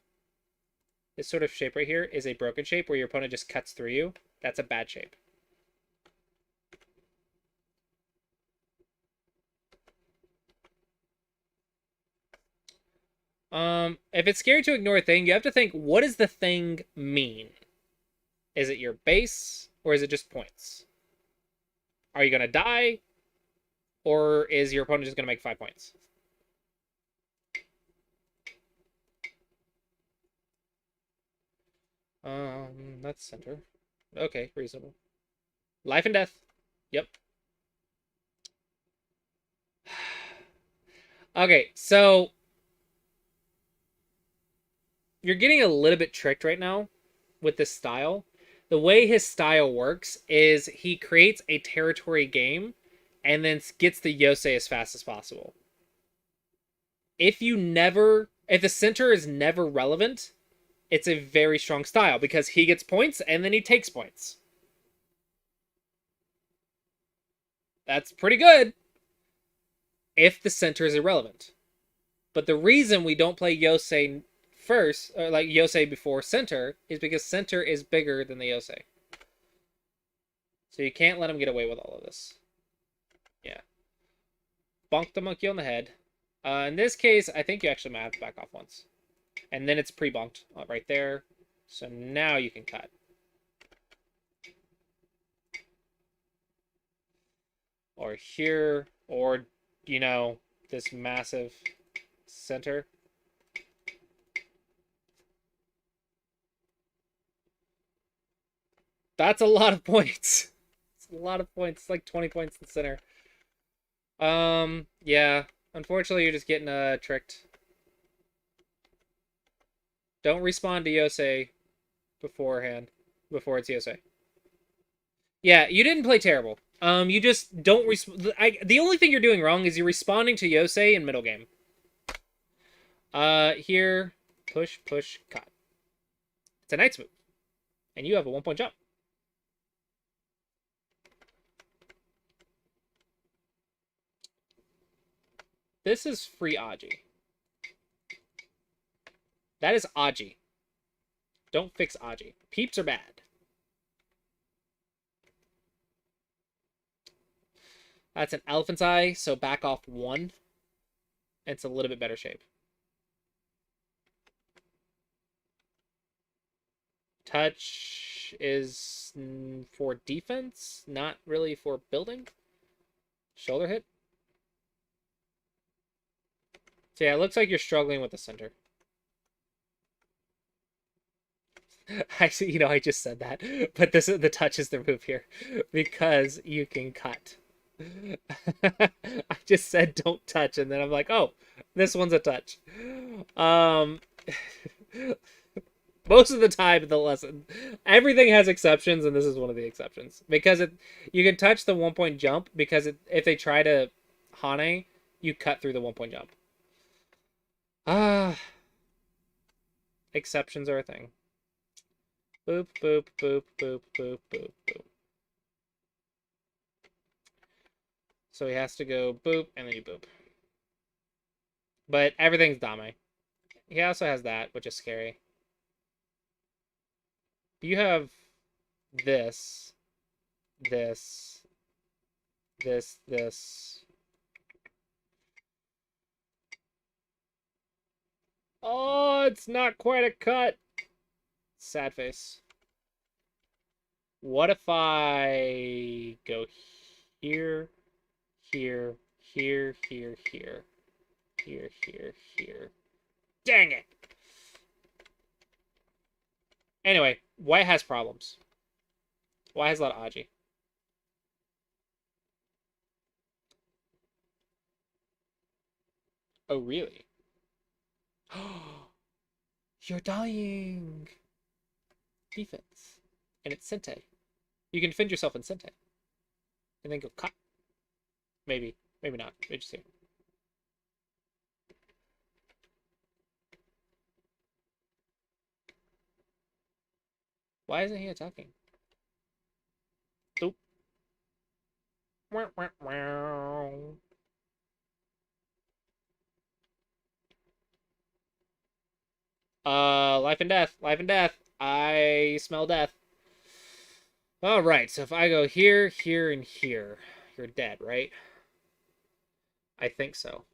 This sort of shape right here is a broken shape where your opponent just cuts through you. That's a bad shape. If it's scary to ignore a thing, you have to think, what does the thing mean? Is it your base, or is it just points? Are you going to die, or is your opponent just going to make 5 points? That's center. Okay, reasonable. Life and death. Yep. Okay, so you're getting a little bit tricked right now with this style. The way his style works is he creates a territory game and then gets the Yosei as fast as possible. If the center is never relevant, it's a very strong style because he gets points and then he takes points. That's pretty good if the center is irrelevant. But the reason we don't play Yosei first, or like Yosei before center, is because center is bigger than the Yosei. So you can't let him get away with all of this. Yeah. Bonk the monkey on the head. In this case, I think you actually might have to back off once. And then it's pre-bonked right there. So now you can cut. Or here, or, you know, this massive center. That's a lot of points. It's a lot of points. It's like 20 points in the center. Yeah. Unfortunately, you're just getting tricked. Don't respawn to Yosei beforehand. Before it's Yosei. Yeah, you didn't play terrible. You just don't the only thing you're doing wrong is you're responding to Yosei in middle game. Here, push, push, cut. It's a knight's move. And you have a 1-point jump. This is free Aji. That is Aji. Don't fix Aji. Peeps are bad. That's an elephant's eye, so back off 1. It's a little bit better shape. Touch is for defense, not really for building. Shoulder hit. So yeah, it looks like you're struggling with the center. I see, you know, I just said that, but the touch is the move here because you can cut. I just said don't touch, and then I'm like, oh, this one's a touch. Most of the time in the lesson, everything has exceptions, and this is one of the exceptions because you can touch the 1-point jump because if they try to Hane, you cut through the 1-point jump. Exceptions are a thing. Boop, boop, boop, boop, boop, boop, boop. So he has to go boop, and then you boop. But everything's Dame. He also has that, which is scary. You have this, this, this. Oh, it's not quite a cut. Sad face. What if I go here, here, here, here, here, here, here, here? Dang it! Anyway, white has problems. White has a lot of Aji. Oh, really? You're dying! Defense. And it's Sente. You can defend yourself in Sente. And then go cut. Maybe. Maybe not. Maybe just here. Why isn't he attacking? Oop. Wow, wow, wow. Life and death. Life and death. I smell death. Alright, so if I go here, here, and here, you're dead, right? I think so.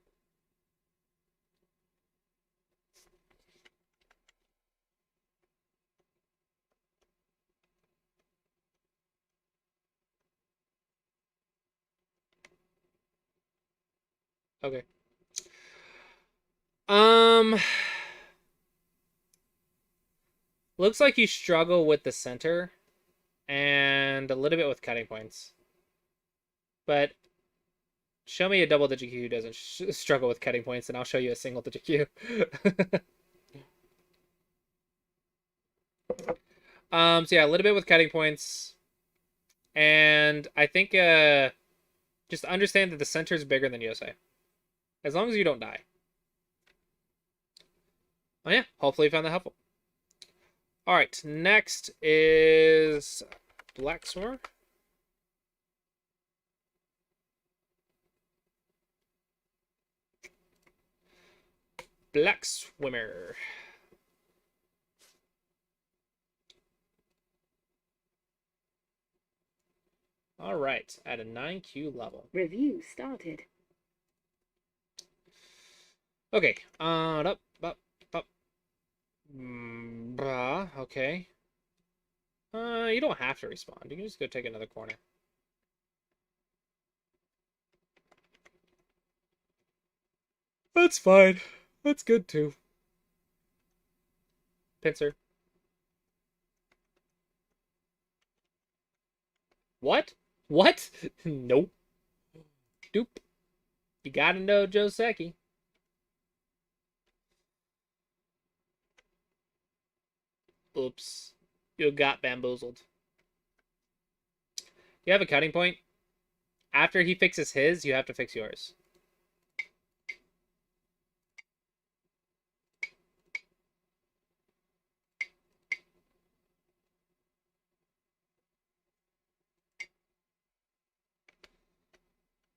Okay. Looks like you struggle with the center and a little bit with cutting points. But show me a double-digit Q who doesn't struggle with cutting points, and I'll show you a single-digit Q. So yeah, a little bit with cutting points. And I think just understand that the center is bigger than Yosei. As long as you don't die. Oh yeah, hopefully you found that helpful. All right, next is Black Swimmer. Black Swimmer. All right, at a 9Q level. Review started. Okay, up. Okay. You don't have to respond. You can just go take another corner. That's fine. That's good too. Pincer. What? What? Nope. Doop. You gotta know Joseki. Oops. You got bamboozled. You have a cutting point. After he fixes his, you have to fix yours.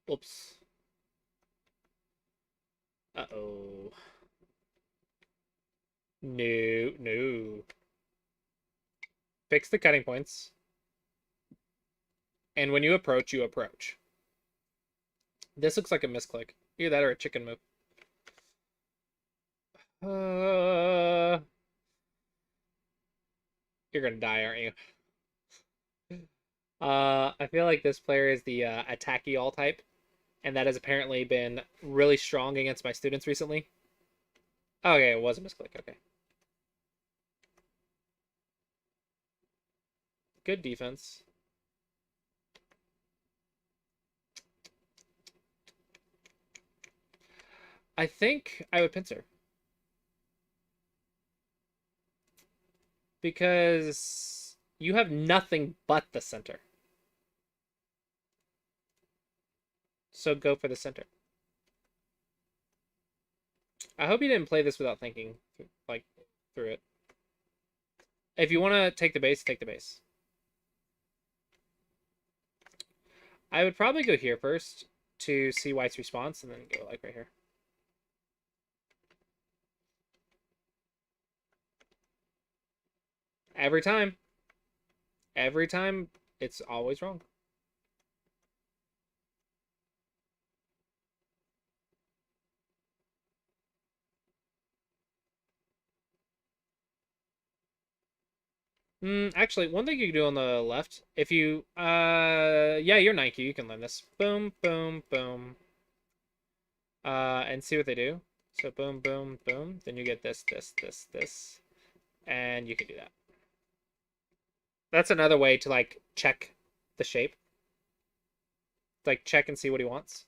Oops. Uh-oh. No, no. Fix the cutting points. And when you approach, you approach. This looks like a misclick. Either that or a chicken move. You're gonna die, aren't you? I feel like this player is the attacky all type, and that has apparently been really strong against my students recently. Okay, it was a misclick. Okay. Good defense. I think I would pincer. Because you have nothing but the center. So go for the center. I hope you didn't play this without thinking like through it. If you want to take the base, take the base. I would probably go here first to see White's response and then go like right here. Every time. Every time, it's always wrong. Actually, one thing you can do on the left, if you, yeah, you're Nike, you can learn this. Boom, boom, boom. And see what they do. So boom, boom, boom. Then you get this, this. And you can do that. That's another way to, like, check the shape. Like, check and see what he wants.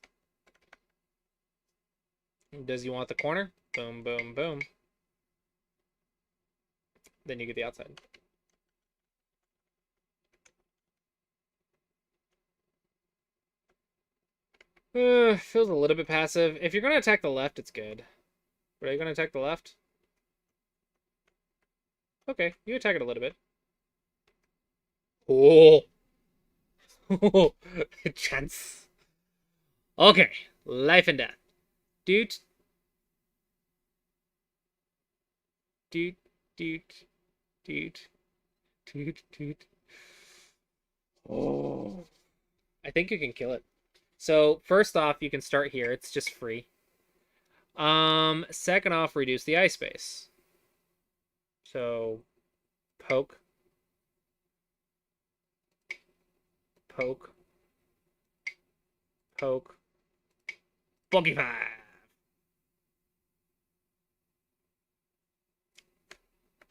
Does he want the corner? Boom, boom, boom. Then you get the outside. Feels a little bit passive. If you're going to attack the left, it's good. But are you going to attack the left? Okay, you attack it a little bit. Oh. Chance. Okay, life and death. Doot. Doot. Doot. Doot. Doot. Doot. Oh. I think you can kill it. So first off, you can start here. It's just free. Second off, reduce the ice space. So poke. Poke. Poke. Boogie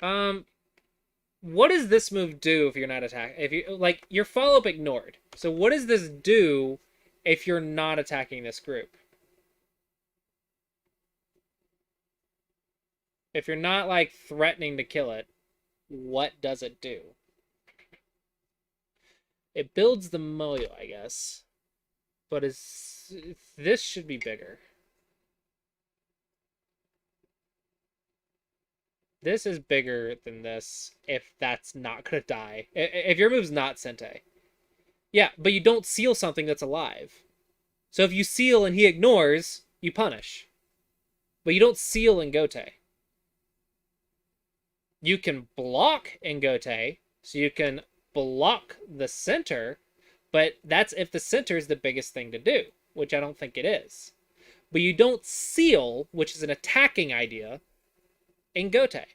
5. What does this move do if you're not attacking? If you like your follow-up ignored. So what does this do if you're not attacking this group? If you're not like threatening to kill it, what does it do? It builds the Moyo, I guess. But this should be bigger. this is bigger than this if that's not gonna die. If your move's not Sente. Yeah, but you don't seal something that's alive. So if you seal and he ignores, you punish. But you don't seal in Gote. You can block in Gote, so you can block the center, but that's if the center is the biggest thing to do, which I don't think it is. But you don't seal, which is an attacking idea, in Gote.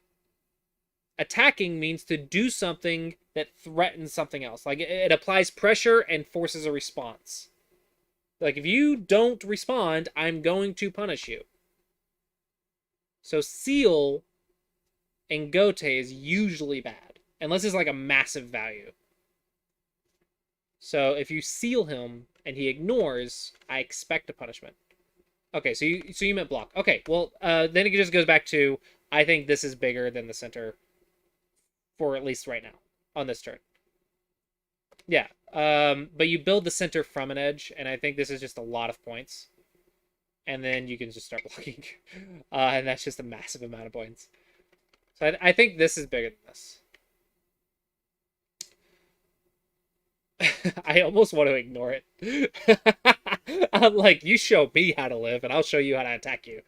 Attacking means to do something that threatens something else. Like it applies pressure and forces a response. Like if you don't respond, I'm going to punish you. So seal in Gote is usually bad, unless it's like a massive value. So if you seal him and he ignores, I expect a punishment. Okay, so you meant block. Okay, well, then it just goes back to, I think this is bigger than the center for at least right now on this turn. Yeah, but you build the center from an edge, and I think this is just a lot of points. And then you can just start blocking. And that's just a massive amount of points. So I think this is bigger than this. I almost want to ignore it. I'm like, you show me how to live, and I'll show you how to attack you.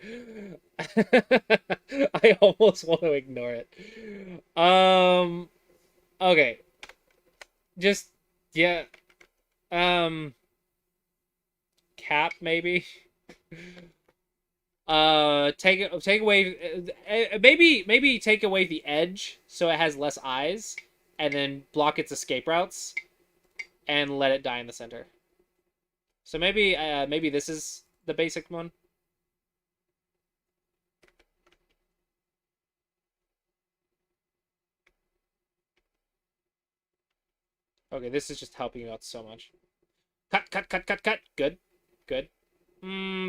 I almost want to ignore it. Okay. Just, yeah. Cap, maybe? Take away, maybe take away the edge so it has less eyes, and then block its escape routes, and let it die in the center. So maybe this is the basic one. Okay, this is just helping you out so much. Cut, cut, cut, cut, cut. Good, good.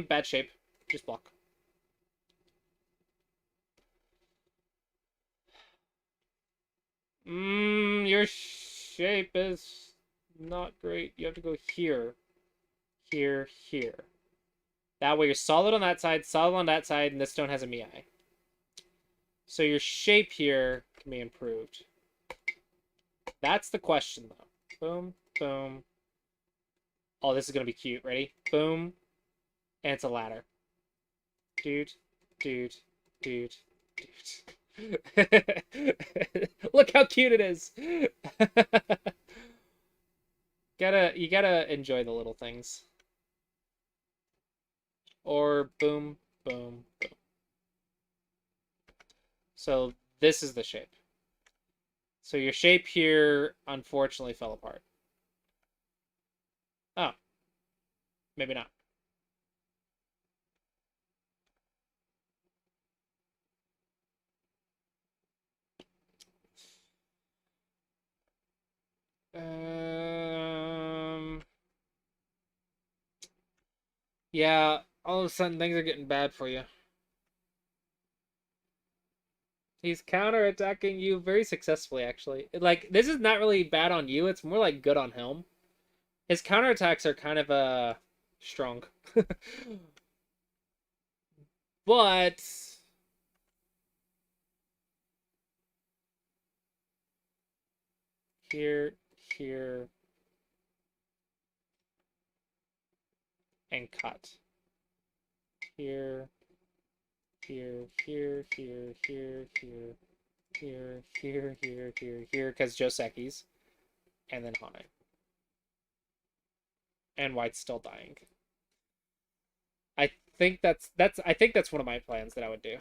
Bad shape. Just block. Your shape is not great. You have to go here. Here, here. That way you're solid on that side, solid on that side, and this stone has a Miai. So your shape here can be improved. That's the question, though. Boom, boom. Oh, this is going to be cute. Ready? Boom. And it's a ladder. Dude, dude, dude, dude. Look how cute it is. You gotta enjoy the little things. Or boom, boom, boom. So this is the shape. So your shape here, unfortunately, fell apart. Oh. Maybe not. Yeah, all of a sudden things are getting bad for you. He's counterattacking you very successfully, actually. Like, this is not really bad on you, it's more like good on him. His counterattacks are kind of, strong. But... Here, here... And cut. Here... Here, here, here, here, here, here, here, here, here, here, because Joseki's, and then Hane. And White's still dying. I think that's one of my plans that I would do.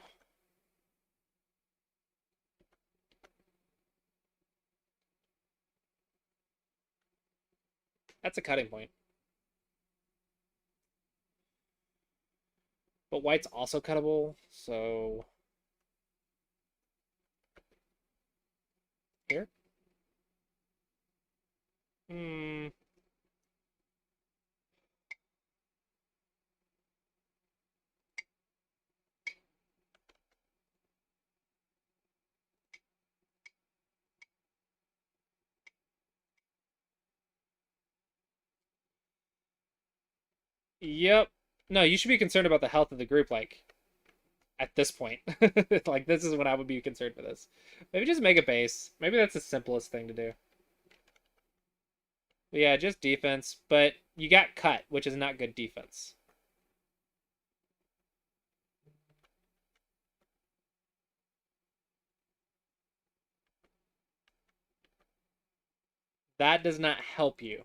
That's a cutting point. But White's also cuttable, so... Here? Yep. No, you should be concerned about the health of the group, like... at this point. Like, this is when I would be concerned for this. Maybe just make a base. Maybe that's the simplest thing to do. But yeah, just defense. But you got cut, which is not good defense. That does not help you.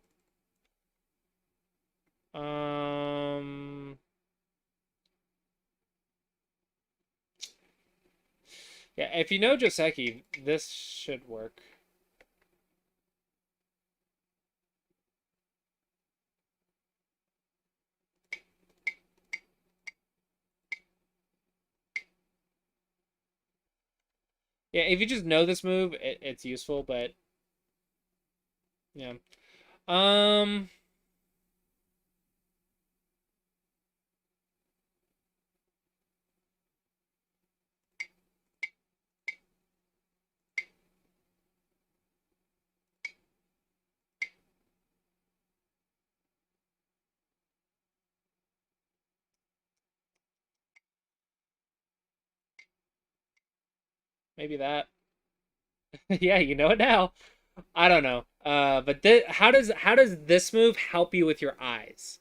Yeah, if you know Joseki, this should work. Yeah, if you just know this move, it's useful, but yeah. Um, maybe that. Yeah, you know it now. I don't know. But how does this move help you with your eyes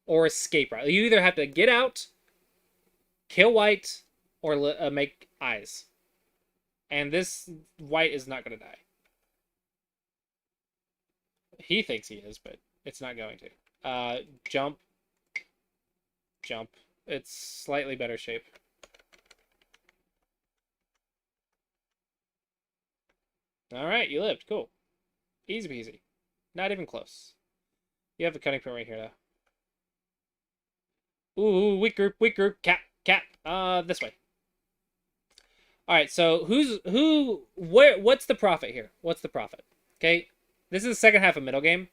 or escape route? You either have to get out, kill white, or make eyes. And this white is not going to die. He thinks he is, but it's not going to. Jump, jump. It's slightly better shape. All right, you lived. Cool. Easy peasy. Not even close. You have a cutting point right here, though. Ooh, weak group, weak group. Cat, cat. This way. All right, so what's the profit here? What's the profit? Okay, this is the second half of middle game.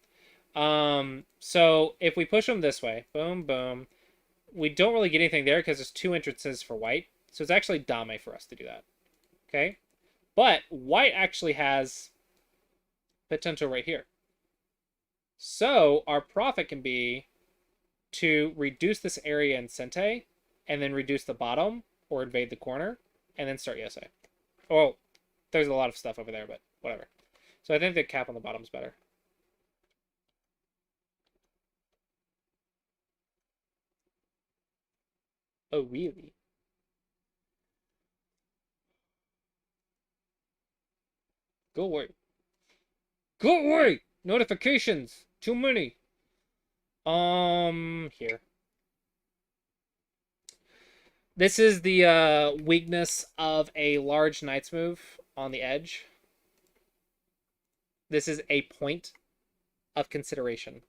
So if we push them this way, boom, boom, we don't really get anything there because there's two entrances for white. So it's actually dame for us to do that. Okay, but white actually has potential right here. So our profit can be to reduce this area in Sente, and then reduce the bottom or invade the corner, and then start Yosei. Oh, there's a lot of stuff over there, but whatever. So I think the cap on the bottom is better. Oh, really? Go away. Go away! Notifications! Too many! Here. This is the weakness of a large knight's move on the edge. This is a point of consideration.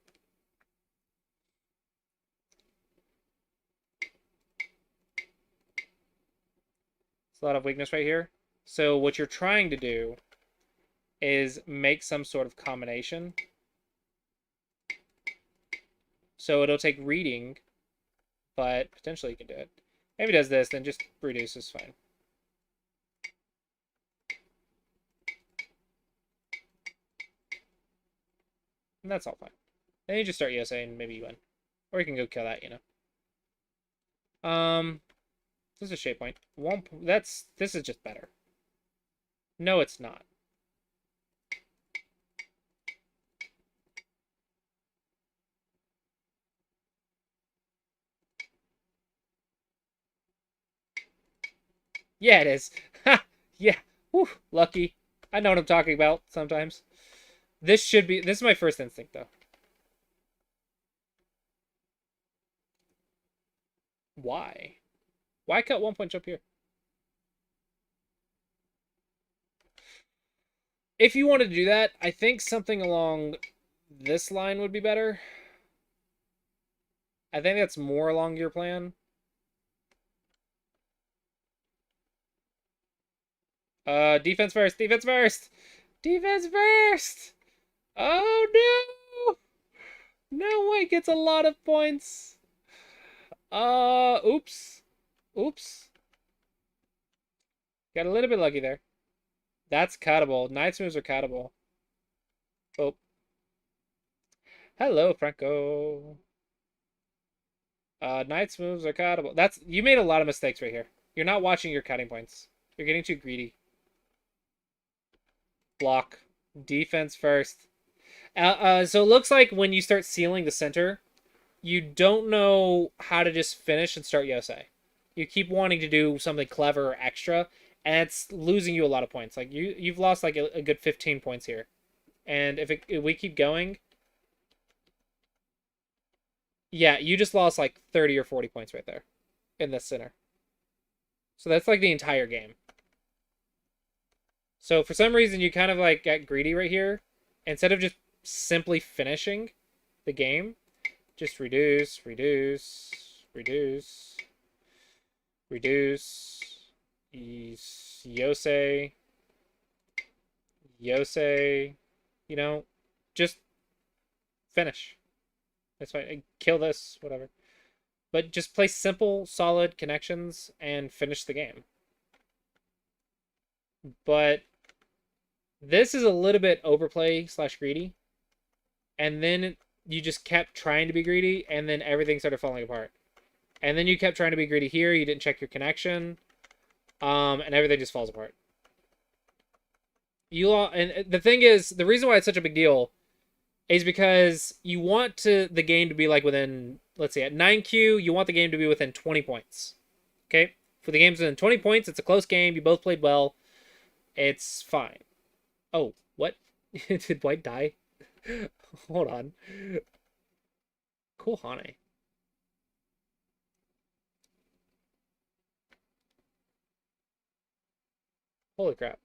It's a lot of weakness right here. So what you're trying to do is make some sort of combination. So it'll take reading, but potentially you can do it. Maybe it does this, then just reduce is fine. And that's all fine. Then you just start Yosei and maybe you win. Or you can go kill that, you know. This is a shape point. This is just better. No, it's not. Yeah, it is. Ha! Yeah. Whew, lucky. I know what I'm talking about sometimes. This is my first instinct, though. Why? Why cut 1 point jump here? If you wanted to do that, I think something along this line would be better. I think that's more along your plan. Defense first, defense first! Defense first! Oh no! No, White gets a lot of points. Oops. Oops. Got a little bit lucky there. That's cuttable. Knight's moves are cuttable. Oh. Hello, Franco. Knight's moves are cuttable. You made a lot of mistakes right here. You're not watching your counting points. You're getting too greedy. Block. Defense first. So it looks like when you start sealing the center, you don't know how to just finish and start Yosei. You keep wanting to do something clever or extra, and it's losing you a lot of points. Like you've lost like a good 15 points here. And if we keep going, yeah, you just lost like 30 or 40 points right there in the center. So that's like the entire game. So for some reason you kind of like got greedy right here. Instead of just simply finishing the game, just reduce, reduce, reduce, reduce, Yosei, Yosei, you know, just finish. That's fine. Kill this, whatever. But just play simple, solid connections and finish the game. But this is a little bit overplay / greedy. And then you just kept trying to be greedy, and then everything started falling apart. And then you kept trying to be greedy here, you didn't check your connection, and everything just falls apart. And the thing is, the reason why it's such a big deal is because you want the game to be like within, let's see, at 9Q, you want the game to be within 20 points. Okay? For the game's within 20 points, it's a close game, you both played well, it's fine. Oh, what? Did White die? Hold on. Cool Hane. Holy crap.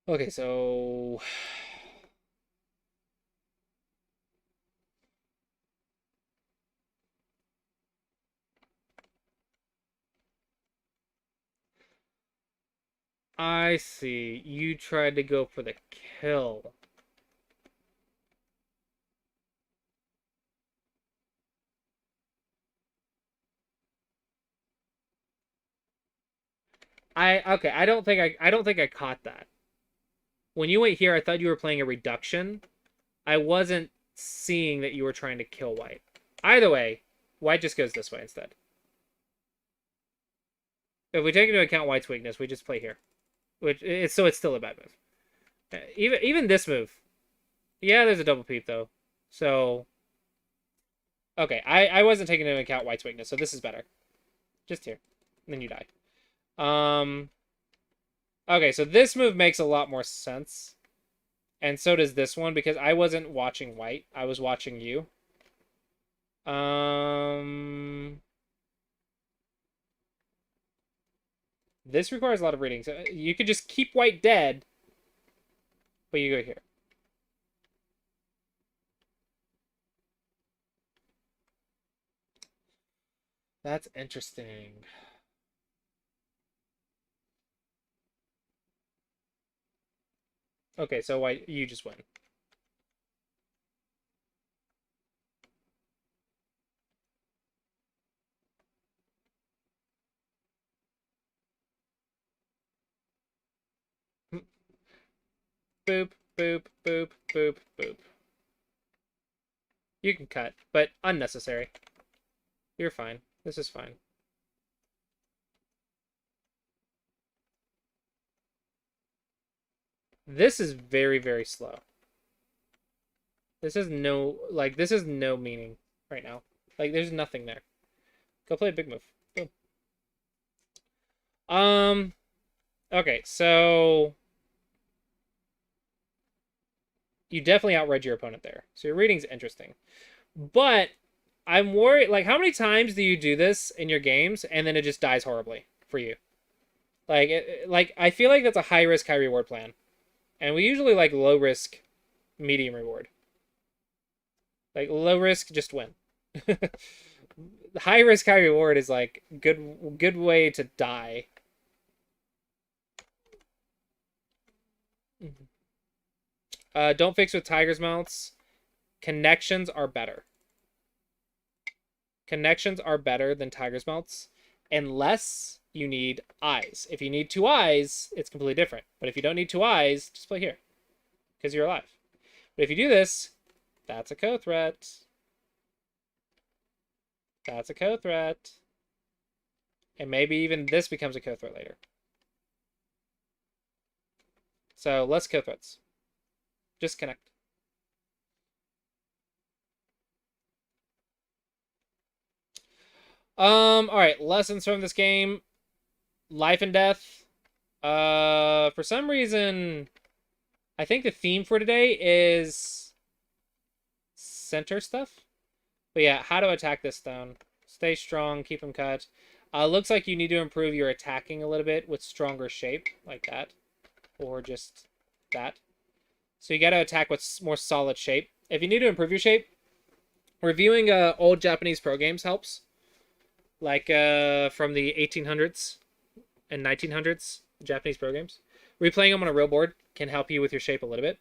Okay, so I see. You tried to go for the kill. Okay, I don't think I caught that. When you went here, I thought you were playing a reduction. I wasn't seeing that you were trying to kill White. Either way, White just goes this way instead. If we take into account White's weakness, we just play here. So it's still a bad move. Even this move. Yeah, there's a double peep though. So okay, I wasn't taking into account White's weakness, so this is better. Just here. And then you die. Okay, so this move makes a lot more sense. And so does this one, because I wasn't watching White. I was watching you. This requires a lot of reading. So you could just keep White dead, but you go here. That's interesting. Okay, so White, you just win. Boop, boop, boop, boop, boop. You can cut, but unnecessary. You're fine. This is fine. This is very, very slow. This is this is no meaning right now. Like, there's nothing there. Go play a big move. Boom. Okay, so you definitely outread your opponent there. So your reading's interesting. But I'm worried, like, how many times do you do this in your games and then it just dies horribly for you? Like, I feel like that's a high risk, high reward plan. And we usually like low risk, medium reward. Like, low risk, just win. High risk, high reward is like good way to die. Don't fix with tiger's mouths. Connections are better. Connections are better than tiger's mouths, unless you need eyes. If you need 2 eyes, it's completely different. But if you don't need 2 eyes, just play here, because you're alive. But if you do this, that's a co-threat. That's a co-threat. And maybe even this becomes a co-threat later. So less co-threats. Just connect. Alright, lessons from this game. Life and death. For some reason, I think the theme for today is center stuff. But yeah, how to attack this stone. Stay strong, keep them cut. Looks like you need to improve your attacking a little bit with stronger shape, like that. Or just that. So you gotta attack with more solid shape. If you need to improve your shape, reviewing old Japanese pro games helps. Like from the 1800s and 1900s, Japanese pro games. Replaying them on a real board can help you with your shape a little bit.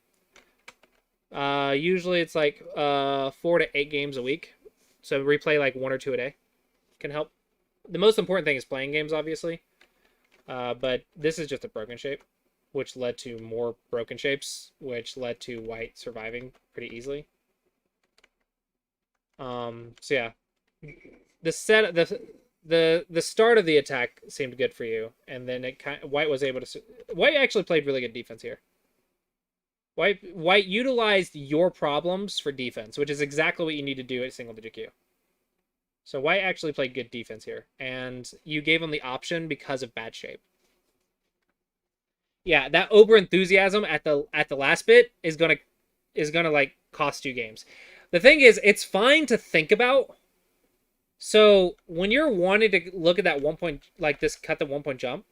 Usually it's like 4 to 8 games a week. So replay like 1 or 2 a day can help. The most important thing is playing games, obviously. But this is just a broken shape, which led to more broken shapes, which led to white surviving pretty easily. So yeah. The start of the attack seemed good for you, and then White was able to. White actually played really good defense here. White utilized your problems for defense, which is exactly what you need to do at single digit Q. So White actually played good defense here, and you gave him the option because of bad shape. Yeah, that over enthusiasm at the last bit is gonna like cost you games. The thing is, it's fine to think about. So when you're wanting to look at that 1 point, like this, cut the 1 point jump,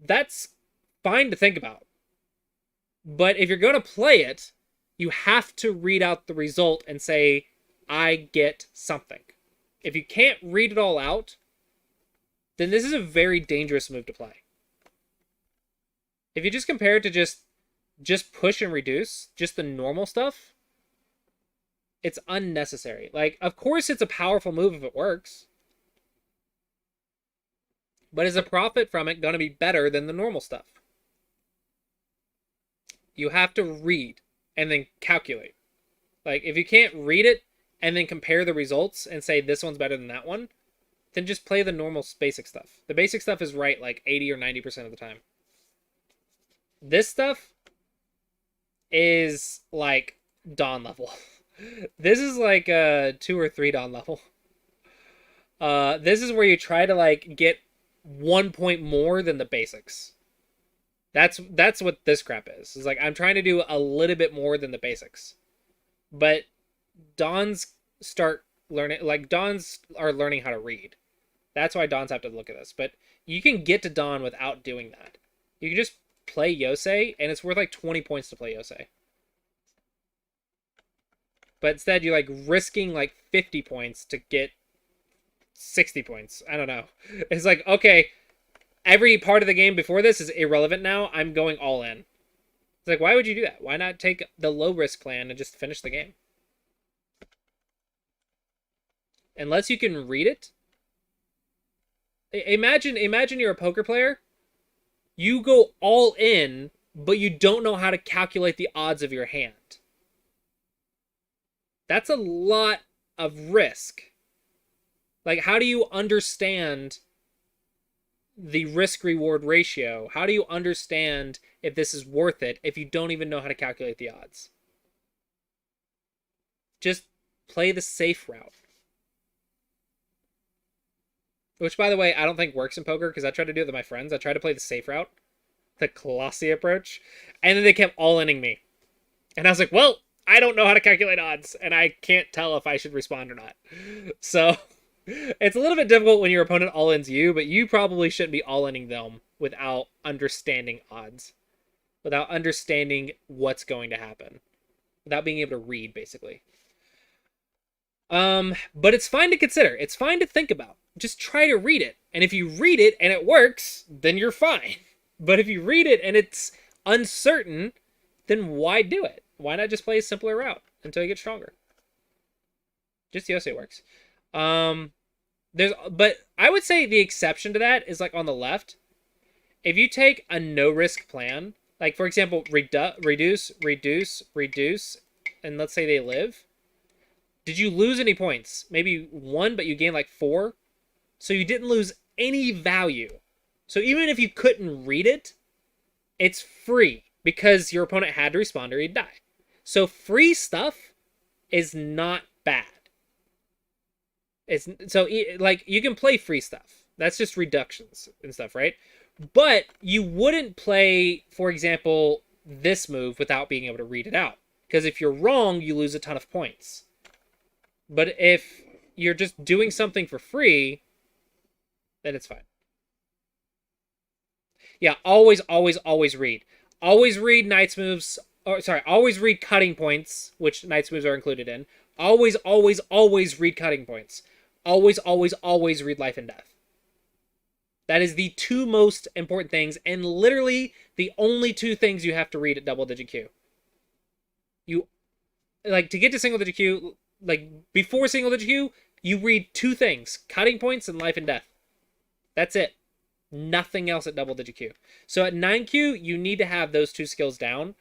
that's fine to think about. But if you're going to play it, you have to read out the result and say, I get something. If you can't read it all out, then this is a very dangerous move to play. If you just compare it to just push and reduce, just the normal stuff, it's unnecessary. Like, of course it's a powerful move if it works. But is the profit from it going to be better than the normal stuff? You have to read and then calculate. Like, if you can't read it and then compare the results and say this one's better than that one, then just play the normal basic stuff. The basic stuff is right like 80 or 90% of the time. This stuff is like Dawn level. This is like a 2 or 3 Dawn level. This is where you try to like get 1 point more than the basics. That's what this crap is. It's like I'm trying to do a little bit more than the basics. But Dawns are learning how to read. That's why Dawns have to look at this. But you can get to Dawn without doing that. You can just play Yosei, and it's worth like 20 points to play Yosei. But instead, you're like risking like 50 points to get 60 points. I don't know. It's like, okay, every part of the game before this is irrelevant now. I'm going all in. It's like, why would you do that? Why not take the low risk plan and just finish the game? Unless you can read it. Imagine you're a poker player. You go all in, but you don't know how to calculate the odds of your hand. That's a lot of risk. Like, how do you understand the risk-reward ratio? How do you understand if this is worth it if you don't even know how to calculate the odds? Just play the safe route. Which, by the way, I don't think works in poker because I tried to do it with my friends. I tried to play the safe route, the Colossi approach, and then they kept all-inning me. And I was like, well, I don't know how to calculate odds, and I can't tell if I should respond or not. So it's a little bit difficult when your opponent all-ins you, but you probably shouldn't be all-inning them without understanding odds, without understanding what's going to happen, without being able to read, basically. But it's fine to consider. It's fine to think about. Just try to read it. And if you read it and it works, then you're fine. But if you read it and it's uncertain, then why do it? Why not just play a simpler route until you get stronger? Just Yosei works. But I would say the exception to that is like on the left. If you take a no-risk plan, like for example, reduce, and let's say they live, Did you lose any points? Maybe 1, but you gained like 4. So you didn't lose any value. So even if you couldn't read it, it's free because your opponent had to respond or he'd die. So free stuff is not bad. It's so like you can play free stuff. That's just reductions and stuff, right? But you wouldn't play, for example, this move without being able to read it out. Because if you're wrong, you lose a ton of points. But if you're just doing something for free, then it's fine. Yeah, always read. Always read Knight's moves. Or sorry, always read cutting points, which Knight's moves are included in. Always read cutting points. Always read life and death. That is the 2 most important things, and literally the only 2 things you have to read at double digit Q. You, like, to get to single digit Q, like, before single digit Q, you read 2 things, cutting points and life and death. That's it. Nothing else at double digit Q. So at 9Q, you need to have those 2 skills down,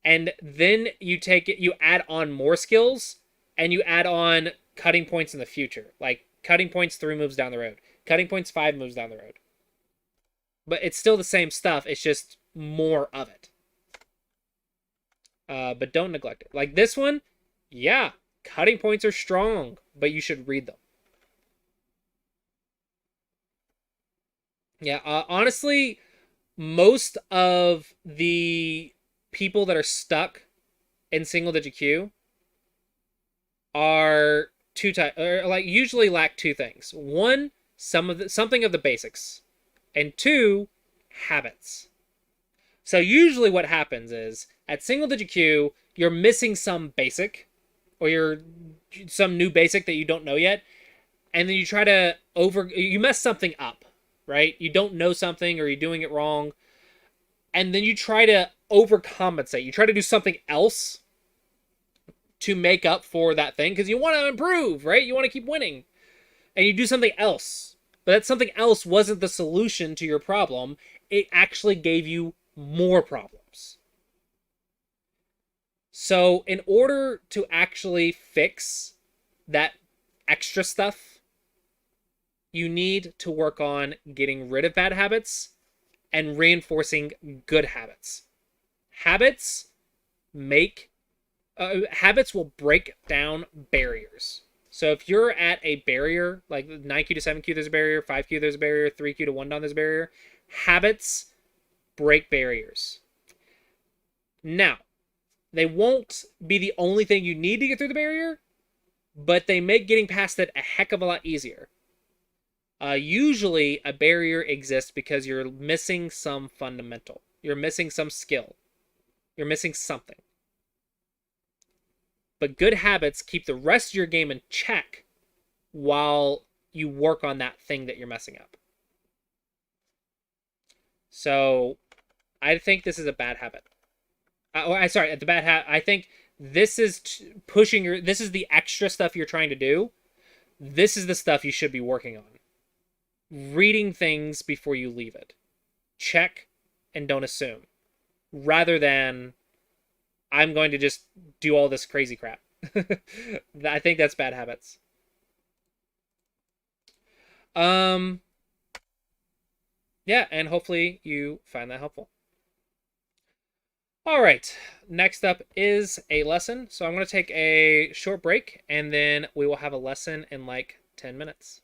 and then you take it, you add on more skills, and you add on cutting points in the future. Like, cutting points 3 moves down the road. Cutting points 5 moves down the road. But it's still the same stuff. It's just more of it. But don't neglect it. Like this one, yeah, cutting points are strong, but you should read them. Yeah, honestly, most of the people that are stuck in single digit Q are usually lack 2 things. 1, something of the basics, and 2, habits. So usually what happens is at single digit Q, you're missing some basic, or you're some new basic that you don't know yet, and then you try to you mess something up, right? You don't know something, or you're doing it wrong, and then you try to overcompensate. You try to do something else to make up for that thing, because you want to improve, right? You want to keep winning. And you do something else. But that something else wasn't the solution to your problem. It actually gave you more problems. So in order to actually fix that extra stuff, you need to work on getting rid of bad habits and reinforcing good habits. Habits will break down barriers. So if you're at a barrier, like 9Q to 7Q there's a barrier, 5Q there's a barrier, 3Q to 1 down there's a barrier, habits break barriers. Now, they won't be the only thing you need to get through the barrier, but they make getting past it a heck of a lot easier. Usually, a barrier exists because you're missing some fundamental. You're missing some skill. You're missing something. But good habits keep the rest of your game in check while you work on that thing that you're messing up. So, I think this is a bad habit. The bad habit. I think this is pushing this is the extra stuff you're trying to do. This is the stuff you should be working on. Reading things before you leave it. Check and don't assume. Rather than, I'm going to just do all this crazy crap. I think that's bad habits. Yeah, and hopefully you find that helpful. All right, next up is a lesson. So I'm going to take a short break, and then we will have a lesson in like 10 minutes.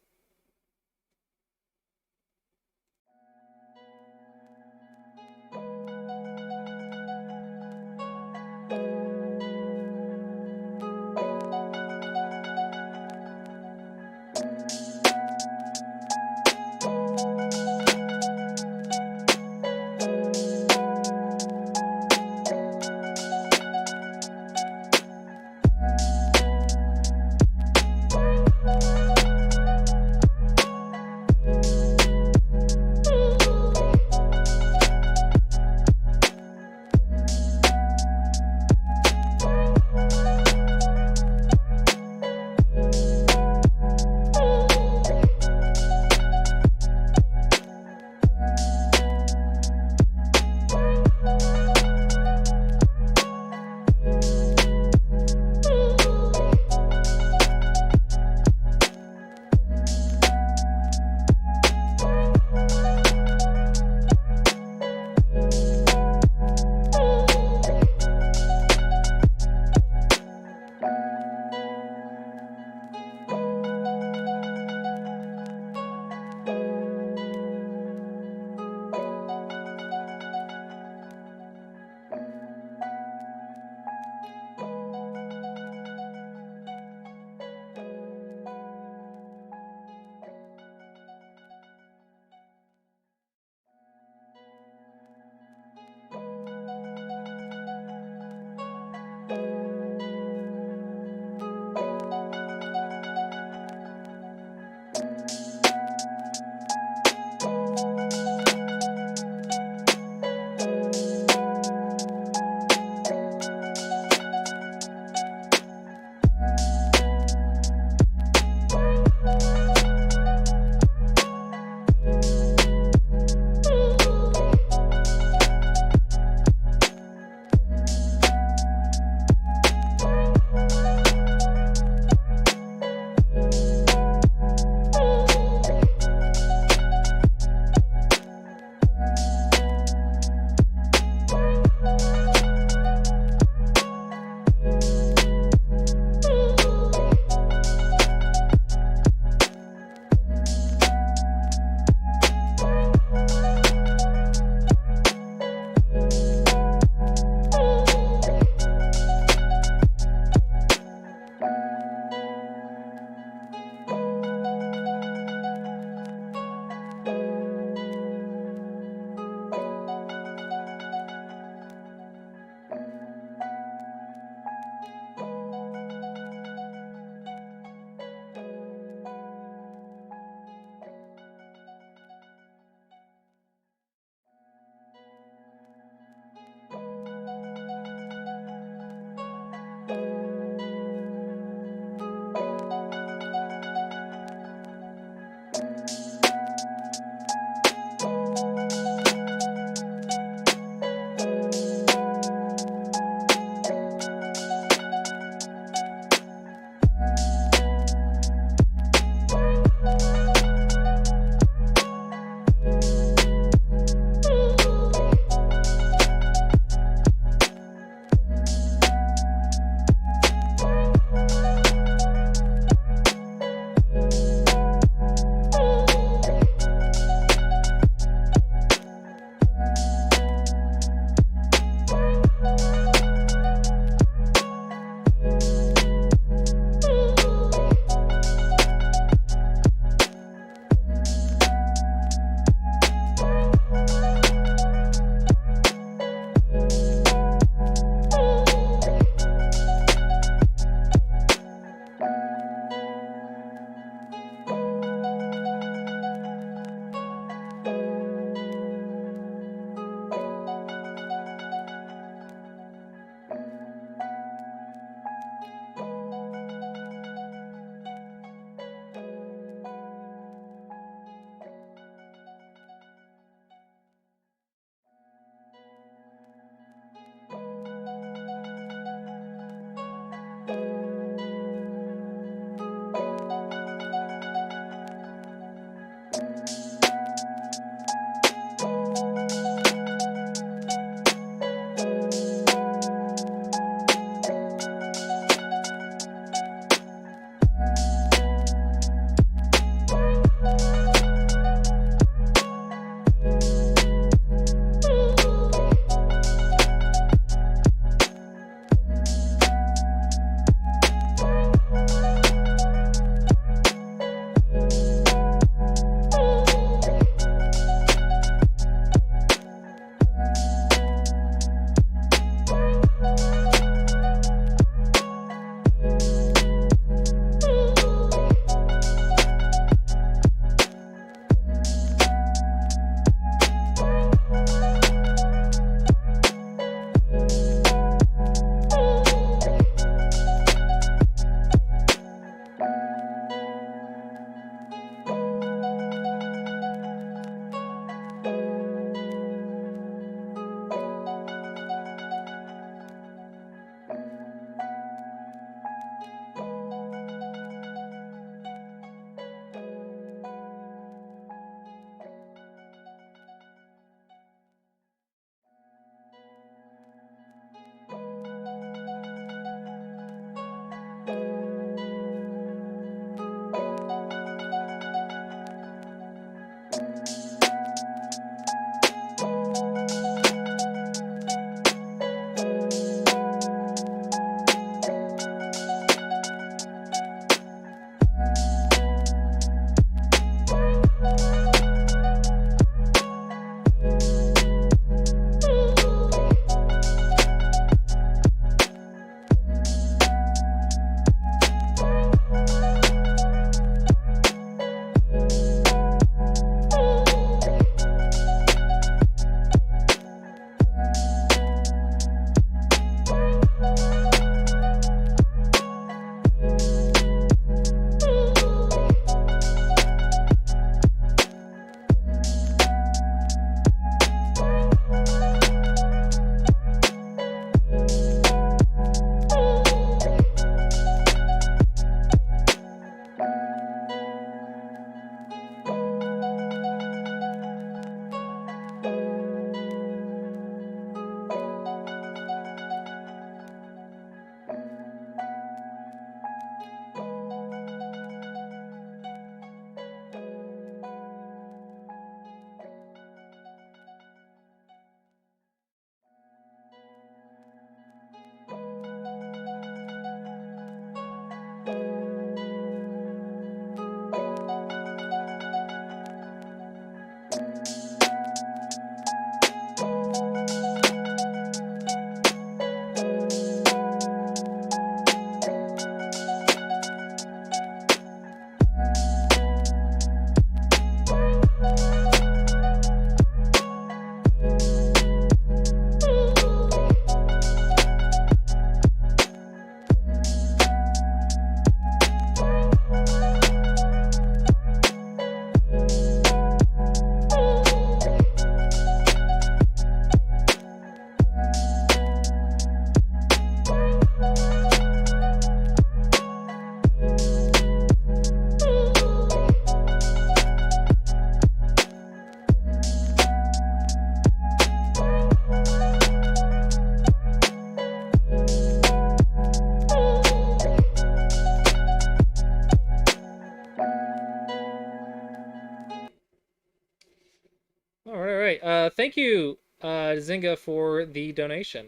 Thank you, Zynga, for the donation.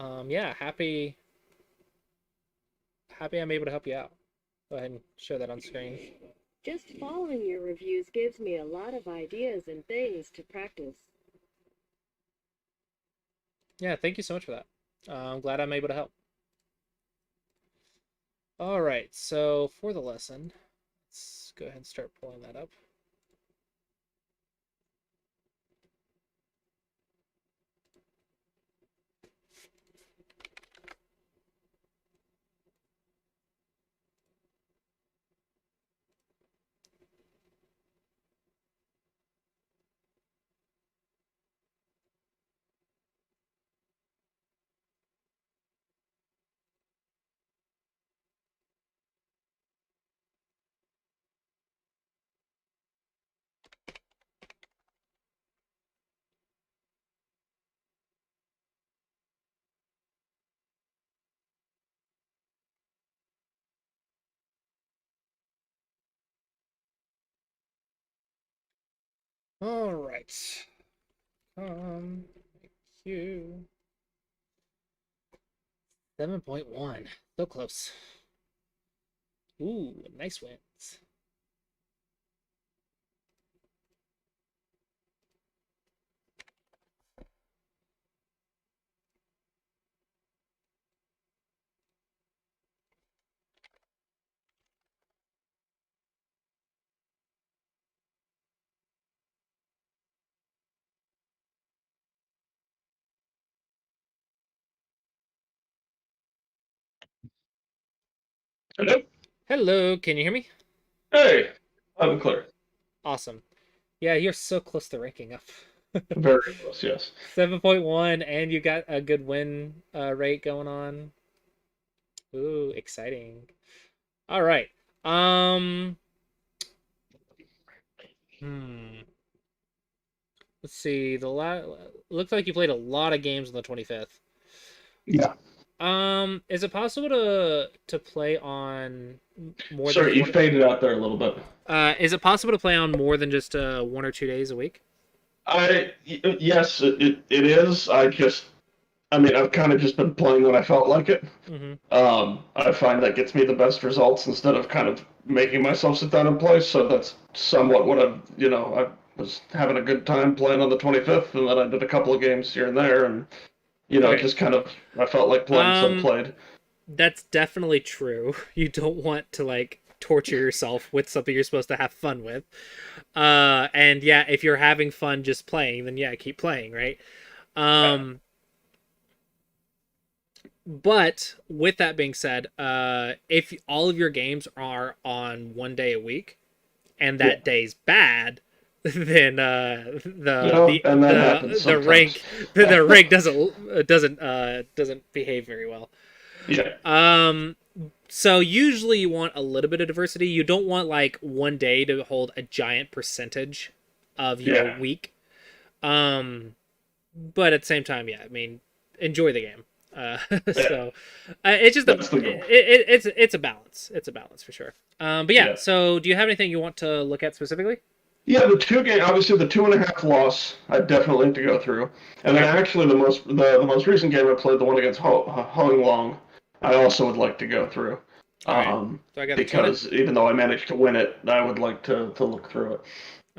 Yeah, happy I'm able to help you out. Go ahead and show that on screen. Just following your reviews gives me a lot of ideas and things to practice. Yeah, thank you so much for that. I'm glad I'm able to help. All right, so for the lesson, let's go ahead and start pulling that up. All right. Thank you. 7.1. So close. Ooh, nice wins. Hello? Hello, can you hear me? Hey, I'm clear. Awesome. Yeah, you're so close to ranking up. Very close, yes. 7.1, and you got a good win rate going on. Ooh, exciting. All right. Um, hmm. Let's see. Looks like you played a lot of games on the 25th. Yeah. Is it possible to play on more than Sorry, you one? faded out there a little bit. Is it possible to play on more than just 1 or 2 days a week? Yes, it is. I mean, I've kind of just been playing when I felt like it. Mm-hmm. I find that gets me the best results instead of kind of making myself sit down and play. So that's somewhat what I was having a good time playing on the 25th, and then I did a couple of games here and there, and Okay. just kind of I felt like playing, so I played. That's definitely true. You don't want to like torture yourself with something you're supposed to have fun with. And yeah, if you're having fun just playing, then yeah, keep playing, right? But with that being said, if all of your games are on 1 day a week and that day's bad, then And that happens the sometimes. rank the rank doesn't behave very well. Yeah. So usually you want a little bit of diversity. You don't want like 1 day to hold a giant percentage of your week. But at the same time, yeah, I mean, enjoy the game. So it's just it's a balance. It's a balance for sure. But yeah, so do you have anything you want to look at specifically? Yeah, obviously the 2.5 loss, I definitely have to go through, and then actually the most recent game I played, the one against Hong Long, I also would like to go through, All right. So I got because even though I managed to win it, I would like to look through it.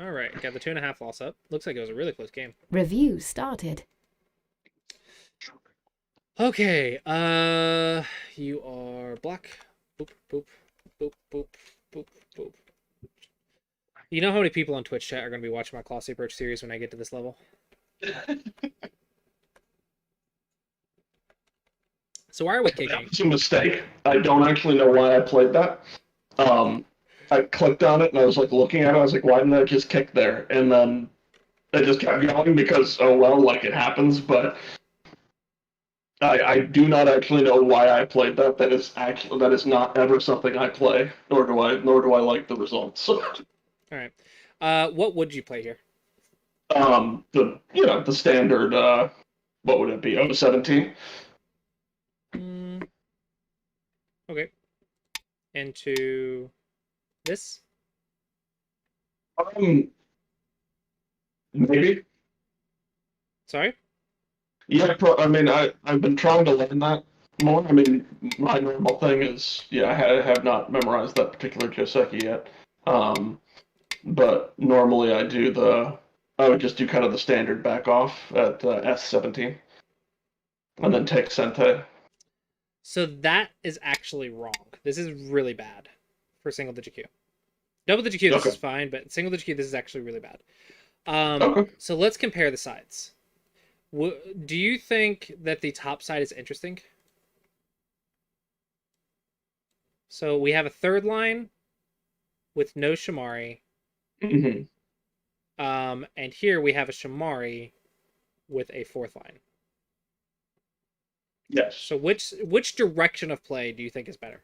All right, got the 2.5 loss up. Looks like it was a really close game. Review started. Okay, you are black. Boop, boop, boop, boop, boop, boop. You know how many people on Twitch chat are going to be watching my Classy Approach series when I get to this level? So why are we kicking? It's a mistake. I don't actually know why I played that. I clicked on it and I was like looking at it. I was like, why didn't I just kick there? And then I just kept going because, oh well, like it happens. But I do not actually know why I played that. That is not ever something I play, nor do I like the results. So, all right, what would you play here? the standard. What would it be? 017. Okay. Into this? Maybe. Sorry? Yeah, I mean, I've been trying to learn that more. I mean, my normal thing is, I have not memorized that particular Joseki yet. But normally I would just do kind of the standard back off at S17, and then take Sente. So that is actually wrong. This is really bad for single digit Q. Double digit Q, this is fine, but single digit Q, this is actually really bad. So let's compare the sides. Do you think that the top side is interesting? So we have a third line with no Shamari. Mm-hmm. And here we have a Shamari with a fourth line. Yes. So which direction of play do you think is better?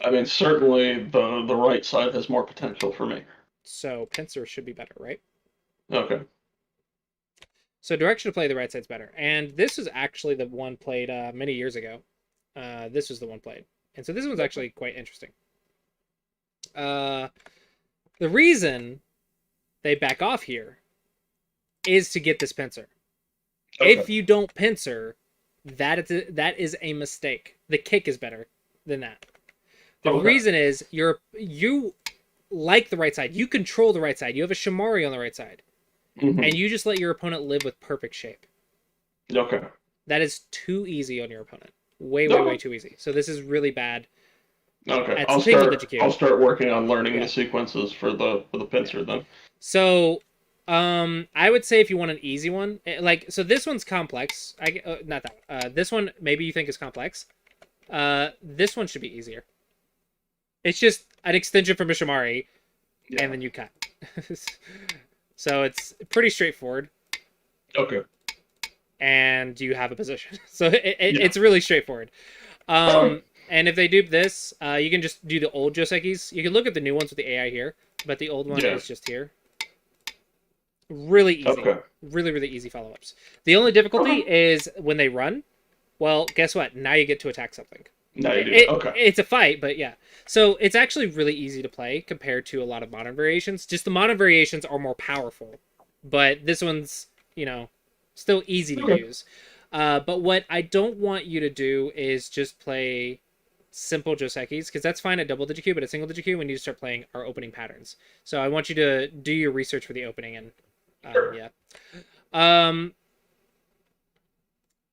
I mean, certainly the right side has more potential for me. So Pincer should be better, right? Okay. So direction of play, the right side's better. And this is actually the one played many years ago. This was the one played. And so this one's actually quite interesting. The reason they back off here is to get this pincer. Okay. If you don't pincer, that is a mistake. The kick is better than that. The Okay. reason is you like the right side. You control the right side. You have a Shamari on the right side. Mhm. And you just let your opponent live with perfect shape. Okay. That is too easy on your opponent. Way too easy. So this is really bad. Okay. At I'll single start. digit Q. I'll start working on learning Yeah. the sequences for the pincer then. So, I would say if you want an easy one, so this one's complex. Not that one. This one maybe you think is complex. This one should be easier. It's just an extension from a Shamari, Yeah. and then you cut. So it's pretty straightforward, Okay. and you have a position. So it's really straightforward. And if they dupe this, you can just do the old Josekis. You can look at the new ones with the AI here, but the old one Yeah. is just here. Really easy. Okay. Really easy follow-ups. The only difficulty is when they run. Well, guess what? Now you get to attack something. Now you do. Okay. It's a fight, but yeah. So it's actually really easy to play compared to a lot of modern variations. Just the modern variations are more powerful, but this one's, still easy to use. But what I don't want you to do is just play simple Josekis, because that's fine at double digit Q, but at single digit Q, we need to start playing our opening patterns. So I want you to do your research for the opening, and Sure. yeah.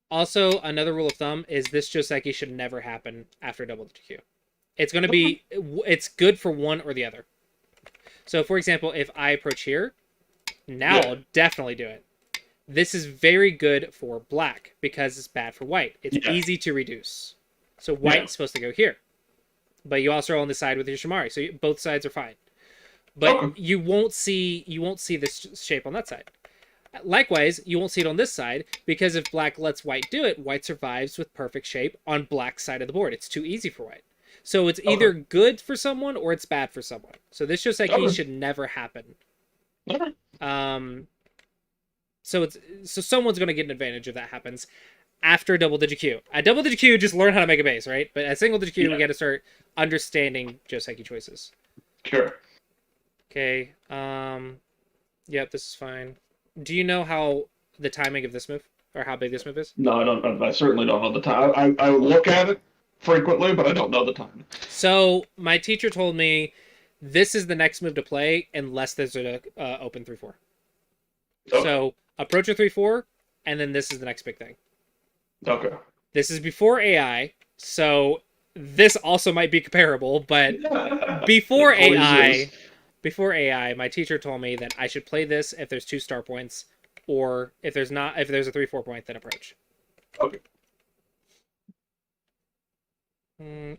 Also, another rule of thumb is this Joseki should never happen after double digit Q. It's going to be, it's good for one or the other. So, for example, if I approach here, now I'll definitely do it. This is very good for black because it's bad for white. It's easy to reduce. So white is supposed to go here. But you also are on the side with your Shamari, so both sides are fine. But you won't see this shape on that side. Likewise, you won't see it on this side, because if black lets white do it, white survives with perfect shape on black's side of the board. It's too easy for white. So it's either good for someone or it's bad for someone. So this Joseki should never happen. So someone's going to get an advantage if that happens after double digit Q. At double digit Q, just learn how to make a base, right? But at single digit Q, we got to start understanding Joseki choices. Sure. Okay. Yep, this is fine. Do you know how the timing of this move, or how big this move is? No, I don't. I certainly don't know the time. I look at it frequently, but I don't know the time. So my teacher told me this is the next move to play unless there's an open 3-4. Okay. So approach a 3-4, and then this is the next big thing. Okay. This is before AI, so this also might be comparable, but before It always is. before AI, my teacher told me that I should play this if there's 2 star points, or if there's a 3-4 point, then approach. Okay. I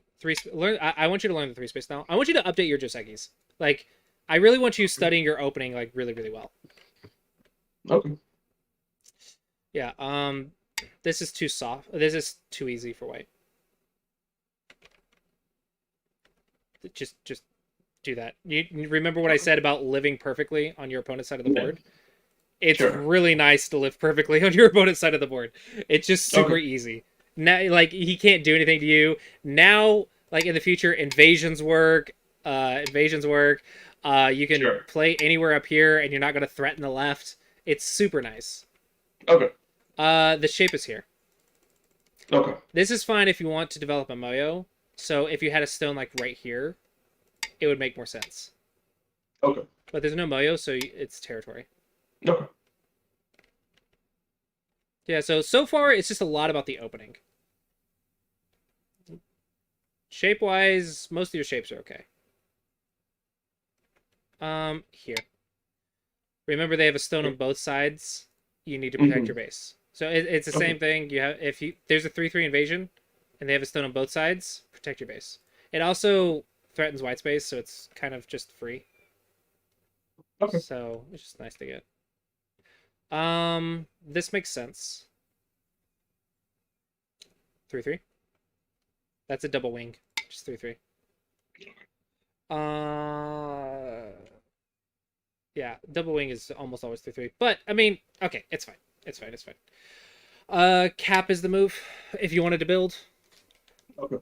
want you to learn the 3 space now. I want you to update your Josekis. Like, I really want you studying your opening like really well. Okay. Yeah. This is too soft. This is too easy for white. Just do that. You remember what I said about living perfectly on your opponent's side of the board? It's really nice to live perfectly on your opponent's side of the board. It's just super easy. Now, like, he can't do anything to you. Now, like, in the future, invasions work. You can play anywhere up here, and you're not going to threaten the left. It's super nice. Okay. The shape is here. Okay. This is fine if you want to develop a Moyo. So if you had a stone like right here, it would make more sense. Okay. But there's no Moyo, so it's territory. Okay. Yeah, so far it's just a lot about the opening. Shape-wise, most of your shapes are okay. Here. Remember, they have a stone on both sides. You need to protect your base. So it's the same thing. You have there's a 3/3 invasion, and they have a stone on both sides. Protect your base. It also threatens white space, so it's kind of just free. Okay. So it's just nice to get. This makes sense. 3/3. That's a double wing. Just 3/3. Yeah, double wing is almost always 3/3. But I mean, okay, it's fine. It's fine. Cap is the move if you wanted to build. Okay.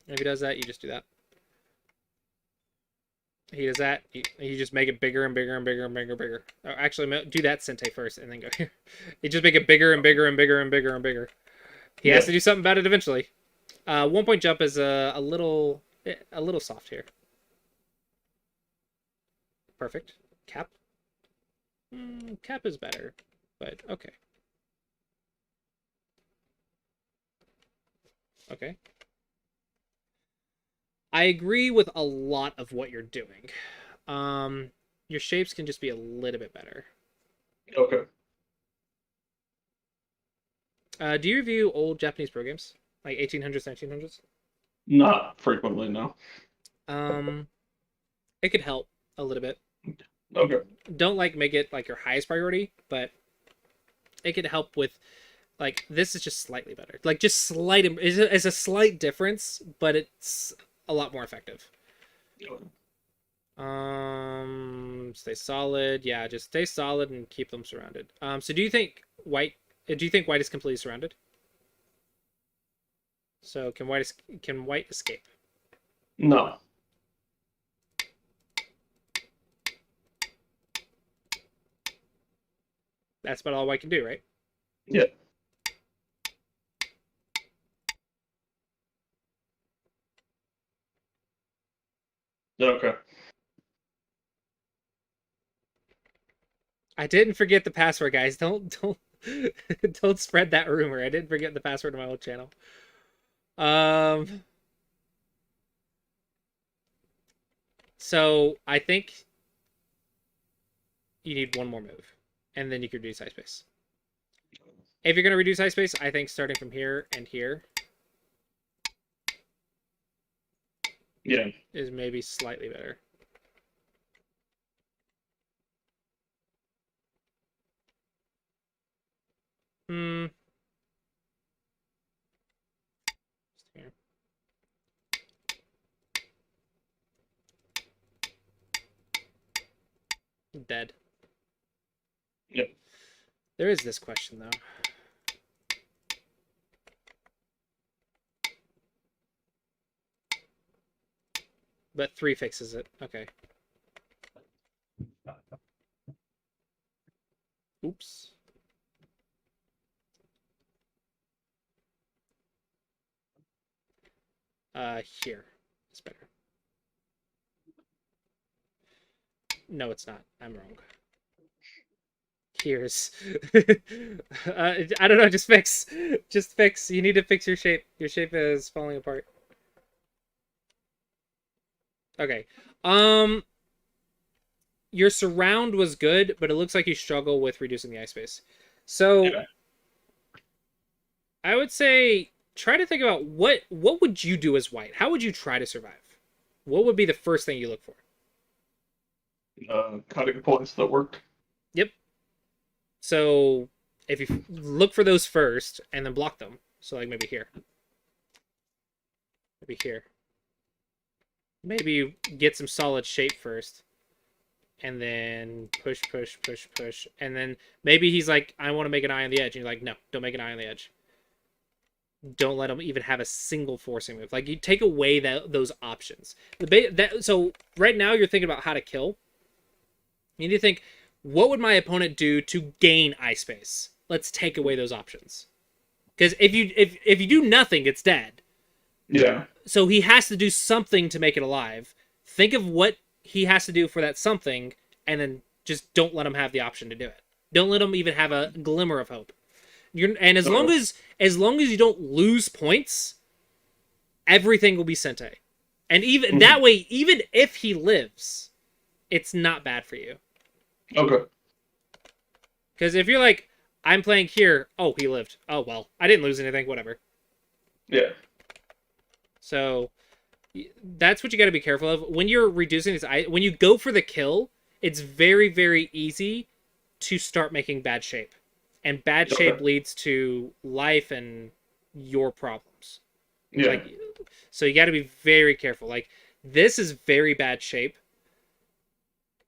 If he does that, you just do that. He does that. You just make it bigger and bigger and bigger and bigger and bigger. Oh, actually, do that Sente first and then go here. You just make it bigger and bigger and bigger and bigger and bigger. He has to do something about it eventually. 1 point jump is a little soft here. Perfect. Cap. Cap is better, but okay. Okay. I agree with a lot of what you're doing. Your shapes can just be a little bit better. Okay. Do you review old Japanese pro games? Like 1800s, 1900s? Not frequently, no. It could help a little bit. Okay. Don't make it like your highest priority, but it could help with like this is just slightly better. Like just slight is a slight difference, but it's a lot more effective. Stay solid. Yeah, just stay solid and keep them surrounded. So do you think white is completely surrounded? So can white escape? No. That's about all white can do, right? Yeah. Okay. I didn't forget the password, guys. Don't don't spread that rumor. I didn't forget the password to my old channel. So I think you need one more move, and then you can reduce high space. If you're gonna reduce high space, I think starting from here and here is maybe slightly better. Here. Dead. Yep. There is this question though. But 3 fixes it. Okay. Oops. Here. It's better. No, it's not. I'm wrong. Here's... I don't know, just fix. Just fix. You need to fix your shape. Your shape is falling apart. Okay. Your surround was good, but it looks like you struggle with reducing the ice space. So I would say try to think about what would you do as white? How would you try to survive? What would be the first thing you look for? Cutting points that worked. Yep. So if you look for those first and then block them. So like maybe here. Maybe here. Maybe you get some solid shape first. And then push, push, push, push. And then maybe he's like, I want to make an eye on the edge. And you're like, no, don't make an eye on the edge. Don't let him even have a single forcing move. Like, you take away those options. So right now you're thinking about how to kill. You need to think, what would my opponent do to gain ice space? Let's take away those options. Because if you do nothing, it's dead. Yeah. So he has to do something to make it alive. Think of what he has to do for that something, and then just don't let him have the option to do it. Don't let him even have a glimmer of hope. As long as you don't lose points, everything will be Sente. And even that way, even if he lives, it's not bad for you. Okay. Because if you're like, I'm playing here, oh, he lived. Oh, well, I didn't lose anything, whatever. Yeah. So that's what you got to be careful of. When you're reducing this, when you go for the kill, it's very, very easy to start making bad shape. And bad shape leads to life and your problems. Yeah. So you got to be very careful. Like, this is very bad shape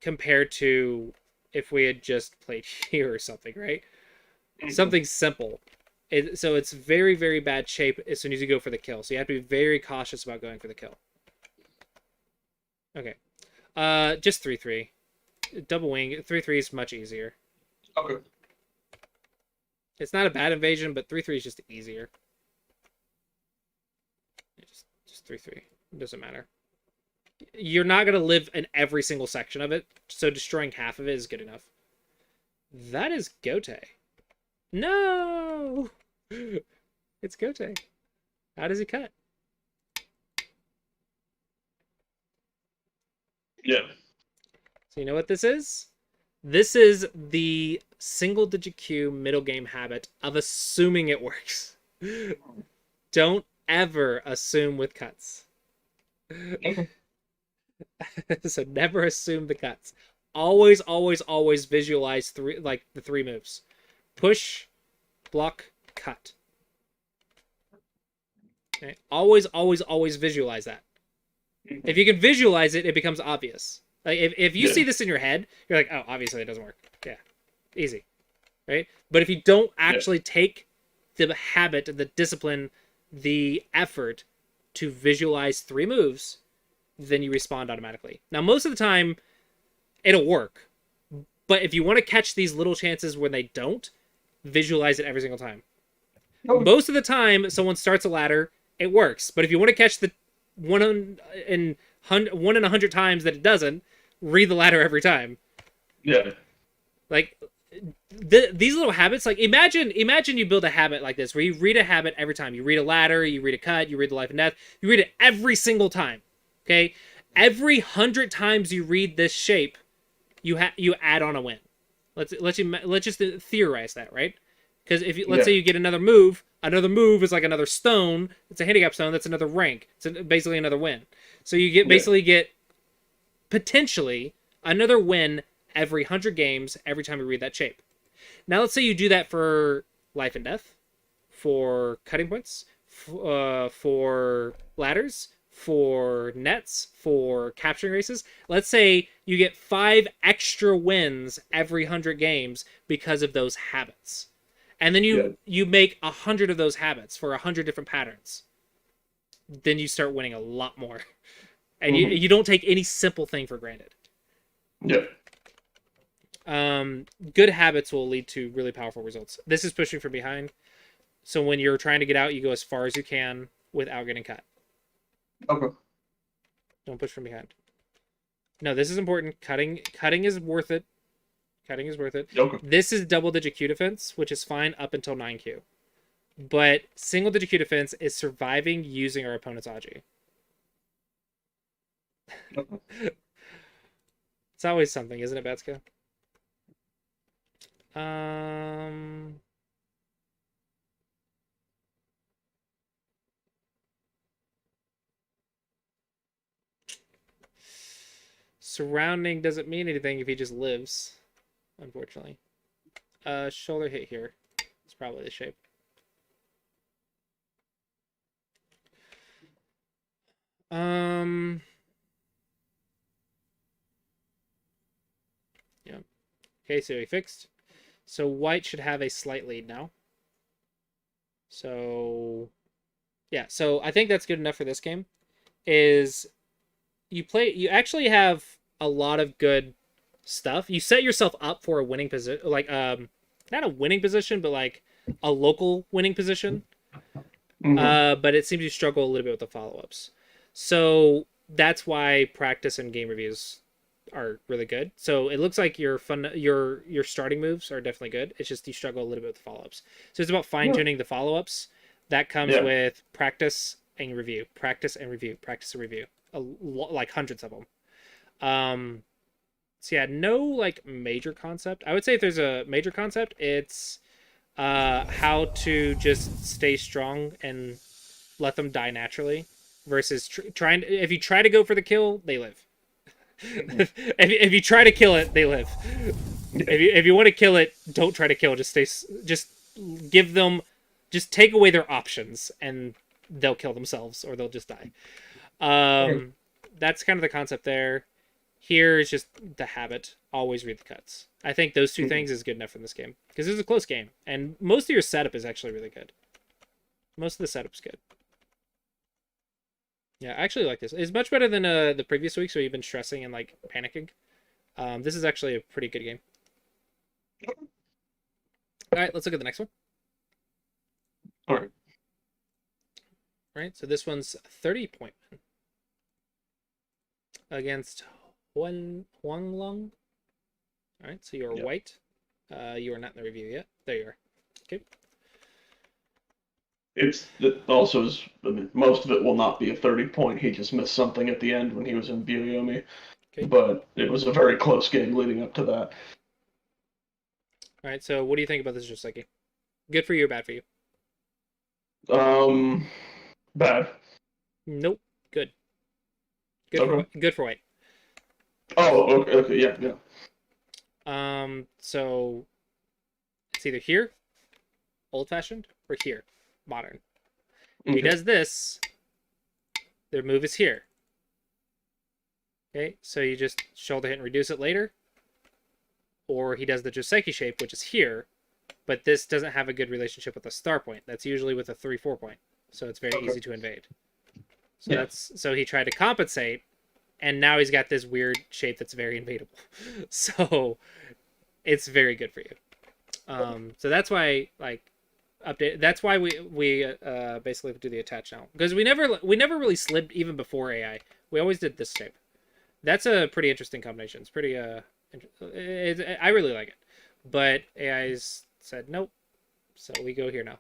compared to if we had just played here or something, right? Something simple. So it's very, very bad shape as soon as you go for the kill. So you have to be very cautious about going for the kill. Okay. Just 3-3. Double wing 3-3 is much easier. Okay. It's not a bad invasion, but 3-3 is just easier. Just 3-3. It doesn't matter. You're not gonna live in every single section of it, so destroying half of it is good enough. That is Gote. No! It's Gote. How does he cut? Yeah. So you know what this is? This is the single-digit Q middle game habit of assuming it works. Don't ever assume with cuts. Okay. So never assume the cuts. Always, always, always visualize the three moves. Push, block, cut. Okay? Always, always, always visualize that. If you can visualize it, it becomes obvious. Like if you see this in your head, you're like, oh, obviously it doesn't work. Yeah, easy, right? But if you don't actually take the habit, the discipline, the effort to visualize three moves, then you respond automatically. Now, most of the time, it'll work. But if you want to catch these little chances when they don't, visualize it every single time. Okay. Most of the time, someone starts a ladder, it works. But if you want to catch the one in 100 times that it doesn't, read the ladder every time. Yeah. Like these little habits, like imagine you build a habit like this where you read a habit every time. You read a ladder, you read a cut, you read the life and death, you read it every single time. Okay? Every 100 times you read this shape, you add on a win. Let's just theorize that, right? Because if let's say you get another move is like another stone. It's a handicap stone. That's another rank. It's basically another win. So you basically get potentially another win every 100 games every time you read that shape. Now let's say you do that for life and death, for cutting points, for ladders, for nets, for capturing races. Let's say you get 5 extra wins every 100 games because of those habits. And then you make 100 of those habits for 100 different patterns. Then you start winning a lot more. And you don't take any simple thing for granted. Yeah. Good habits will lead to really powerful results. This is pushing from behind. So when you're trying to get out, you go as far as you can without getting cut. Okay. Don't push from behind. No, this is important. Cutting is worth it. Cutting is worth it. Okay. This is double-digit Q defense, which is fine up until 9Q. But single-digit Q defense is surviving using our opponent's Aji. It's always something, isn't it, Batska? Surrounding doesn't mean anything if he just lives, unfortunately. Shoulder hit here. It's probably the shape. Yeah. Okay, so he fixed. So white should have a slight lead now. So yeah, so I think that's good enough for this game. Is you actually have a lot of good stuff. You set yourself up for a winning position, like not a winning position, but like a local winning position. But it seems you struggle a little bit with the follow-ups. So that's why practice and game reviews are really good. So it looks like your starting moves are definitely good. It's just you struggle a little bit with the follow-ups. So it's about fine-tuning the follow-ups. That comes with practice and review, practice and review, practice and review. Like hundreds of them. So yeah, no like major concept. I would say if there's a major concept, it's how to just stay strong and let them die naturally versus trying. If you try to go for the kill, they live. if you try to kill it, they live. If you want to kill it, don't try to kill. Just give them, just take away their options, and they'll kill themselves or they'll just die. That's kind of the concept there. Here is just the habit. Always read the cuts. I think those two things is good enough in this game because it's a close game, and most of your setup is actually really good. Most of the setup's good. Yeah, I actually like this. It's much better than the previous weeks where you've been stressing and like panicking. This is actually a pretty good game. All right, let's look at the next one. All right. All right, so this one's 30-point win against Huang Long. All right, so you're Yep. white. You are not in the review yet. There you are. Okay. It also is. I mean, most of it will not be a 30-point. He just missed something at the end when he was in Byoyomi. Okay. But it was a very close game leading up to that. All right, so what do you think about this Joseki? Good for you or bad for you? Bad. Nope. Good. Good Okay. good for white. Oh, okay, yeah. So it's either here, old fashioned, or here, modern. If he Okay. does this, their move is here. Okay, so you just shoulder hit and reduce it later. Or he does the Joseki shape, which is here, but this doesn't have a good relationship with the star point. That's usually with a 3-4 point. So it's very easy to invade. So Yeah. so he tried to compensate, and now he's got this weird shape that's very invadable. So it's very good for you. So that's why update. That's why we basically do the attach now, because we never really slid even before AI. We always did this shape. That's a pretty interesting combination. It's pretty I really like it, but AI's said nope, so we go here now.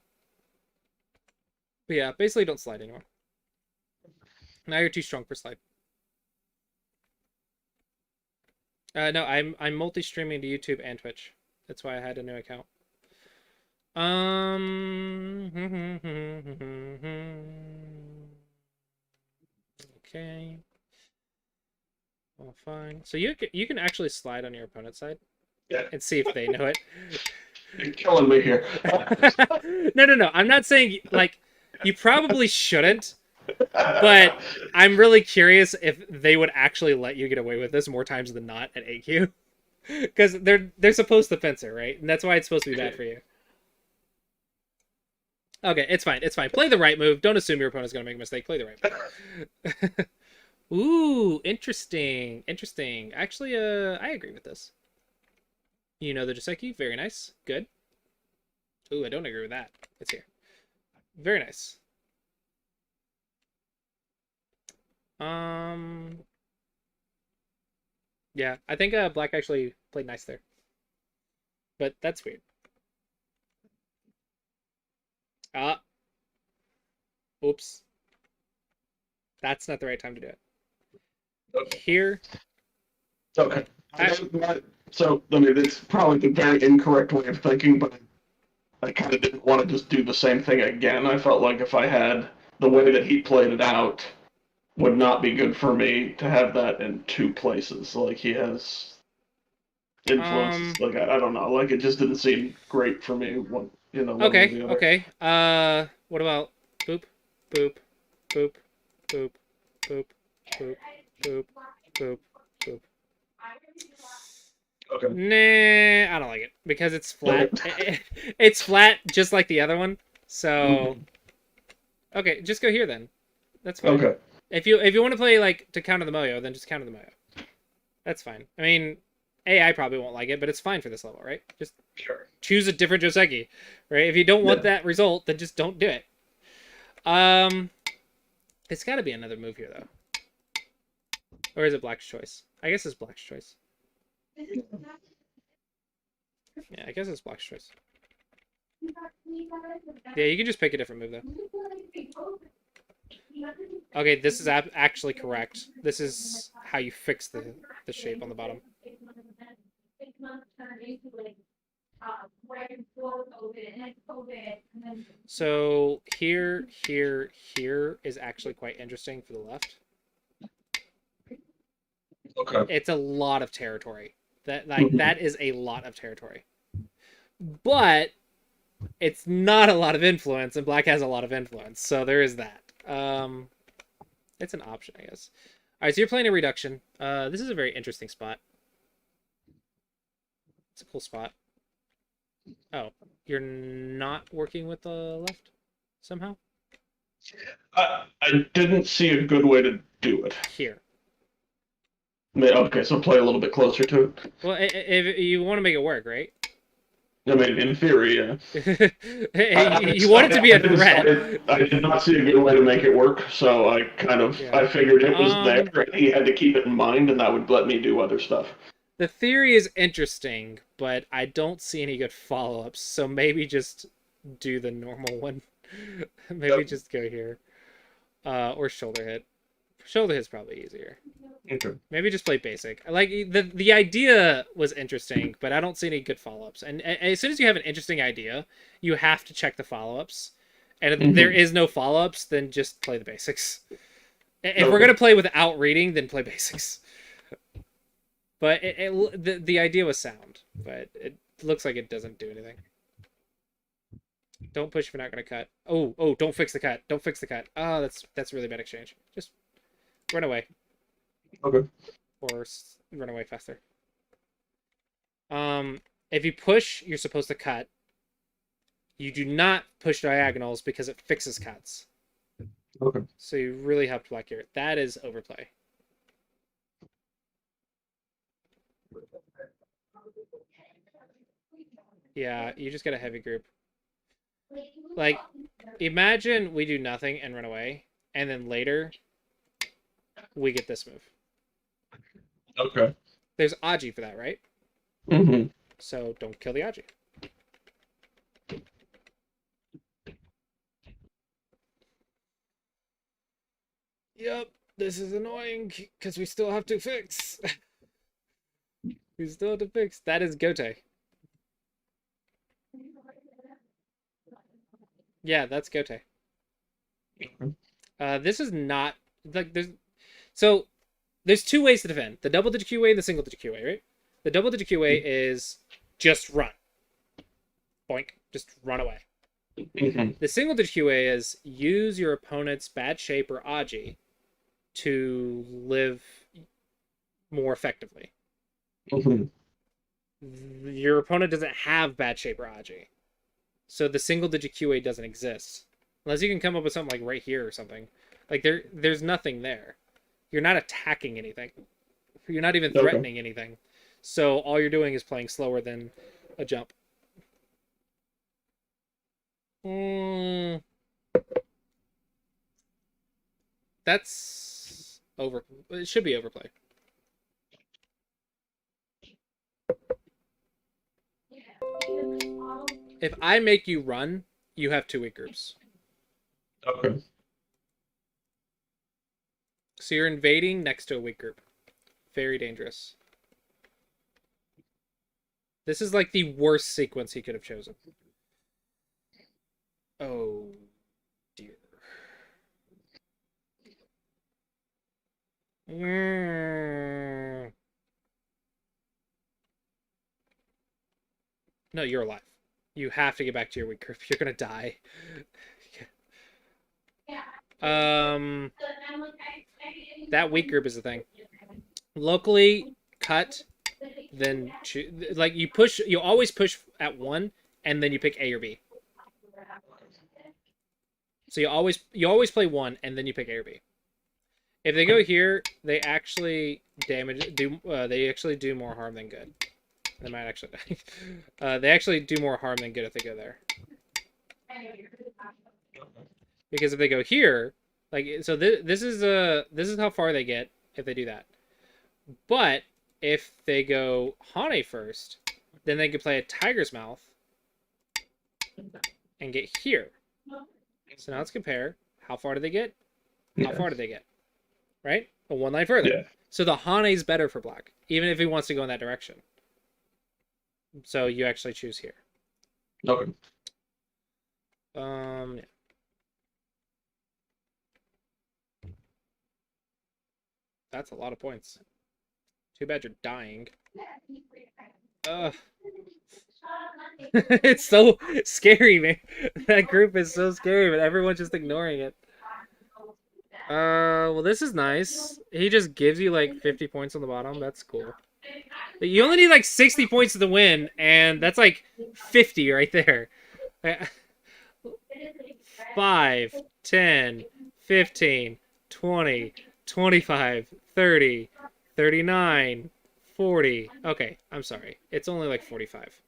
But yeah, basically don't slide anymore. Now you're too strong for slide. No, I'm multi-streaming to YouTube and Twitch. That's why I had a new account. Okay. Well, fine. So you can actually slide on your opponent's side Yeah. and see if they know it. You're killing me here. No. I'm not saying like you probably shouldn't, but I'm really curious if they would actually let you get away with this more times than not at AQ, because they're supposed to fencer, right? And that's why it's supposed to be bad for you. Okay, it's fine. It's fine. Play the right move. Don't assume your opponent's gonna make a mistake. Play the right move. Ooh, interesting. Interesting. Actually, I agree with this. You know the Joseki. Very nice. Good. Ooh, I don't agree with that. It's here. Very nice. Yeah, I think Black actually played nice there. But that's weird. Oops. That's not the right time to do it. Okay. Here. Okay. So, I mean, it's probably the very incorrect way of thinking, but I kind of didn't want to just do the same thing again. I felt like if I had the way that he played it out, would not be good for me to have that in two places. Like, he has influences. Like, I don't know. Like, it just didn't seem great for me. One way or Okay, the other. okay. What about boop, boop, boop, boop, boop, boop, boop, boop, boop. Okay. Nah, I don't like it because it's flat. It's flat just like the other one. So, okay, just go here then. That's fine. Okay. If you want to play like to counter the Moyo, then just counter the Moyo. That's fine. I mean, AI probably won't like it, but it's fine for this level, right? Just Sure. choose a different Joseki, right? If you don't want that result, then just don't do it. It's got to be another move here though, or is it Black's choice? I guess it's Black's choice. Yeah, I guess it's Black's choice. Yeah, you can just pick a different move though. Okay, this is actually correct. This is how you fix the shape on the bottom. So here is actually quite interesting for the left. Okay. It's a lot of territory. That is a lot of territory. But it's not a lot of influence, and Black has a lot of influence, so there is that. It's an option, I guess. All right, so you're playing a reduction. This is a very interesting spot. It's a cool spot. Oh, you're not working with the left somehow? I didn't see a good way to do it. Here. Okay, so play a little bit closer to it. Well, if you want to make it work, right? I mean, in theory, yeah. You want it to be a threat. I did not see a good way to make it work, so I Yeah. I figured it was Um, there. And he had to keep it in mind, and that would let me do other stuff. The theory is interesting, but I don't see any good follow-ups, so maybe just do the normal one. Maybe Yep. just go here. Or shoulder hit. Shoulder hit's probably easier. Okay. Maybe just play basic. Like the idea was interesting, but I don't see any good follow-ups. And as soon as you have an interesting idea, you have to check the follow-ups. And if there is no follow-ups, then just play the basics. If we're Okay. gonna play without reading, then play basics. But the idea was sound, but it looks like it doesn't do anything. Don't push if you're not gonna cut. Oh! Don't fix the cut. Don't fix the cut. Oh, that's really bad exchange. Just run away. Okay. Or run away faster. If you push, you're supposed to cut. You do not push diagonals because it fixes cuts. Okay. So you really helped black here. That is overplay. Yeah, you just got a heavy group. Like, imagine we do nothing and run away, and then later we get this move. Okay. There's Aji for that, right? Mm-hmm. So don't kill the Aji. Yep, this is annoying because we still have to fix. We still have to fix. That is Gote. Yeah, that's Gote. This is not like there's two ways to defend: the double digit Q way and the single digit Q way, right? The double digit Q way is just run, boink, just run away. Mm-hmm. The single digit Q way is use your opponent's bad shape or Aji to live more effectively. Mm-hmm. Your opponent doesn't have bad shape or Aji, so the single digit QA doesn't exist unless you can come up with something like right here or something. Like there's nothing there. You're not attacking anything. You're not even threatening anything. So all you're doing is playing slower than a jump. That's over. It should be overplay. If I make you run, you have 2 weak groups. Okay. So you're invading next to a weak group. Very dangerous. This is like the worst sequence he could have chosen. Oh, dear. No, you're alive. You have to get back to your weak group. You're gonna die. That weak group is the thing. Locally cut, then like you push. You always push at 1, and then you pick A or B. So you always play 1, and then you pick A or B. If they go here, they actually they actually do more harm than good. They might actually die. They actually do more harm than good if they go there. Because if they go here, like so, this is how far they get if they do that. But if they go Hane first, then they could play a Tiger's Mouth and get here. So now let's compare. How far do they get? How far do they get? Right? A 1 line further. Yeah. So the Hane's better for black, even if he wants to go in that direction. So you actually choose here. Okay. Yeah. That's a lot of points. Too bad you're dying. It's so scary, man. That group is so scary, but everyone's just ignoring it. Well, this is nice. He just gives you like 50 points on the bottom. That's cool. But you only need like 60 points to win, and that's like 50 right there. 5, 10, 15, 20, 25, 30, 39, 40. Okay, I'm sorry. It's only like 45.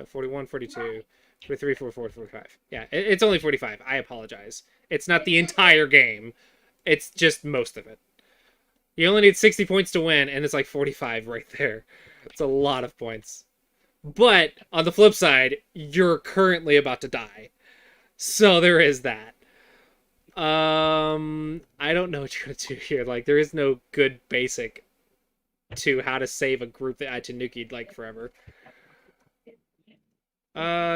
41, 42, 43, 44, 45. Yeah, it's only 45. I apologize. It's not the entire game. It's just most of it. You only need 60 points to win, and it's like 45 right there. It's a lot of points. But on the flip side, you're currently about to die. So there is that. I don't know what you're gonna do here. Like, there is no good basic to how to save a group that I Tanuki'd like forever.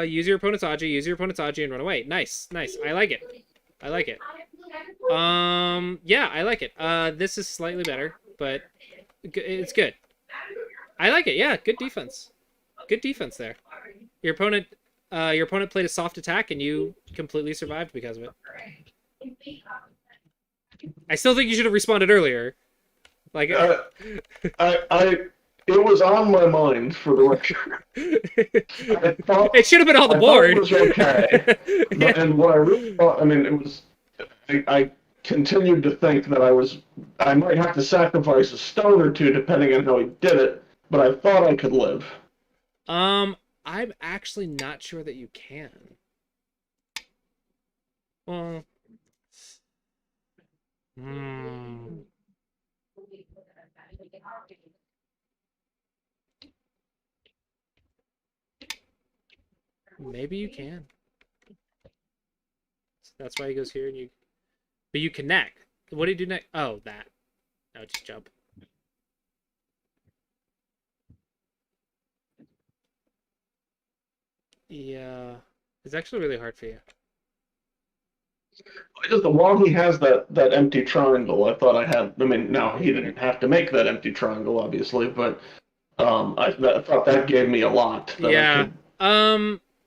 Use your opponent's Aji, and run away. Nice, nice. I like it. I like it. Yeah, I like it. This is slightly better, but it's good. I like it. Yeah, good defense. Good defense there. Your opponent played a soft attack, and you completely survived because of it. I still think you should have responded earlier. Like, it was on my mind for the record. I thought it should have been on the I board. thought it was okay, Yeah. and what I really thought, I mean, it was. I continued to think that I might have to sacrifice a stone or two depending on how he did it, but I thought I could live. I'm actually not sure that you can. Well, maybe you can. So that's why he goes here, and you. But you connect. What do you do next? Oh, that. No, just jump. Yeah, it's actually really hard for you. Just while he has that empty triangle, I thought I had. I mean, now he didn't have to make that empty triangle, obviously, but I thought that gave me a lot. Yeah.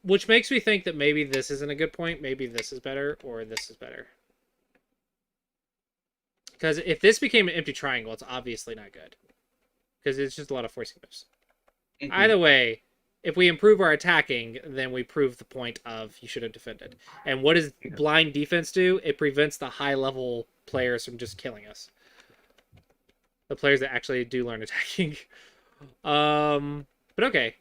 Which makes me think that maybe this isn't a good point. Maybe this is better, or this is better. Because if this became an empty triangle, it's obviously not good. Because it's just a lot of forcing moves. Mm-hmm. Either way, if we improve our attacking, then we prove the point of you should have defended. And what does blind defense do? It prevents the high-level players from just killing us. The players that actually do learn attacking. But okay.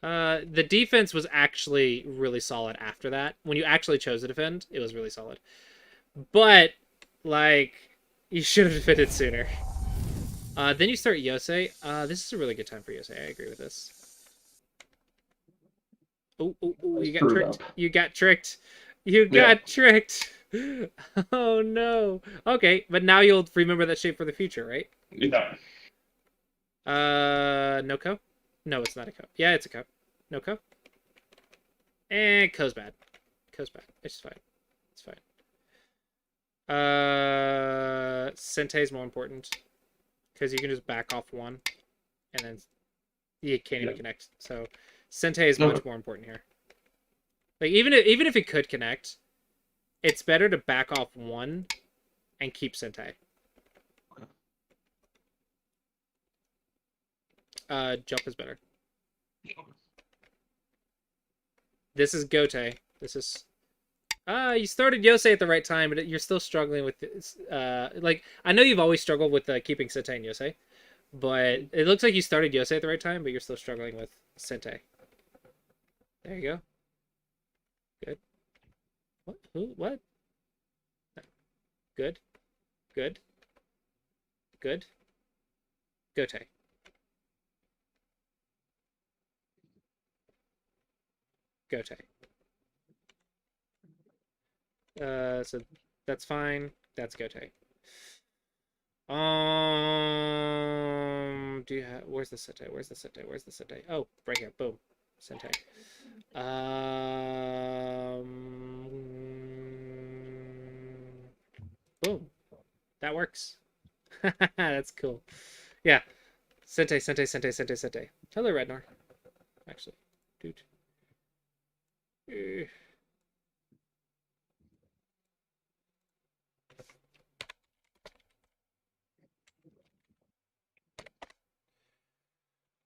The defense was actually really solid after that. When you actually chose to defend, it was really solid. But, like, you should have defended sooner. Then you start Yosei. This is a really good time for Yosei. I agree with this. Oh, you got tricked. You got tricked. You got tricked. Oh, no. Okay, but now you'll remember that shape for the future, right? Yeah. No ko? No, it's not a ko. Yeah, it's a ko. No ko? Ko's bad. Ko's bad. It's fine. It's fine. Sentei's more important. Because you can just back off one. And then you can't even connect. So Sentei is much more important here. Like, even if it could connect, it's better to back off one and keep Sentei. Jump is better. This is Gote. This is... you started Yosei at the right time, but you're still struggling with this. Like, I know you've always struggled with keeping Sentei and Yosei, but it looks like you started Yosei at the right time, but you're still struggling with Sentei. There you go. Good. What? Who? What? Good. Good. Good. Gote. Gote. So that's fine. That's Gote. Do you have... Where's the Sentei? Where's the Sentei? Where's the Sentei? Oh, right here. Boom. Sentei. Boom. That works. That's cool. Yeah. Sentei. Hello, Rednor. Actually. Dude.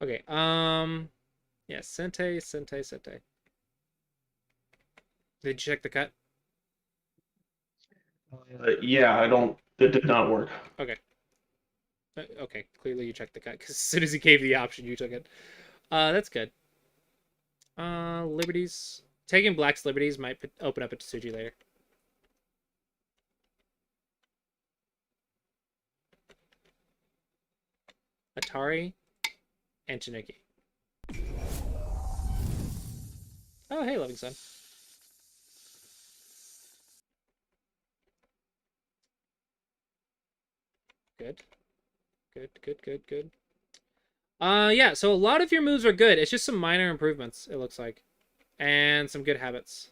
Okay, yeah, Sentei. Did you check the cut? Yeah, I don't. It did not work. Okay, clearly you checked the cut because as soon as he gave the option, you took it. That's good. Liberties. Taking Black's liberties might open up a Tsuji later. Atari and Tanuki. Oh, hey, Loving Son. Good. Good. Yeah, so a lot of your moves are good. It's just some minor improvements, it looks like. And some good habits.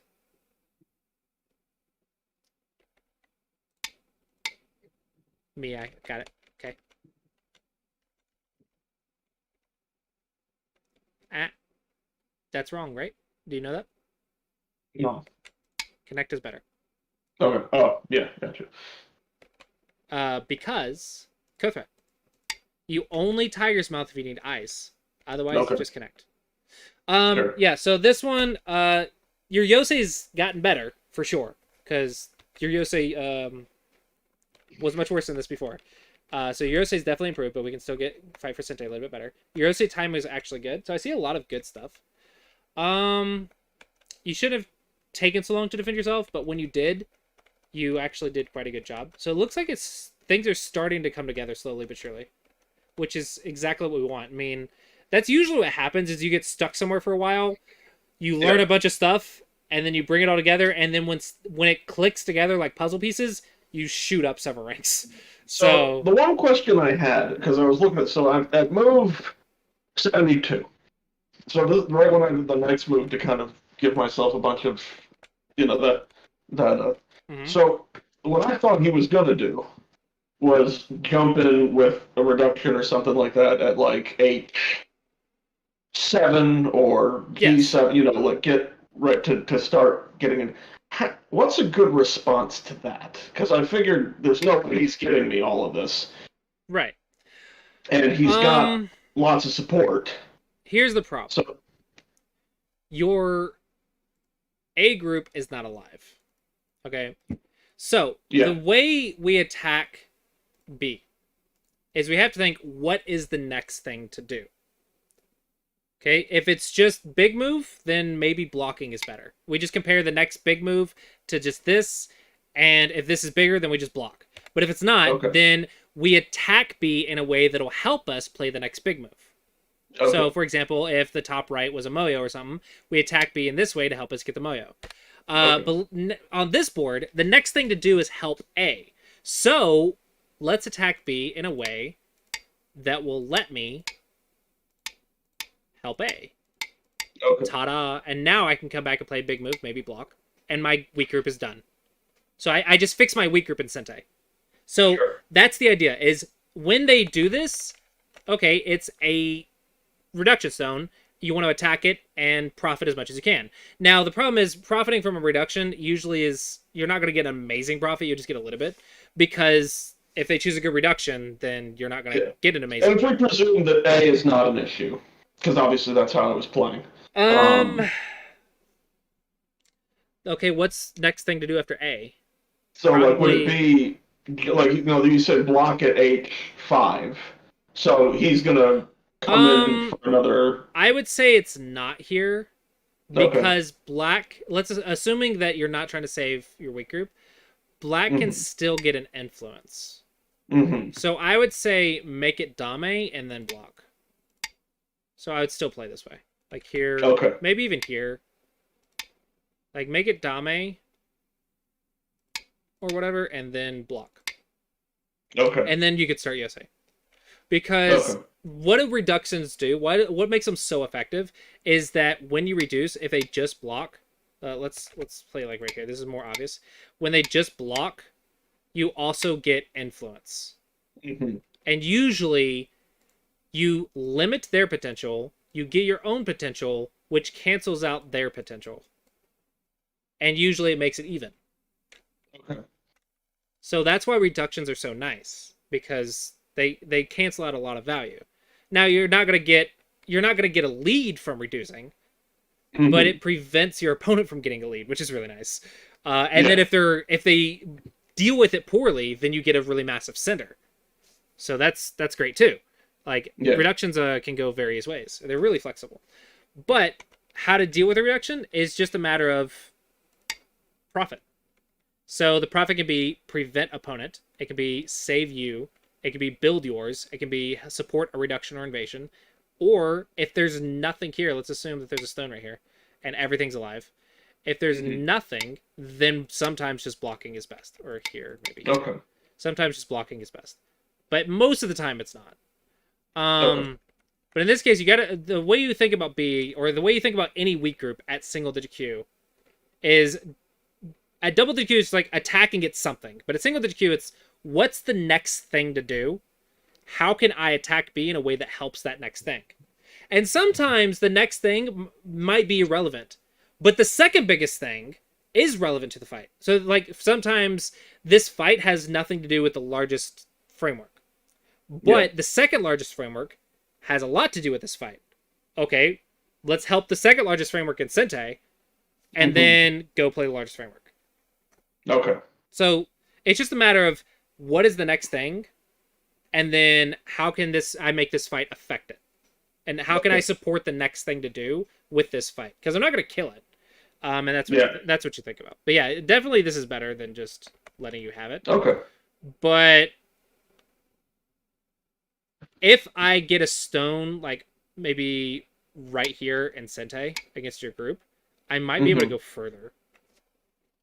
I got it. Okay. That's wrong, right? Do you know that? No. Connect is better. Okay. Oh, yeah, gotcha. Because Kothra, you only Tiger's Mouth if you need ice. Otherwise, Okay. just connect. Sure. Yeah, so this one, your Yosei's gotten better, for sure. Because your Yosei, was much worse than this before. So your Yosei's definitely improved, but we can still fight for Sente a little bit better. Your Yosei time is actually good, so I see a lot of good stuff. You should have taken so long to defend yourself, but when you did, you actually did quite a good job. So it looks like things are starting to come together slowly but surely, which is exactly what we want. I mean, that's usually what happens is you get stuck somewhere for a while, you learn a bunch of stuff, and then you bring it all together, and then when it clicks together like puzzle pieces, you shoot up several ranks. So the one question I had, because I was looking I'm at move 72. So this, right when I did the next move to kind of give myself a bunch of, that. Mhm. So what I thought he was gonna do was jump in with a reduction or something like that at like H7 or G7, like get right to start getting in. What's a good response to that? Because I figured there's no way he's getting me all of this. Right. And he's got lots of support. Here's the problem. So your A group is not alive. Okay? So, the way we attack B is we have to think, what is the next thing to do? Okay? If it's just big move, then maybe blocking is better. We just compare the next big move to just this, and if this is bigger, then we just block. But if it's not, then we attack B in a way that'll help us play the next big move. Okay. So, for example, if the top right was a Moyo or something, we attack B in this way to help us get the Moyo. But on this board, the next thing to do is help A. So, let's attack B in a way that will let me help A. Okay. Ta-da! And now I can come back and play a big move, maybe block, and my weak group is done. So I just fix my weak group in Sente. So that's the idea, is when they do this, okay, it's a reduction stone. You want to attack it and profit as much as you can. Now, the problem is profiting from a reduction usually is, you're not going to get an amazing profit, you just get a little bit, because if they choose a good reduction, then you're not going to get an amazing. And if we presume that A is not an issue, because obviously that's how I was playing. Okay, what's next thing to do after A? So, like, would it be, like, you said block at H5, so he's going to come in for another... I would say it's not here, because Black, assuming that you're not trying to save your weak group, Black can still get an influence. So I would say make it Dame and then block. So I would still play this way. Like here, maybe even here. Like make it Dame or whatever, and then block. And then you could start Yosei. Because what do reductions do? What makes them so effective is that when you reduce, if they just block, let's play like right here. This is more obvious. When they just block, you also get influence. And usually, you limit their potential, you get your own potential, which cancels out their potential. And usually it makes it even. So that's why reductions are so nice, because they cancel out a lot of value. Now you're not gonna get a lead from reducing, but it prevents your opponent from getting a lead, which is really nice. And then if they deal with it poorly, then you get a really massive cinder. So that's great too. Like Yeah. reductions can go various ways. They're really flexible. But how to deal with a reduction is just a matter of profit. So the profit can be prevent opponent, it can be save you, it can be build yours, it can be support a reduction or invasion, or if there's nothing here, let's assume that there's a stone right here and everything's alive. If there's nothing, then sometimes just blocking is best. Or here, maybe. Okay. Sometimes just blocking is best. But most of the time it's not. Okay. But in this case, you gotta the way you think about B, or the way you think about any weak group at single digit Q, is at double digit Q it's like attacking at something. But at single digit Q it's what's the next thing to do? How can I attack B in a way that helps that next thing? And sometimes the next thing might be irrelevant. But the second biggest thing is relevant to the fight. So, like, sometimes this fight has nothing to do with the largest framework. But the second largest framework has a lot to do with this fight. Okay, let's help the second largest framework in Sente, and then go play the largest framework. Okay. So, it's just a matter of what is the next thing, and then how can I make this fight affect it? And how can I support the next thing to do with this fight? Because I'm not going to kill it. And that's what you think about. But yeah, definitely this is better than just letting you have it. Okay. But if I get a stone, like maybe right here in Sente against your group, I might be able to go further.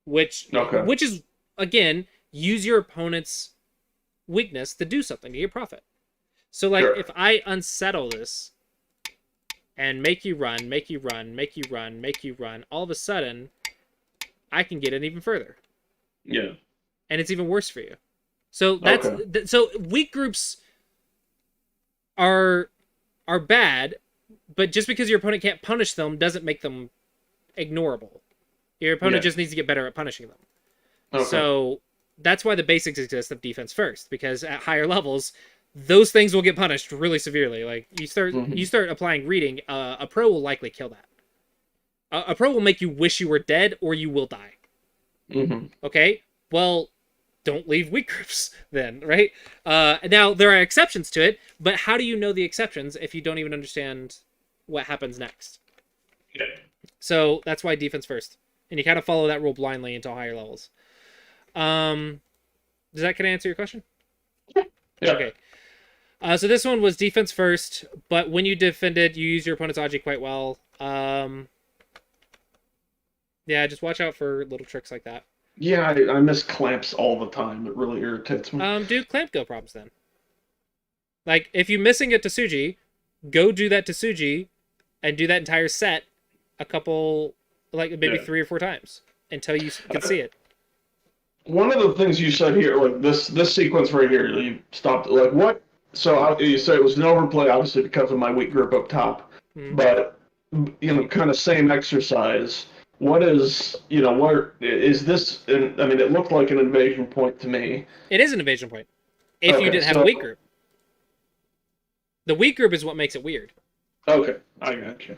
Which is, again, use your opponent's weakness to do something to your profit. So like if I unsettle this and make you run, all of a sudden, I can get it even further. Yeah. And it's even worse for you. So that's so weak groups are bad, but just because your opponent can't punish them doesn't make them ignorable. Your opponent just needs to get better at punishing them. Okay. So that's why the basics exist of defense first, because at higher levels, those things will get punished really severely. Like you start applying reading, a pro will likely kill that. A pro will make you wish you were dead, or you will die. Okay, well, don't leave weak groups then, right? Now there are exceptions to it, but how do you know the exceptions if you don't even understand what happens next? Yeah. So that's why defense first, and you kind of follow that rule blindly until higher levels. Does that kind of answer your question? Yeah. Okay. So this one was defense first, but when you defended, you used your opponent's Aji quite well. Yeah, just watch out for little tricks like that. Yeah, I miss clamps all the time. It really irritates me. Do clamp go problems then. Like, if you're missing a Tsuji, go do that Tsuji, and do that entire set a couple, like maybe 3 or 4 times, until you can see it. One of the things you said here, like this sequence right here, you stopped. Like what? So you said it was an overplay, obviously because of my weak group up top. But kind of same exercise. What is what is this? I mean, it looked like an invasion point to me. It is an invasion point. If you didn't have a weak group, the weak group is what makes it weird. Okay, I gotcha.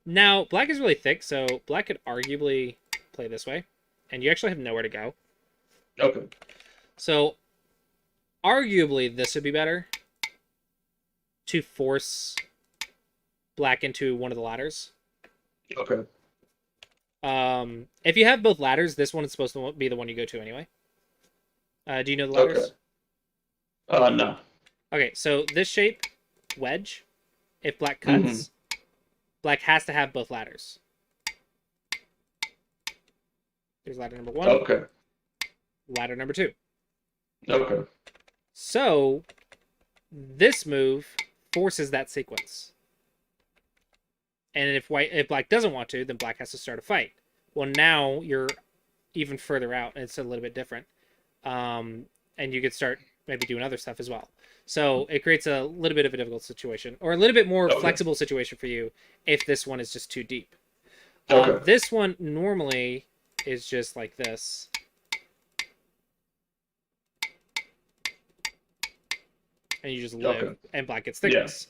Now black is really thick, so black could arguably play this way, and you actually have nowhere to go. Okay. So, arguably, this would be better to force black into one of the ladders. Okay. If you have both ladders, this one is supposed to be the one you go to anyway. Do you know the ladders? Okay. No. Okay, so this shape, wedge, if black cuts, black has to have both ladders. Here's ladder number 1. Okay. Ladder number 2. Okay. So, this move forces that sequence. And if black doesn't want to, then black has to start a fight. Well, now you're even further out, and it's a little bit different. And you could start maybe doing other stuff as well. So it creates a little bit of a difficult situation, or a little bit more flexible situation for you if this one is just too deep. This one normally is just like this. And you just live, and black gets thickness.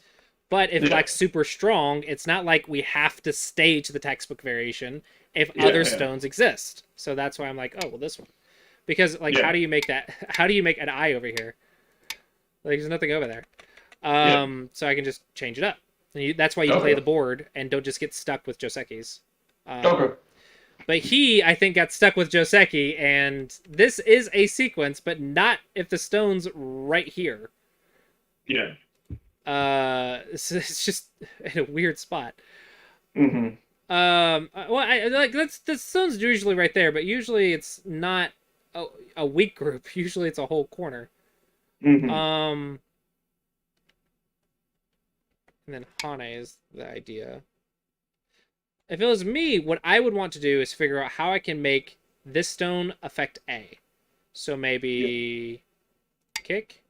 But if Yeah. black's super strong, it's not like we have to stage the textbook variation if Yeah, other yeah. stones exist. So that's why I'm like, oh well, this one, because like, Yeah. how do you make that? How do you make an eye over here? Like, there's nothing over there. So I can just change it up. And that's why you play Okay. the board and don't just get stuck with Joseki's. Okay. But he, I think, got stuck with Joseki, and this is a sequence, but not if the stone's right here. Yeah. It's just in a weird spot. Mm-hmm. Well, I like that's the stone's usually right there, but usually it's not a weak group. Usually it's a whole corner. Mm-hmm. And then Hane is the idea. If it was me, what I would want to do is figure out how I can make this stone affect A. So maybe kick,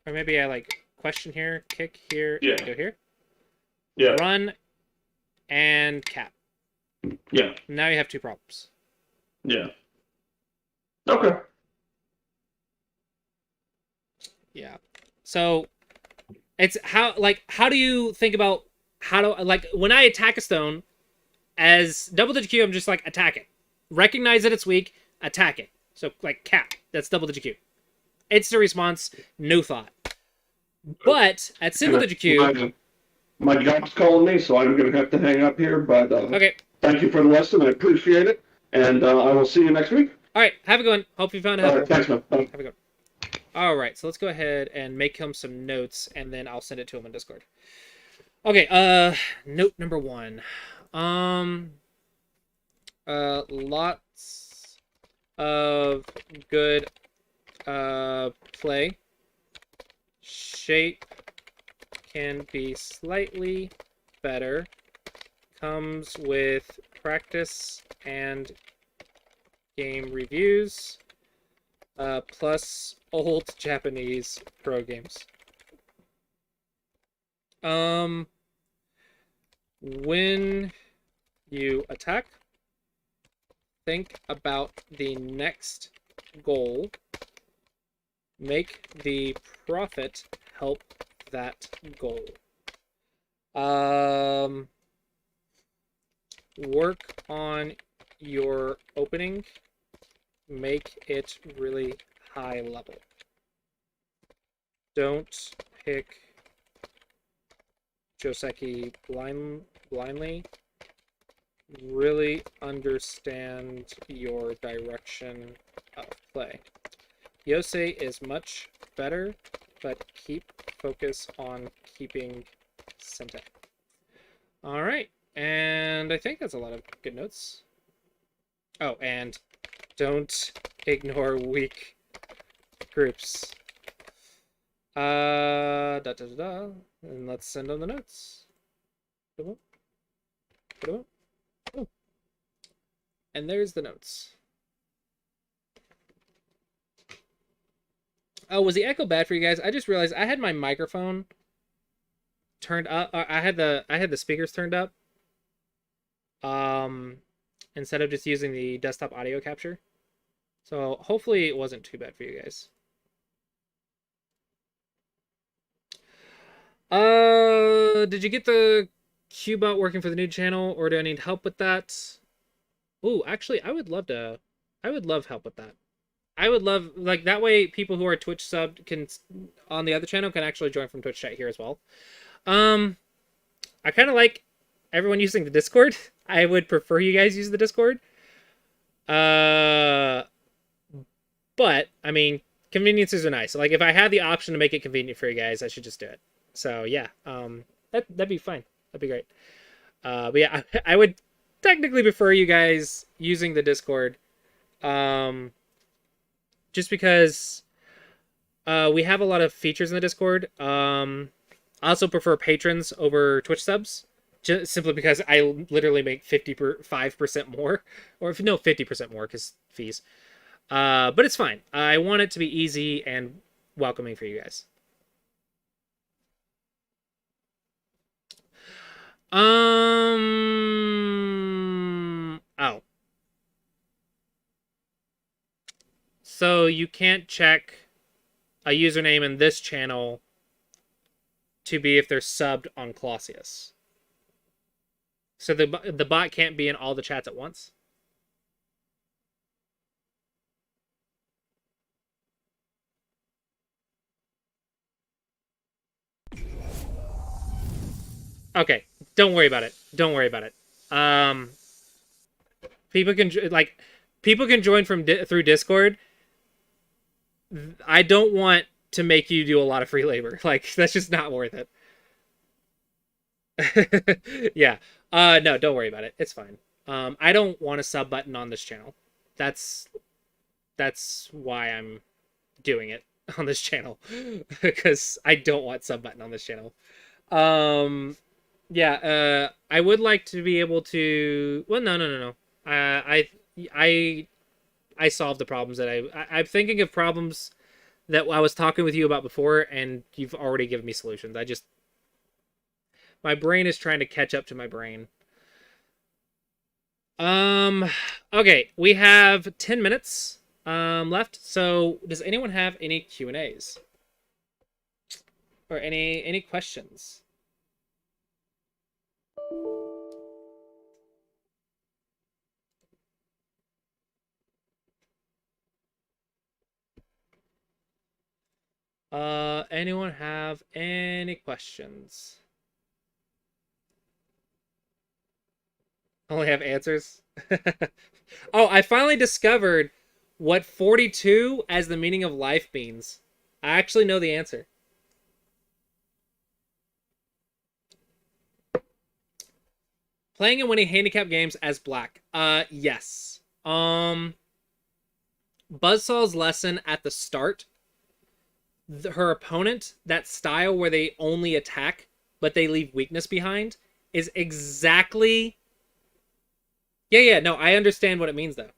or maybe I like question here, kick here, Yeah. go here, Yeah. run, and cap. Yeah. Now you have 2 problems. Yeah. Okay. Yeah. So it's how do you think about how to like when I attack a stone as double digit Q, I'm just like attack it. Recognize that it's weak, attack it. So like cap, that's double digit Q. Instant response, no thought. But at single digit Q, My job's calling me, so I'm going to have to hang up here. But okay. thank you for the lesson. I appreciate it. And I will see you next week. All right, have a good one. Hope you found it All helpful. right, thanks, man. Bye. Have a good one. All right, so let's go ahead and make him some notes, and then I'll send it to him on Discord. Okay, note number 1. Lots of good play. Shape can be slightly better. Comes with practice and game reviews. Plus old Japanese pro games. When you attack, think about the next goal. Make the profit help that goal. Work on your opening. Make it really high level. Don't pick Joseki blindly. Really understand your direction of play. Yosei is much better, but keep focus on keeping Sente. Alright, and I think that's a lot of good notes. Oh, and don't ignore weak groups. And let's send on the notes. And there's the notes. Oh, was the echo bad for you guys? I just realized I had my microphone turned up. I had the speakers turned up. Instead of just using the desktop audio capture. So hopefully it wasn't too bad for you guys. Did you get the Qbot working for the new channel, or do I need help with that? Ooh, actually, I would love help with that. I would love, like, that way people who are Twitch subbed can, on the other channel, can actually join from Twitch chat here as well. I kind of like everyone using the Discord. I would prefer you guys use the Discord. But, I mean, conveniences are nice. Like, if I had the option to make it convenient for you guys, I should just do it. So, yeah, that'd be fine. That'd be great. But yeah, I would technically prefer you guys using the Discord. Just because we have a lot of features in the Discord. I also prefer patrons over Twitch subs. Just simply because I literally make 55% more. Or, if no, 50% more because fees. But it's fine. I want it to be easy and welcoming for you guys. Oh. So you can't check a username in this channel to be if they're subbed on Colosseus. So the bot can't be in all the chats at once. Okay, don't worry about it. Don't worry about it. People can join from through Discord. I don't want to make you do a lot of free labor. Like, that's just not worth it. Yeah. No, don't worry about it. It's fine. I don't want a sub button on this channel. That's why I'm doing it on this channel, because I don't want sub button on this channel. Yeah, I would like to be able to. Well, no. I solved the problems that I'm thinking of problems that I was talking with you about before, and you've already given me solutions. My brain is trying to catch up to my brain. Okay, we have 10 minutes left. So, does anyone have any Q&As? Or any questions? Anyone have any questions? Only have answers? Oh, I finally discovered what 42 as the meaning of life means. I actually know the answer. Playing and winning handicap games as black. Yes. Buzzsaw's lesson at the start, her opponent, that style where they only attack but they leave weakness behind, is exactly... Yeah, no, I understand what it means, though.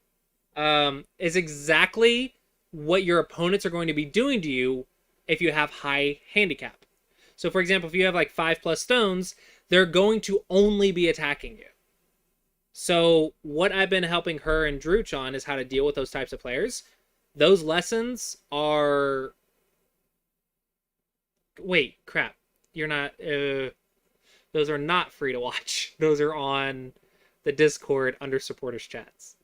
Is exactly what your opponents are going to be doing to you if you have high handicap. So, for example, if you have like 5+ stones, they're going to only be attacking you. So, what I've been helping her and Drooch on is how to deal with those types of players. Those lessons are... Wait, crap. You're not... Those are not free to watch. Those are on the Discord under supporters chats.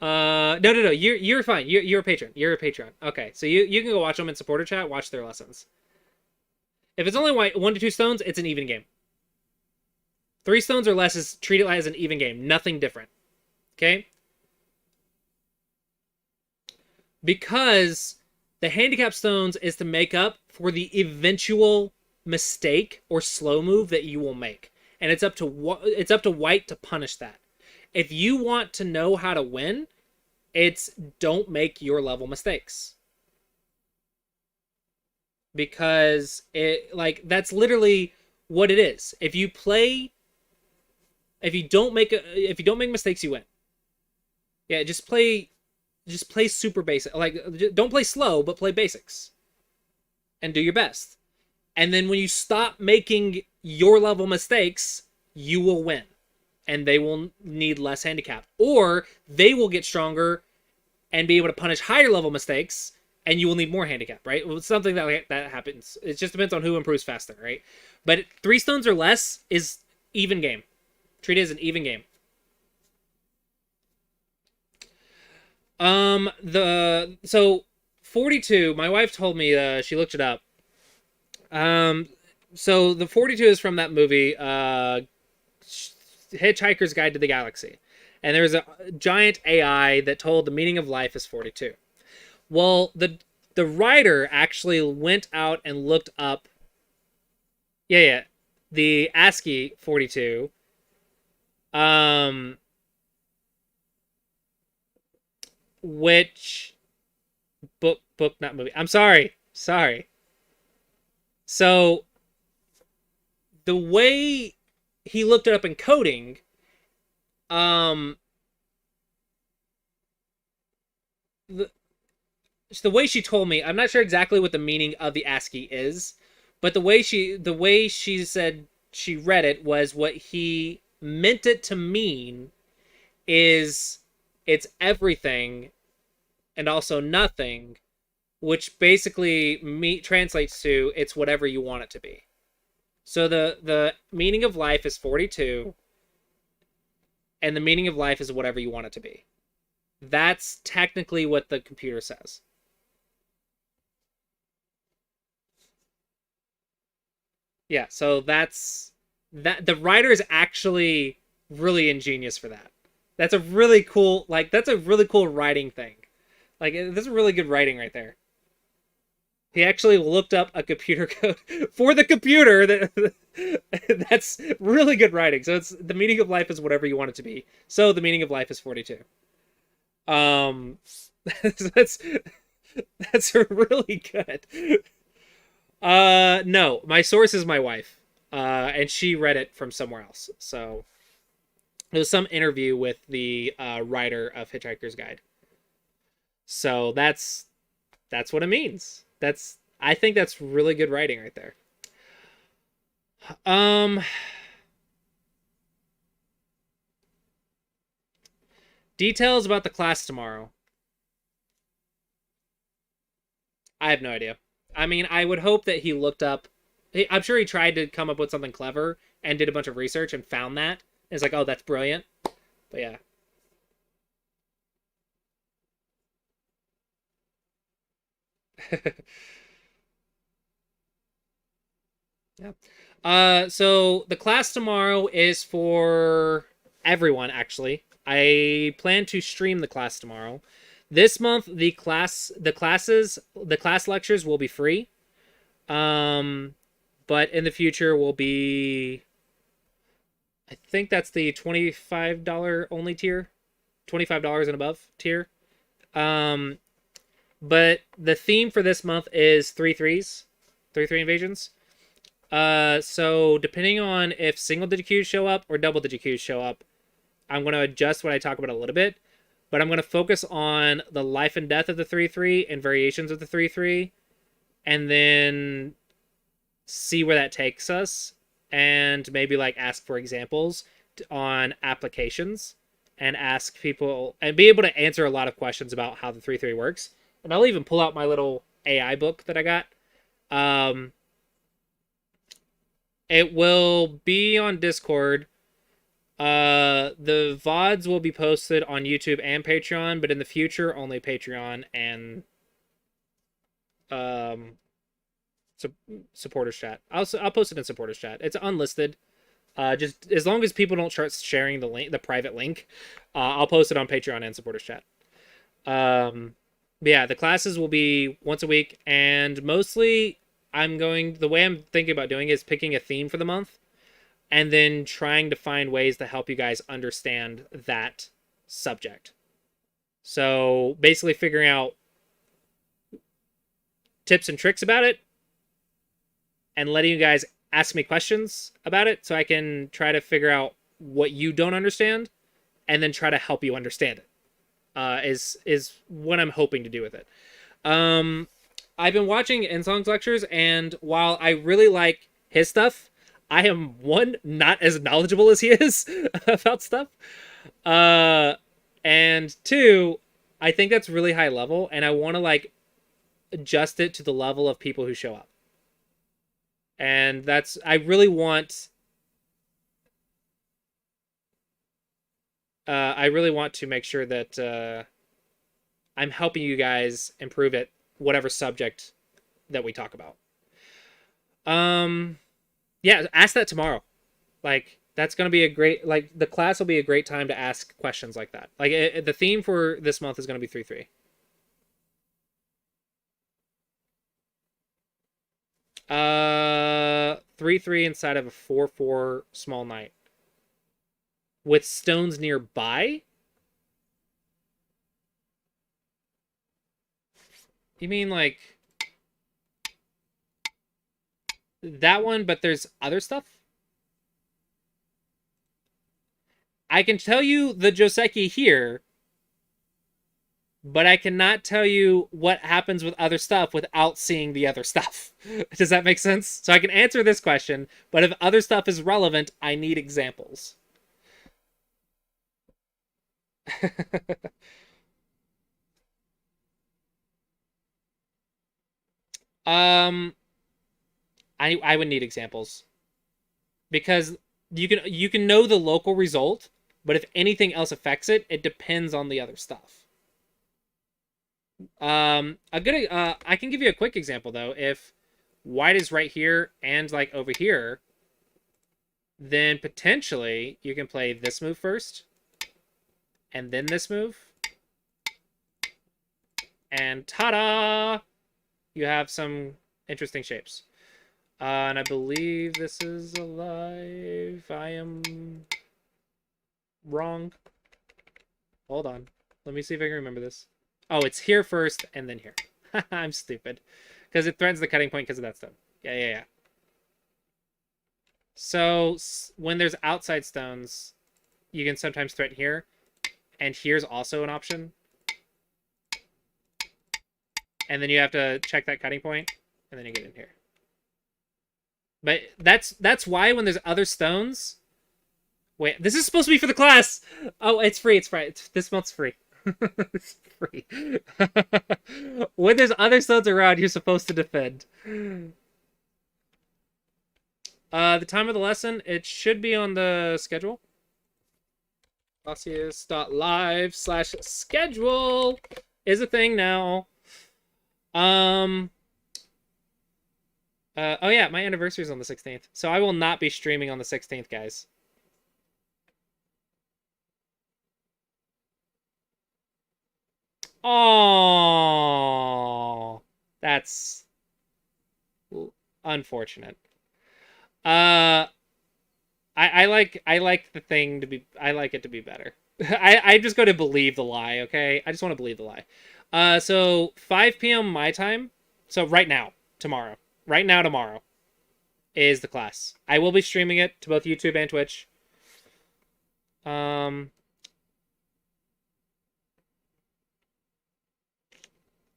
No. You're fine. You're a patron. You're a patron. Okay, so you can go watch them in supporter chat. Watch their lessons. If it's only 1 to 2 stones, it's an even game. 3 stones or less is treat it as an even game. Nothing different. Okay? Because the handicap stones is to make up for the eventual mistake or slow move that you will make. And it's up to white to punish that. If you want to know how to win, it's don't make your level mistakes. Because that's literally what it is. If you don't make mistakes, you win. Yeah, just play super basic. Like, don't play slow, but play basics. And do your best. And then when you stop making your level mistakes, you will win. And they will need less handicap. Or they will get stronger and be able to punish higher level mistakes, and you will need more handicap, right? Well, something that happens. It just depends on who improves faster, right? But 3 stones or less is even game. Treat it as an even game. So 42, my wife told me, she looked it up. So the 42 is from that movie, Hitchhiker's Guide to the Galaxy. And there's a giant AI that told the meaning of life is 42. Well, the writer actually went out and looked up, the ASCII 42, which book, not movie. I'm sorry. So the way he looked it up in coding, the way she told me, I'm not sure exactly what the meaning of the ASCII is, but the way she said she read it was what he meant it to mean is it's everything and also nothing which basically translates to it's whatever you want it to be. So the meaning of life is 42, and the meaning of life is whatever you want it to be. That's technically what the computer says. Yeah, so that's that. The writer is actually really ingenious for that. That's a really cool, like, that's a really cool writing thing. Like, this is really good writing right there. He actually looked up a computer code for the computer. That's really good writing. So it's the meaning of life is whatever you want it to be. So the meaning of life is 42. That's really good. No, my source is my wife. And she read it from somewhere else. So it was some interview with the writer of Hitchhiker's Guide. So that's what it means. I think that's really good writing right there. Details about the class tomorrow. I have no idea. I mean, I would hope that he looked up. I'm sure he tried to come up with something clever and did a bunch of research and found that. And it's like, oh, that's brilliant. But yeah. Yeah. So the class tomorrow is for everyone, actually. I plan to stream the class tomorrow. This month, the class lectures will be free. But in the future will be, I think that's the $25 only tier, $25 and above tier. But the theme for this month is 3-3s, 3-3 invasions. So depending on if single-digit queues show up or double-digit queues show up, I'm going to adjust what I talk about a little bit. But I'm going to focus on the life and death of the 3-3 and variations of the 3-3. And then see where that takes us. And maybe like ask for examples on applications. And ask people and be able to answer a lot of questions about how the 3-3 works. And I'll even pull out my little AI book that I got. It will be on Discord. The VODs will be posted on YouTube and Patreon, but in the future, only Patreon and supporters chat. I'll post it in supporters chat. It's unlisted. Just as long as people don't start sharing the link, the private link, I'll post it on Patreon and supporters chat. But yeah, the classes will be once a week, and mostly the way I'm thinking about doing is picking a theme for the month, and then trying to find ways to help you guys understand that subject. So basically figuring out tips and tricks about it, and letting you guys ask me questions about it so I can try to figure out what you don't understand, and then try to help you understand it. Is what I'm hoping to do with it. I've been watching Insong's lectures, and while I really like his stuff, I am, one, not as knowledgeable as he is about stuff. And two, I think that's really high level, and I want to like adjust it to the level of people who show up. And I really want to make sure that I'm helping you guys improve at whatever subject that we talk about. Yeah, ask that tomorrow. Like, that's going to be a great, like, the class will be a great time to ask questions like that. Like, the theme for this month is going to be 3-3. 3-3 inside of a 4-4 small knight. With stones nearby? You mean like that one, but there's other stuff? I can tell you the Joseki here, but I cannot tell you what happens with other stuff without seeing the other stuff. Does that make sense? So I can answer this question, but if other stuff is relevant, I need examples. Um, I would need examples because you can know the local result, but if anything else affects it, it depends on the other stuff. I can give you a quick example though. If white is right here and like over here, then potentially you can play this move first, and then this move, and ta-da! You have some interesting shapes. And I believe this is alive. I am wrong. Hold on. Let me see if I can remember this. Oh, it's here first and then here. I'm stupid. Because it threatens the cutting point because of that stone. Yeah. So when there's outside stones, you can sometimes threaten here. And here's also an option. And then you have to check that cutting point, and then you get in here. But that's why when there's other stones... Wait, this is supposed to be for the class! Oh, it's free, this month's free. It's free. When there's other stones around, you're supposed to defend. The time of the lesson, it should be on the schedule. Celsius.live/schedule is a thing now. Oh yeah, my anniversary is on the 16th. So I will not be streaming on the 16th, guys. Oh, that's unfortunate. I like the thing to be, I like it to be better. I just go to believe the lie, okay? I just want to believe the lie. So 5 p.m. my time. So right now, tomorrow is the class. I will be streaming it to both YouTube and Twitch.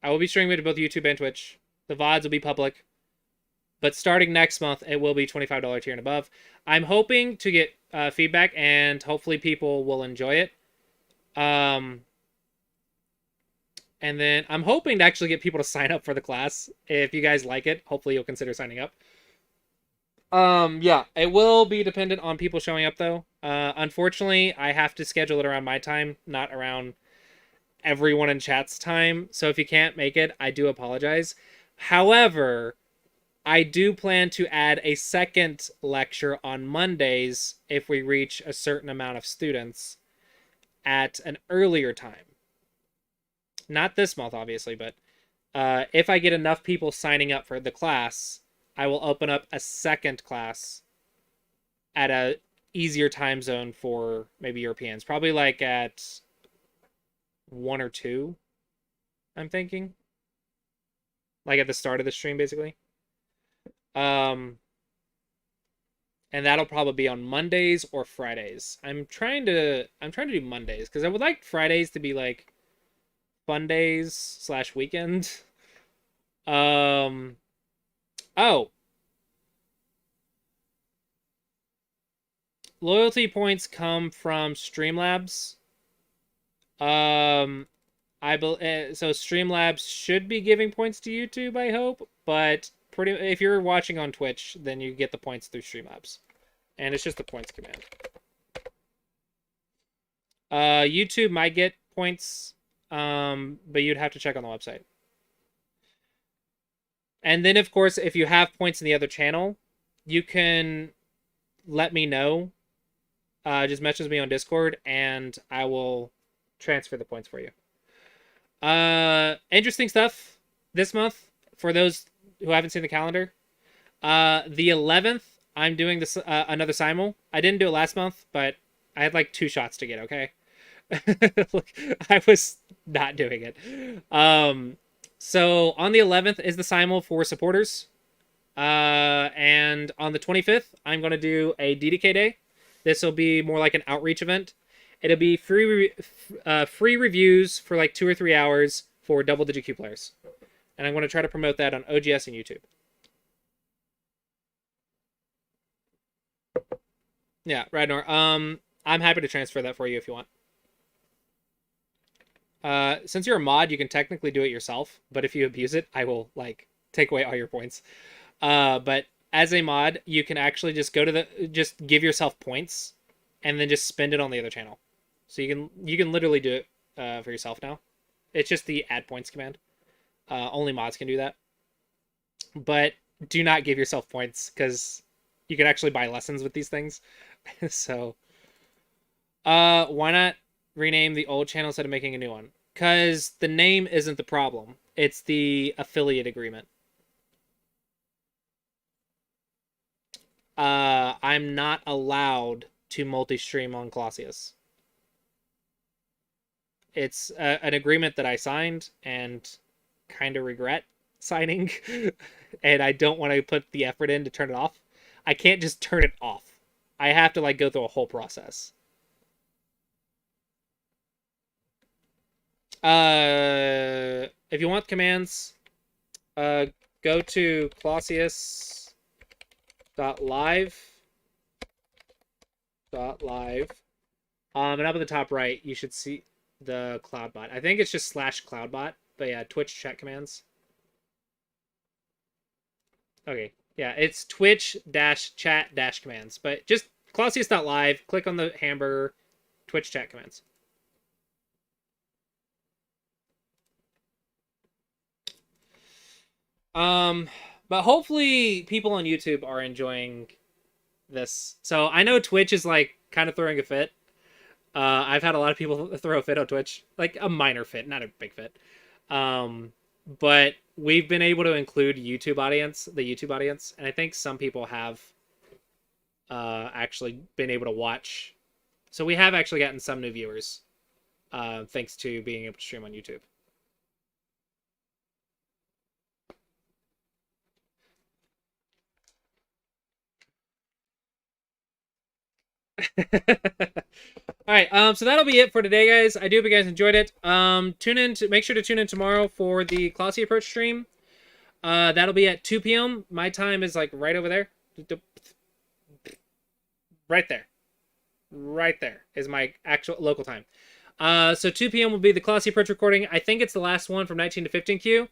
I will be streaming it to both YouTube and Twitch. The VODs will be public. But starting next month, it will be $25 tier and above. I'm hoping to get feedback, and hopefully people will enjoy it. And then I'm hoping to actually get people to sign up for the class. If you guys like it, hopefully you'll consider signing up. Yeah, it will be dependent on people showing up, though. Unfortunately, I have to schedule it around my time, not around everyone in chat's time. So if you can't make it, I do apologize. However, I do plan to add a second lecture on Mondays if we reach a certain amount of students at an earlier time. Not this month, obviously, but if I get enough people signing up for the class, I will open up a second class at a easier time zone for maybe Europeans. Probably like at 1 or 2, I'm thinking. Like at the start of the stream, basically. And that'll probably be on Mondays or Fridays. I'm trying to do Mondays because I would like Fridays to be like fun days / weekend. Oh. Loyalty points come from Streamlabs. So Streamlabs should be giving points to YouTube, I hope, but if you're watching on Twitch, then you get the points through Streamlabs. And it's just the points command. YouTube might get points, but you'd have to check on the website. And then, of course, if you have points in the other channel, you can let me know. Just message me on Discord, and I will transfer the points for you. Interesting stuff this month for those who haven't seen the calendar. The 11th, I'm doing this another simul. I didn't do it last month, but I had like 2 shots to get, okay? I was not doing it. So on the 11th is the simul for supporters. And on the 25th, I'm going to do a DDK day. This will be more like an outreach event. It'll be free reviews for like 2 or 3 hours for double-digit Q players. And I'm going to try to promote that on OGS and YouTube. Yeah, Radnor. I'm happy to transfer that for you if you want. Since you're a mod, you can technically do it yourself, but if you abuse it, I will, like, take away all your points. But as a mod, you can actually just just give yourself points, and then just spend it on the other channel. So you can literally do it for yourself now. It's just the add points command. Only mods can do that. But do not give yourself points, because you can actually buy lessons with these things. So, why not rename the old channel instead of making a new one? Because the name isn't the problem. It's the affiliate agreement. I'm not allowed to multi-stream on Clausius. It's an agreement that I signed and kind of regret signing, and I don't want to put the effort in to turn it off. I can't just turn it off. I have to go through a whole process. If you want commands, go to Clausius.live. And up at the top right, you should see the CloudBot. I think it's just /CloudBot, but yeah, Twitch chat commands. Okay, yeah, it's Twitch-chat-commands, but just Clausius.live, click on the hamburger, Twitch chat commands. But hopefully people on YouTube are enjoying this. So I know Twitch is kind of throwing a fit. I've had a lot of people throw a fit on Twitch, like a minor fit, not a big fit. But we've been able to include the YouTube audience, and I think some people have actually been able to watch. So we have actually gotten some new viewers, thanks to being able to stream on YouTube. All right, so that'll be it for today, guys. I do hope you guys enjoyed it. Make sure to tune in tomorrow for the Classy Approach stream. That'll be at 2 p.m. My time is right over there. Right there is my actual local time. So 2 p.m. will be the Classy Approach recording. I think it's the last one from 19 to 15Q.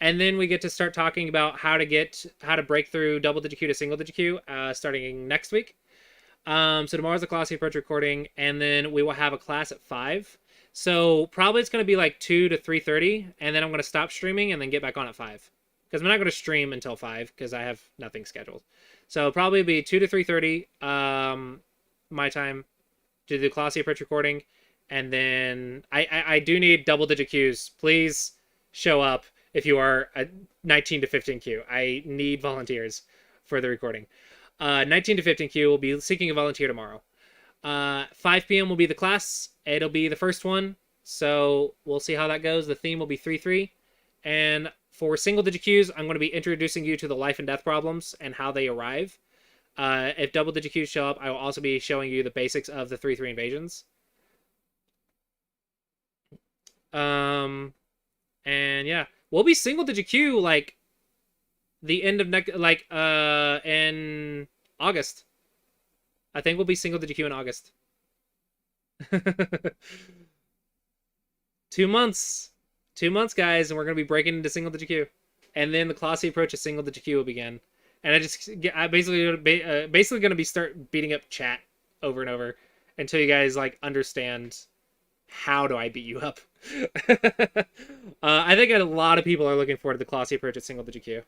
And then we get to start talking about how to break through double-digit Q to single-digit Q, starting next week. So tomorrow's the Classy Approach recording, and then we will have a class at 5. So probably it's going to be 2 to 3:30, and then I'm going to stop streaming and then get back on at 5. Because I'm not going to stream until 5, because I have nothing scheduled. So probably be 2 to 3:30 my time to do the Classy Approach recording. And then I do need double-digit Qs. Please show up if you are a 19 to 15Q. I need volunteers for the recording. 19 to 15Q will be seeking a volunteer tomorrow. 5 p.m. will be the class. It'll be the first one, so we'll see how that goes. The theme will be 3-3. And for single-digit Qs, I'm going to be introducing you to the life and death problems and how they arrive. If double-digit Qs show up, I will also be showing you the basics of the 3-3 invasions. And yeah, we'll be single-digit Q the end of next, in August. I think we'll be single-digit Q in August. 2 months. 2 months, guys, and we're going to be breaking into single-digit Q. And then the Classy Approach to single-digit Q will begin. And I basically going to be start beating up chat over and over until you guys, understand how do I beat you up. I think a lot of people are looking forward to the Classy Approach at single-digit Q.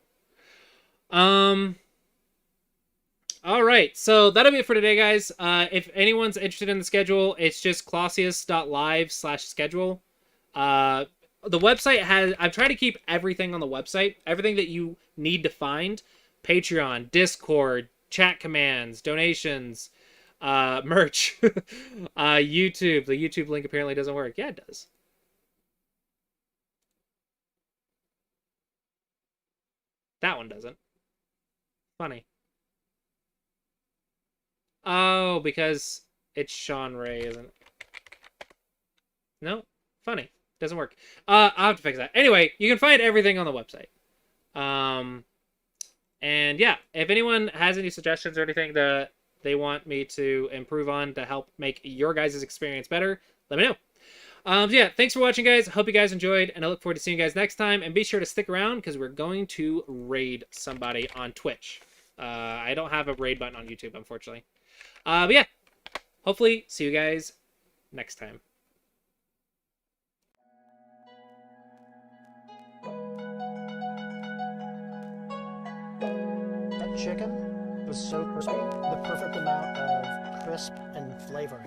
All right, so that'll be it for today, guys. If anyone's interested in the schedule, it's just clausius.live/schedule. The website I've tried to keep everything on the website, everything that you need to find: Patreon, Discord, chat commands, donations, merch, YouTube. The YouTube link apparently doesn't work. Yeah, it does. That one doesn't. Funny. Oh, because it's Sean Ray, isn't it? No? Funny. Doesn't work. I'll have to fix that. Anyway, you can find everything on the website. And yeah, if anyone has any suggestions or anything that they want me to improve on to help make your guys' experience better, let me know. Yeah, thanks for watching, guys. Hope you guys enjoyed, and I look forward to seeing you guys next time. And be sure to stick around because we're going to raid somebody on Twitch. I don't have a raid button on YouTube, unfortunately. But yeah, hopefully see you guys next time. That chicken was so crispy, the perfect amount of crisp and flavor.